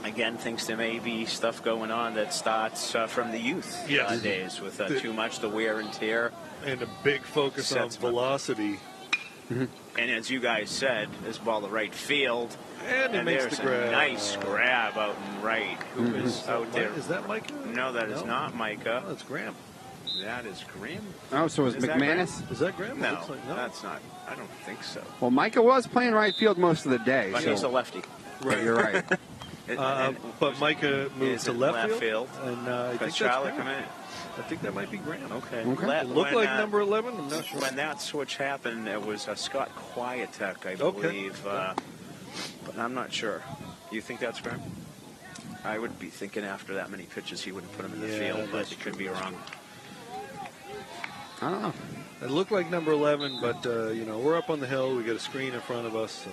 Speaker 3: again thinks there may be stuff going on that starts from the youth days with too much the wear and tear.
Speaker 2: And a big focus on velocity.
Speaker 3: And as you guys said, this ball to right field.
Speaker 2: And
Speaker 3: there's
Speaker 2: the grab.
Speaker 3: A nice grab out in right. Who is out there?
Speaker 2: Is that Micah?
Speaker 3: No, that is not Micah.
Speaker 2: No, that's Graham.
Speaker 3: That is Graham.
Speaker 1: Oh, so is McManus?
Speaker 2: Is that Graham?
Speaker 3: No, that's not. I don't think so.
Speaker 1: Well, Micah was playing right field most of the day.
Speaker 3: But he's a lefty.
Speaker 1: Right, you're right.
Speaker 2: But Micah moved to left field.
Speaker 3: And
Speaker 2: I think
Speaker 3: Charlie
Speaker 2: that's
Speaker 3: come in.
Speaker 2: I think that might be Graham.
Speaker 3: Okay.
Speaker 2: It looked like number 11. I'm not sure.
Speaker 3: When that switch happened, it was Scott Quietek, I believe. But I'm not sure. You think that's Graham? I would be thinking after that many pitches he wouldn't put him in the field, but it could be wrong.
Speaker 1: I don't know.
Speaker 2: It looked like number 11, but we're up on the hill. We got a screen in front of us, so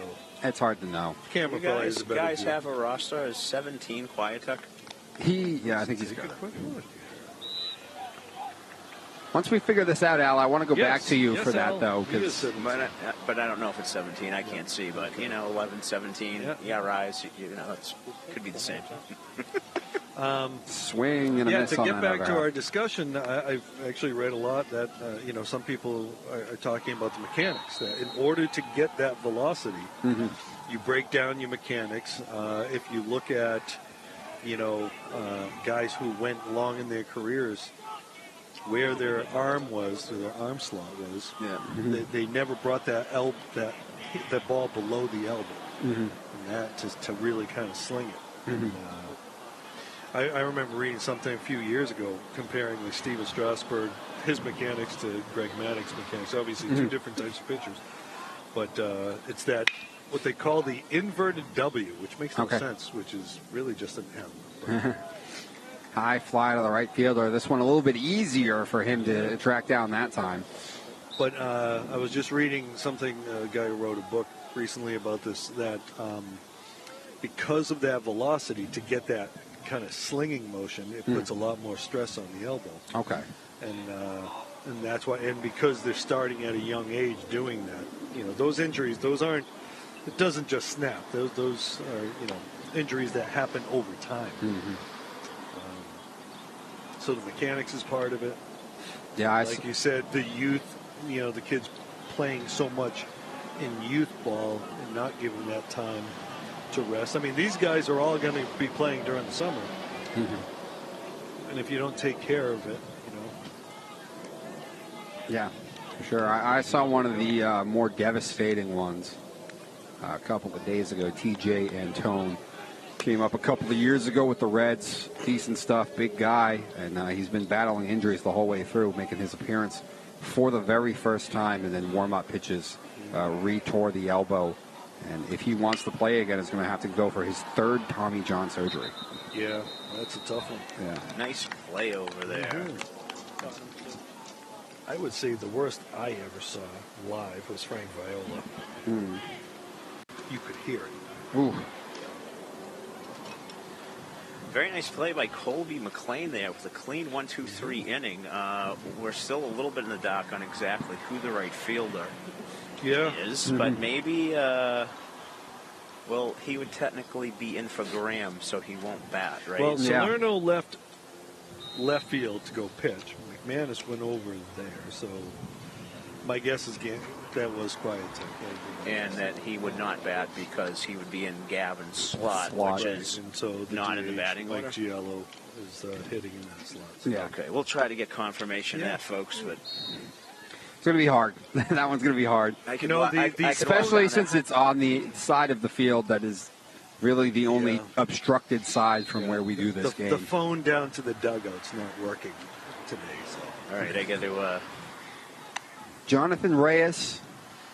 Speaker 1: it's hard to know.
Speaker 2: Camera probably is a better
Speaker 3: guys
Speaker 2: view.
Speaker 3: have a roster as 17 Quietek.
Speaker 1: I think he's got it. Once we figure this out, Al, I want to go back to you for that,
Speaker 2: Al,
Speaker 1: though.
Speaker 3: But I don't know if it's 17. I can't see. But, 11, 17, rise, it could be the same.
Speaker 1: Swing and a miss
Speaker 2: to
Speaker 1: on
Speaker 2: get
Speaker 1: that
Speaker 2: back to our discussion, I've actually read a lot that, some people are talking about the mechanics. That in order to get that velocity, you break down your mechanics. If you look at, guys who went long in their careers, where their arm was, or their arm slot was, they never brought that ball below the elbow, and that to really kind of sling it. I remember reading something a few years ago comparing like Steven Strasburg, his mechanics, to Greg Maddox's mechanics. Obviously, two different types of pitchers, but it's that what they call the inverted W, which makes no sense, which is really just an M.
Speaker 1: High fly to the right fielder. This one a little bit easier for him to track down that time.
Speaker 2: But I was just reading something, a guy who wrote a book recently about this, that because of that velocity, to get that kind of slinging motion, it puts a lot more stress on the elbow.
Speaker 1: Okay.
Speaker 2: And that's why, and because they're starting at a young age doing that, those injuries, those aren't, it doesn't just snap. Those are, injuries that happen over time.
Speaker 1: Mm-hmm.
Speaker 2: So the mechanics is part of it.
Speaker 1: Yeah,
Speaker 2: like you said, the youth, the kids playing so much in youth ball and not giving that time to rest. I mean, these guys are all going to be playing during the summer. Mm-hmm. And if you don't take care of it,
Speaker 1: Yeah, for sure. I saw one of the more devastating ones a couple of days ago. TJ Antone came up a couple of years ago with the Reds. Decent stuff, big guy, and he's been battling injuries the whole way through, making his appearance for the very first time, and then warm-up pitches, re-tore the elbow. And if he wants to play again, it's going to have to go for his third Tommy John surgery.
Speaker 2: Yeah, that's a tough one.
Speaker 1: Yeah.
Speaker 3: Nice play over there.
Speaker 2: Mm-hmm. I would say the worst I ever saw live was Frank Viola.
Speaker 1: Mm.
Speaker 2: You could hear it.
Speaker 1: Ooh.
Speaker 3: Very nice play by Colby McLean there with a clean 1-2-3 inning. We're still a little bit in the dark on exactly who the right fielder is, but maybe, he would technically be in for Graham, so he won't bat, right?
Speaker 2: Well, Salerno left field to go pitch. McManus went over there, so my guess is that was quiet.
Speaker 3: And that he would not bat because he would be in Gavin's slot. Which is
Speaker 2: and so
Speaker 3: not in the batting order.
Speaker 2: Mike Giello is hitting in that slot.
Speaker 1: So. Yeah.
Speaker 3: Okay, we'll try to get confirmation of that, folks, but
Speaker 1: it's going to be hard. That one's going to be hard. Especially since it's on the side of the field that is really the only obstructed side from where we do this game.
Speaker 2: The phone down to the dugout's not working today. So.
Speaker 3: All right, I got to...
Speaker 1: Jonathan Reyes,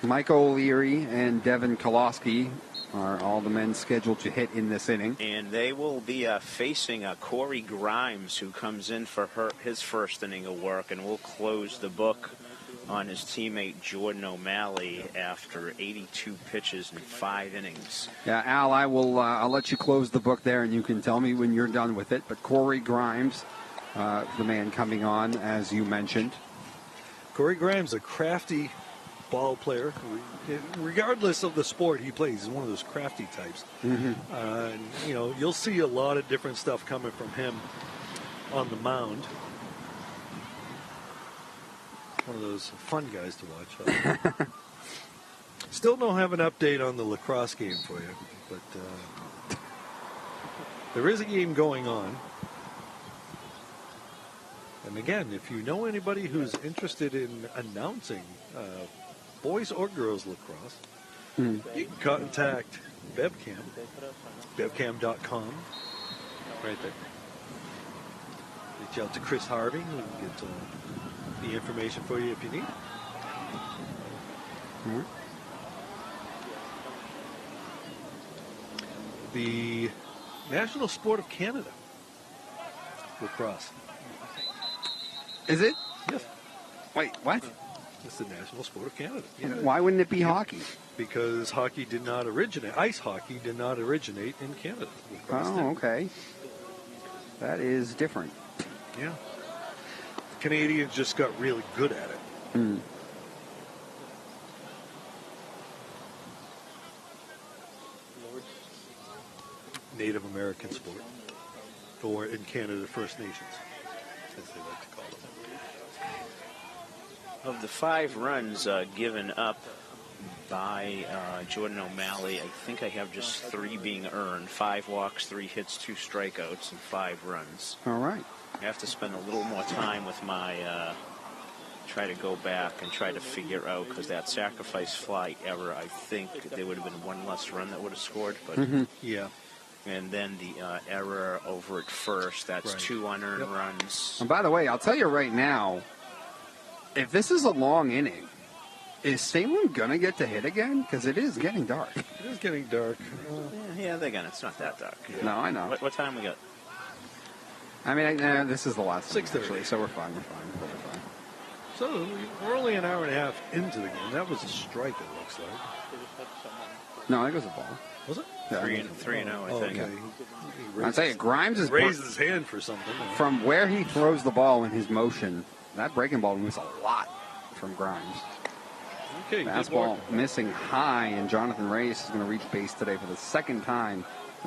Speaker 1: Michael O'Leary, and Devin Kolosky are all the men scheduled to hit in this inning.
Speaker 3: And they will be facing Corey Grimes, who comes in for his first inning of work, and will close the book on his teammate Jordan O'Malley after 82 pitches in 5 innings.
Speaker 1: Yeah, Al, I'll let you close the book there, and you can tell me when you're done with it. But Corey Grimes, the man coming on, as you mentioned.
Speaker 2: Corey Grimes, a crafty ball player. Regardless of the sport he plays, he's one of those crafty types. Mm-hmm. You'll see a lot of different stuff coming from him on the mound. One of those fun guys to watch. Still don't have an update on the lacrosse game for you, but there is a game going on. And again, if you know anybody who's interested in announcing boys or girls lacrosse, you can contact BevCam, BevCam.com, right there. Reach out to Chris Harvey, who can get the information for you if you need. The National Sport of Canada, lacrosse.
Speaker 1: Is it?
Speaker 2: Yes.
Speaker 1: Wait, what?
Speaker 2: It's the National Sport of Canada. Yeah.
Speaker 1: Why wouldn't it be hockey?
Speaker 2: Because hockey did not originate. Ice hockey did not originate in Canada.
Speaker 1: Oh, okay. That is different.
Speaker 2: Yeah. The Canadians just got really good at it.
Speaker 1: Mm.
Speaker 2: Native American sport. Or in Canada, First Nations, as they like to call them.
Speaker 3: Of the 5 runs given up by Jordan O'Malley, I think I have just 3 being earned. 5 walks, 3 hits, 2 strikeouts, and 5 runs.
Speaker 1: All right.
Speaker 3: I have to spend a little more time with my, try to go back and try to figure out, because that sacrifice fly error, I think there would have been 1 less run that would have scored. But
Speaker 2: yeah.
Speaker 3: And then the error over at first, that's 2 unearned runs.
Speaker 1: And by the way, I'll tell you right now, if this is a long inning, is Salem going to get to hit again? Because it is getting dark.
Speaker 2: It is getting dark.
Speaker 3: Yeah, they're gonna. It's not that dark.
Speaker 1: No, I know.
Speaker 3: What time we got?
Speaker 1: I mean, this is the last
Speaker 2: 6:30.
Speaker 1: actually, so we're fine.
Speaker 2: So we're only an hour and a half into the game. That was a strike, it looks like.
Speaker 1: No, I think it was a ball.
Speaker 2: Was it?
Speaker 1: Yeah.
Speaker 3: 3-0, I think.
Speaker 2: Okay.
Speaker 1: I'll tell you, Grimes is
Speaker 2: raised his hand for something.
Speaker 1: from where he throws the ball in his motion. That breaking ball moves a lot from Grimes.
Speaker 2: Okay,
Speaker 1: Fastball missing high, and Jonathan Reyes is going to reach base today for the second time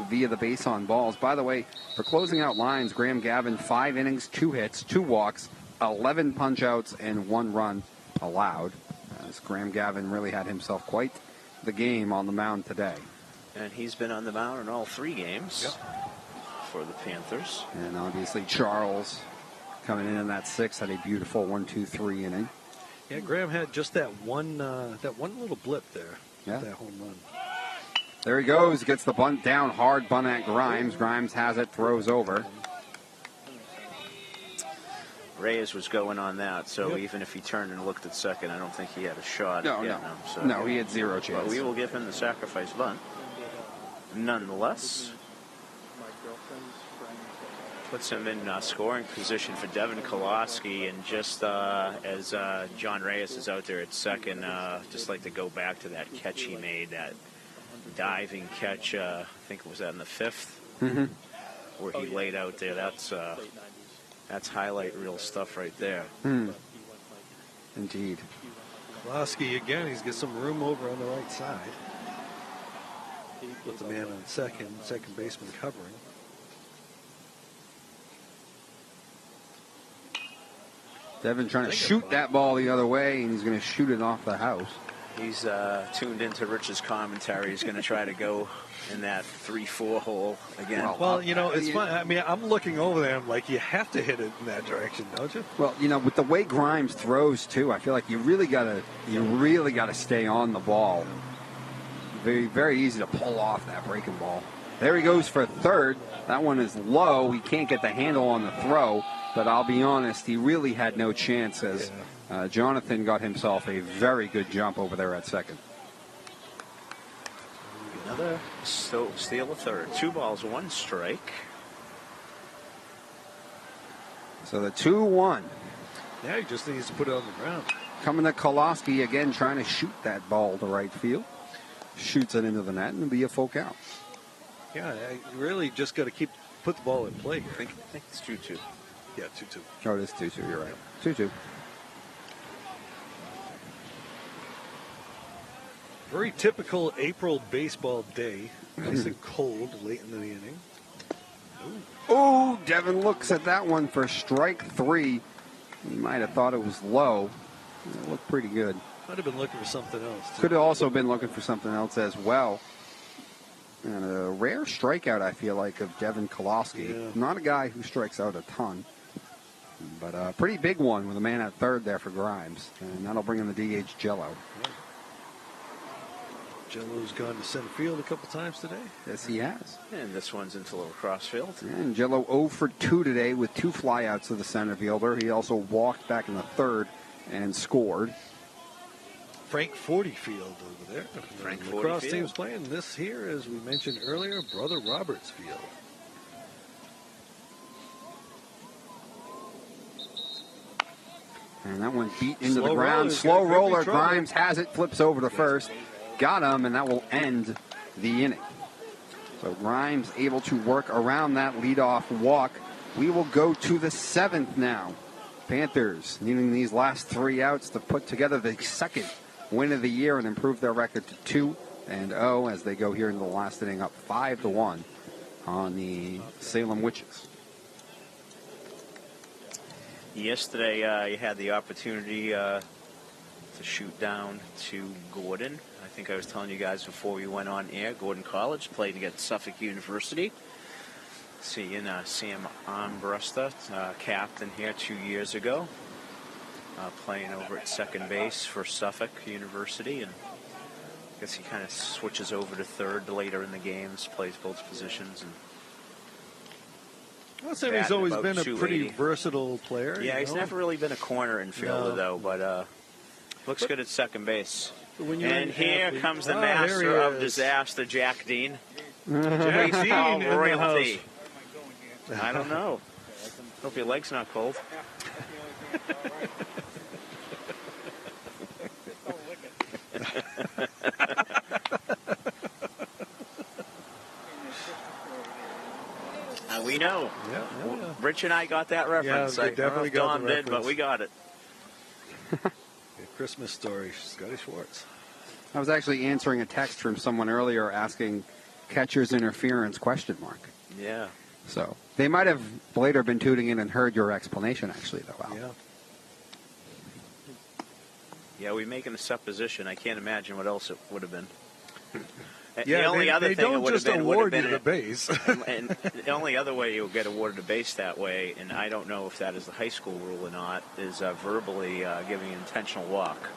Speaker 1: via the base on balls. By the way, for closing out lines, Graham Gavin, 5 innings, 2 hits, 2 walks, 11 punch-outs, and 1 run allowed. As Graham Gavin really had himself quite the game on the mound today.
Speaker 3: And he's been on the mound in all 3 games for the Panthers.
Speaker 1: And obviously Charles coming in that 6th had a beautiful 1-2-3 inning.
Speaker 2: Yeah, Graham had just that one little blip there.
Speaker 1: Yeah.
Speaker 2: That home run.
Speaker 1: There he goes. Gets the bunt down hard. Bunt at Grimes. Grimes has it. Throws over.
Speaker 3: Reyes was going on that, so even if he turned and looked at second, I don't think he had a shot at getting him. So.
Speaker 1: No, he had 0 chance.
Speaker 3: But we will give him the sacrifice bunt. Nonetheless, puts him in scoring position for Devin Koloski, and just as John Reyes is out there at second, just like to go back to that catch he made, that diving catch, I think it was that in the 5th, where he laid out there. That's highlight reel stuff right there.
Speaker 1: Indeed.
Speaker 2: Koloski again, he's got some room over on the right side. With the man on second baseman covering.
Speaker 1: Devin trying to shoot that ball the other way, and he's going to shoot it off the house.
Speaker 3: He's tuned into Rich's commentary. He's going to try to go in that 3-4 hole again.
Speaker 2: Well, you know, it's fun. I mean, I'm looking over there. I'm like, you have to hit it in that direction, don't you?
Speaker 1: Well, you know, with the way Grimes throws too, I feel like you really gotta stay on the ball. Very, very easy to pull off that breaking ball. There he goes for third. That one is low. He can't get the handle on the throw, but I'll be honest, he really had no chance as Jonathan got himself a very good jump over there at second.
Speaker 3: Another steal of third. 2 balls, 1 strike.
Speaker 1: So the 2-1.
Speaker 2: Yeah, he just needs to put it on the ground.
Speaker 1: Coming to Koloski again, trying to shoot that ball to right field. Shoots it into the net and it'll be a full count.
Speaker 2: Yeah, you really just got to put the ball in play here.
Speaker 3: I think it's 2-2.
Speaker 2: Yeah, 2-2.
Speaker 1: Oh, it is 2-2. You're right. 2-2.
Speaker 2: Very typical April baseball day. Nice and cold late in the inning.
Speaker 1: Oh, Devin looks at that one for strike 3. He might have thought it was low. It looked pretty good.
Speaker 2: Might have been looking for something else, too.
Speaker 1: Could have also been looking for something else as well. And a rare strikeout, I feel like, of Devin Koloski.
Speaker 2: Yeah.
Speaker 1: Not a guy who strikes out a ton. But a pretty big one with a man at third there for Grimes. And that'll bring in the DH Jello.
Speaker 2: Yeah. Jello's gone to center field a couple times today.
Speaker 1: Yes, he has.
Speaker 3: And this one's into little crossfield.
Speaker 1: And Jello 0 for 2 today with 2 flyouts to the center fielder. He also walked back in the third and scored.
Speaker 2: Frank Forty Field over there.
Speaker 3: Frank
Speaker 2: the
Speaker 3: Forty
Speaker 2: lacrosse
Speaker 3: Field.
Speaker 2: team's playing this here, as we mentioned earlier, Brother Roberts Field.
Speaker 1: And that one beat into
Speaker 2: Slow
Speaker 1: the ground.
Speaker 2: roller.
Speaker 1: Slow
Speaker 2: Could be
Speaker 1: roller.
Speaker 2: trouble.
Speaker 1: Grimes has it. Flips over to first. Got him, and that will end the inning. So Grimes able to work around that leadoff walk. We will go to the 7th now. Panthers needing these last 3 outs to put together the second win of the year and improve their record to 2-0 as they go here into the last inning, up 5-1 on the Salem Witches.
Speaker 3: Yesterday, you had the opportunity to shoot down to Gordon. I think I was telling you guys before we went on air, Gordon College played against Suffolk University. Seeing Sam Armbruster, captain here 2 years ago, playing over at second base for Suffolk University, and I guess he kind of switches over to third later in the games, plays both positions. And
Speaker 2: I'll say he's always been a pretty
Speaker 3: 280.
Speaker 2: versatile player.
Speaker 3: Yeah, he's never really been a corner infielder,
Speaker 2: No.
Speaker 3: though, but looks good at second base.
Speaker 2: When you're
Speaker 3: And
Speaker 2: an
Speaker 3: here
Speaker 2: athlete-
Speaker 3: comes the
Speaker 2: there
Speaker 3: master
Speaker 2: he
Speaker 3: of
Speaker 2: is.
Speaker 3: disaster, Jack Dean.
Speaker 2: Jack Dean in the
Speaker 3: royalty.
Speaker 2: house.
Speaker 3: I don't know. Hope your leg's not cold. we know.
Speaker 2: Yeah.
Speaker 3: Rich and I got that reference.
Speaker 2: Yeah, they
Speaker 3: I don't know
Speaker 2: definitely
Speaker 3: if
Speaker 2: got
Speaker 3: Dom
Speaker 2: the
Speaker 3: did, but
Speaker 2: reference.
Speaker 3: we got it.
Speaker 2: A Christmas Story, Scotty Schwartz.
Speaker 1: I was actually answering a text from someone earlier asking catcher's interference ?
Speaker 3: Yeah.
Speaker 1: So they might have later been tuning in and heard your explanation, actually, though, Al.
Speaker 2: Yeah.
Speaker 3: Yeah, we're making a supposition. I can't imagine what else it would have been.
Speaker 2: Yeah,
Speaker 3: the only other
Speaker 2: they
Speaker 3: thing it
Speaker 2: don't
Speaker 3: would have
Speaker 2: just
Speaker 3: been would
Speaker 2: award
Speaker 3: have
Speaker 2: you
Speaker 3: been
Speaker 2: the base.
Speaker 3: and the only other way you'll get awarded a base that way, and I don't know if that is the high school rule or not, is verbally giving an intentional walk.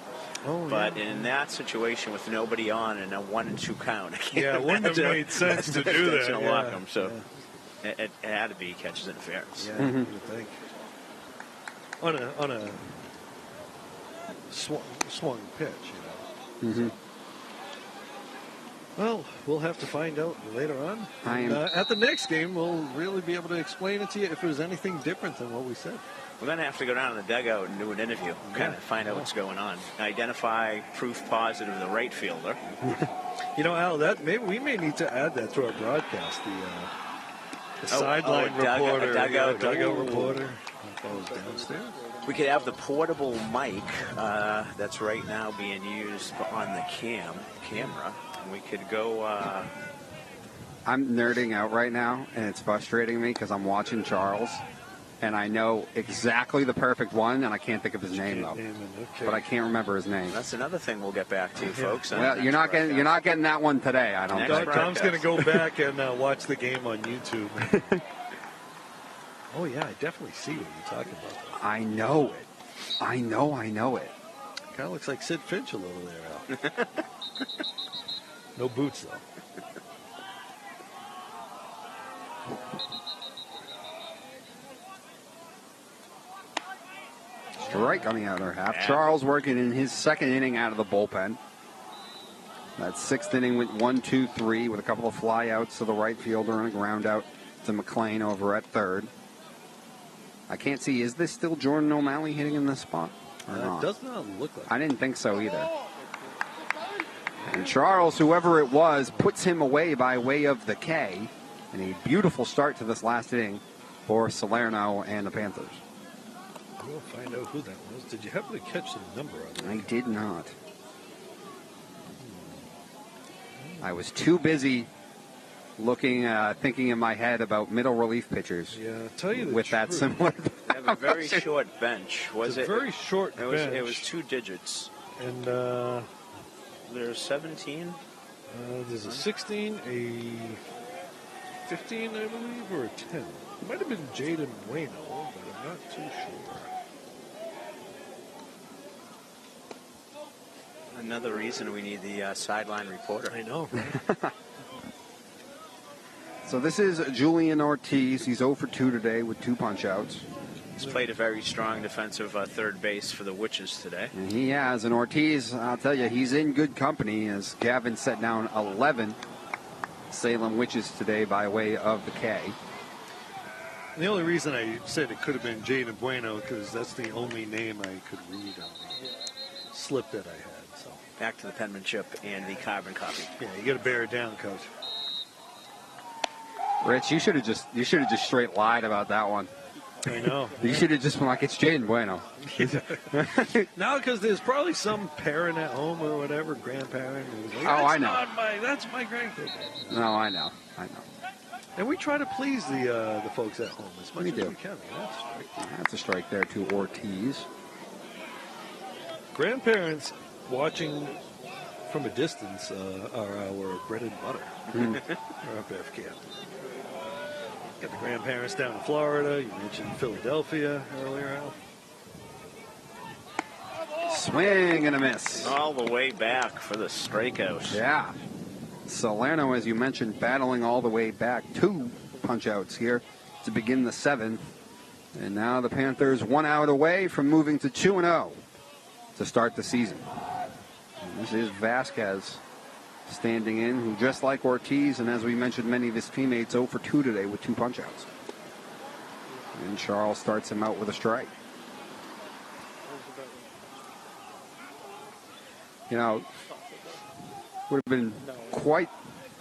Speaker 2: Oh,
Speaker 3: But in that situation with nobody on and a 1 and 2 count, I can't
Speaker 2: Yeah, it wouldn't have
Speaker 3: imagine
Speaker 2: made sense to do that.
Speaker 3: intentional
Speaker 2: Yeah,
Speaker 3: walk 'em, so it had to be catches interference.
Speaker 2: Yeah, you would think. On a swung pitch, you know.
Speaker 1: Mm-hmm.
Speaker 2: Well, we'll have to find out later on. And, at the next game, we'll really be able to explain it to you if there's anything different than what we said.
Speaker 3: We're going to have to go down to the dugout and do an interview, kind of find out what's going on. Identify proof positive of the right fielder.
Speaker 2: You know, Al, we may need to add that to our broadcast. The sideline reporter,
Speaker 3: dugout
Speaker 2: reporter. That was downstairs.
Speaker 3: We could have the portable mic that's right now being used on the camera. And we could go.
Speaker 1: I'm nerding out right now, and it's frustrating me because I'm watching Charles, and I know exactly the perfect one, and I can't think of his name though. But I can't remember his name.
Speaker 3: That's another thing we'll get back to, folks.
Speaker 1: Well, you're not getting that one today. I don't think.
Speaker 2: Tom's going to go back and watch the game on YouTube. Oh yeah, I definitely see what you're talking about.
Speaker 1: I know it. I know it.
Speaker 2: Kind of looks like Sid Finch a little there, Al. No boots though.
Speaker 1: Strike on the outer half. Charles working in his second inning out of the bullpen. That sixth inning went 1-2-3 with a couple of flyouts to the right fielder and a ground out to McLean over at third. I can't see. Is this still Jordan O'Malley hitting in this spot? Or not?
Speaker 2: It does not look like
Speaker 1: I didn't think so either. And Charles, whoever it was, puts him away by way of the K. And a beautiful start to this last inning for Salerno and the Panthers.
Speaker 2: We'll find out who that was. Did you happen to catch the number on that?
Speaker 1: I did not. I was too busy thinking in my head about middle relief pitchers.
Speaker 2: Yeah, I'll tell you the
Speaker 1: with
Speaker 2: truth.
Speaker 1: that similar.
Speaker 3: We have a very short bench.
Speaker 2: It's a very short bench.
Speaker 3: It was 2 digits.
Speaker 2: And
Speaker 3: there's 17.
Speaker 2: There's a 16, a 15, I believe, or a 10. It might have been Jaden Bueno, but I'm not too sure.
Speaker 3: Another reason we need the sideline reporter.
Speaker 2: I know, right?
Speaker 1: So this is Julian Ortiz. He's 0 for 2 today with 2 punch-outs.
Speaker 3: He's played a very strong defensive third base for the Witches today.
Speaker 1: And he has. And Ortiz, I'll tell you, he's in good company as Gavin set down 11 Salem Witches today by way of the K.
Speaker 2: The only reason I said it could have been Jaden Bueno because that's the only name I could read on the slip that I had. So
Speaker 3: back to the penmanship and the carbon copy.
Speaker 2: Yeah, you got to bear it down, Coach.
Speaker 1: Rich, you should have just straight lied about that one.
Speaker 2: I know.
Speaker 1: You should have just been like, it's Jaden Bueno.
Speaker 2: No, because there's probably some parent at home or whatever, grandparent. Who's like,
Speaker 1: I know.
Speaker 2: That's my grandkid.
Speaker 1: No, I know.
Speaker 2: And we try to please the folks at home as much
Speaker 1: We
Speaker 2: as
Speaker 1: do.
Speaker 2: we can.
Speaker 1: That's a strike there to Ortiz.
Speaker 2: Grandparents watching from a distance are our bread and butter. Our BevCam. Got the grandparents down in Florida. You mentioned Philadelphia earlier, Al.
Speaker 1: Swing and a miss.
Speaker 3: All the way back for the strikeout.
Speaker 1: Yeah. Salerno, as you mentioned, battling all the way back. 2 punch-outs here to begin the 7th. And now the Panthers 1 out away from moving to 2-0 to start the season. And this is Vasquez standing in, who just like Ortiz, and as we mentioned, many of his teammates 0 for 2 today with 2 punch-outs. And Charles starts him out with a strike. You know, would have been quite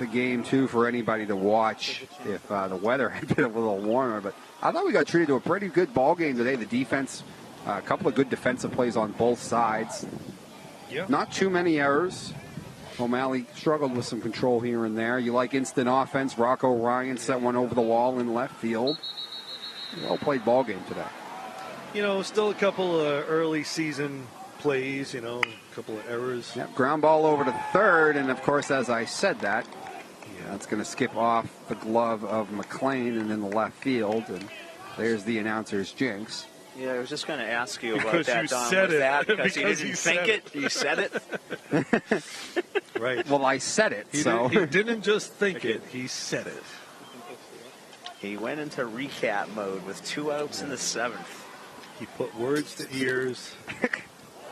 Speaker 1: the game, too, for anybody to watch if the weather had been a little warmer. But I thought we got treated to a pretty good ball game today. The defense, a couple of good defensive plays on both sides.
Speaker 2: Yeah.
Speaker 1: Not too many errors. O'Malley struggled with some control here and there. You like instant offense. Rocco Ryan set one over the wall in left field. Well-played ball game today.
Speaker 2: You know, still a couple early season plays, you know, a couple of errors.
Speaker 1: Yep, ground ball over to third, and of course, as I said that, that's going to skip off the glove of McLean and in the left field, and there's the announcer's jinx.
Speaker 3: Yeah, I was just going to ask you about
Speaker 2: Because
Speaker 3: that,
Speaker 2: you
Speaker 3: Don.
Speaker 2: said
Speaker 3: Was
Speaker 2: it.
Speaker 3: that because you
Speaker 2: Because
Speaker 3: didn't
Speaker 2: you
Speaker 3: think
Speaker 2: said
Speaker 3: it? You said it?
Speaker 2: Right.
Speaker 1: Well, I said it,
Speaker 2: He didn't just think it, he said it.
Speaker 3: He went into recap mode with 2 outs in the 7th.
Speaker 2: He put words to ears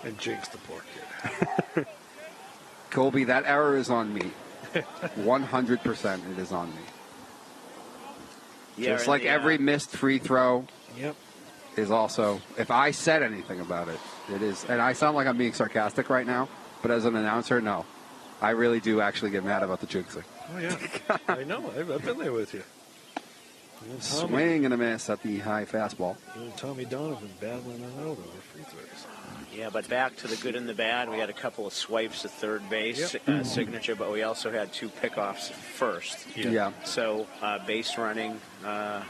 Speaker 2: and jinxed the poor kid.
Speaker 1: Colby, that error is on me. 100% it is on me.
Speaker 3: Yeah,
Speaker 1: Just like every missed free throw
Speaker 2: Yep.
Speaker 1: is also, if I said anything about it, it is. And I sound like I'm being sarcastic right now, but as an announcer, no. I really do actually get mad about the jinxing.
Speaker 2: Oh, yeah. I know. I've been there with you.
Speaker 1: Swing and a miss at the high fastball.
Speaker 2: You and Tommy Donovan battling it out over free throws.
Speaker 3: Yeah, but back to the good and the bad. We had a couple of swipes at third base, signature, but we also had 2 pickoffs first.
Speaker 1: Yeah.
Speaker 3: So base running.
Speaker 2: Got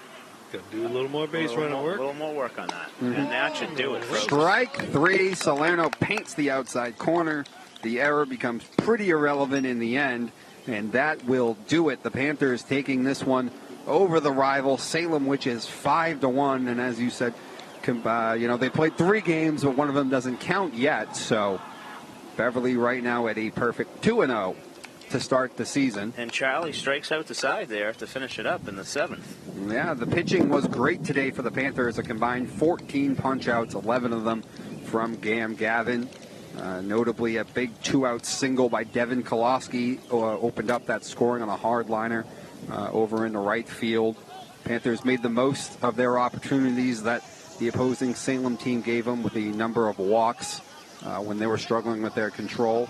Speaker 2: to do a little more base running work.
Speaker 3: A little more work on that. And that should do it. Folks.
Speaker 1: Strike 3. Salerno paints the outside corner. The error becomes pretty irrelevant in the end, and that will do it. The Panthers taking this one over the rival Salem, which is 5-1. And as you said, they played 3 games, but one of them doesn't count yet. So Beverly right now at a perfect 2-0 to start the season.
Speaker 3: And Charlie strikes out the side there to finish it up in the 7th.
Speaker 1: Yeah, the pitching was great today for the Panthers. A combined 14 punch-outs, 11 of them from Gavin. Notably, a big 2-out single by Devin Kolosky opened up that scoring on a hard liner over in the right field. Panthers made the most of their opportunities that the opposing Salem team gave them with the number of walks when they were struggling with their control.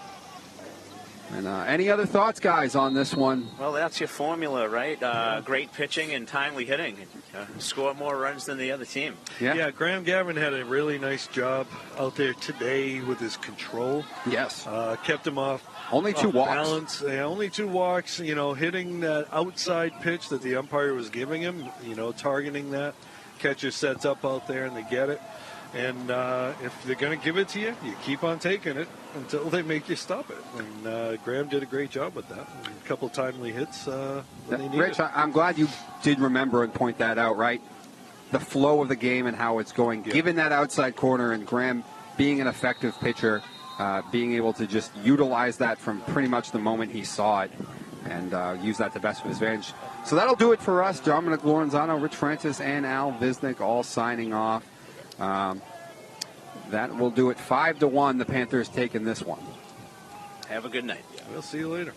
Speaker 1: And any other thoughts, guys, on this one?
Speaker 3: Well, that's your formula, right? Great pitching and timely hitting. Score more runs than the other team.
Speaker 2: Yeah, Graham Gavin had a really nice job out there today with his control.
Speaker 1: Yes.
Speaker 2: Kept him off.
Speaker 1: Only 2 walks.
Speaker 2: Balance. Yeah, only 2 walks. You know, hitting that outside pitch that the umpire was giving him. You know, targeting that. Catcher sets up out there and they get it. And if they're going to give it to you, you keep on taking it until they make you stop it. And Graham did a great job with that. A couple timely hits when they needed.
Speaker 1: Rich, I'm glad you did remember and point that out, right? The flow of the game and how it's going. Yeah. Given that outside corner and Graham being an effective pitcher, being able to just utilize that from pretty much the moment he saw it and use that to best of his advantage. So that'll do it for us. Dominic Lorenzano, Rich Francis, and Al Visnick all signing off. That will do it. 5-1, the Panthers taking this one.
Speaker 3: Have a good night.
Speaker 2: We'll see you later.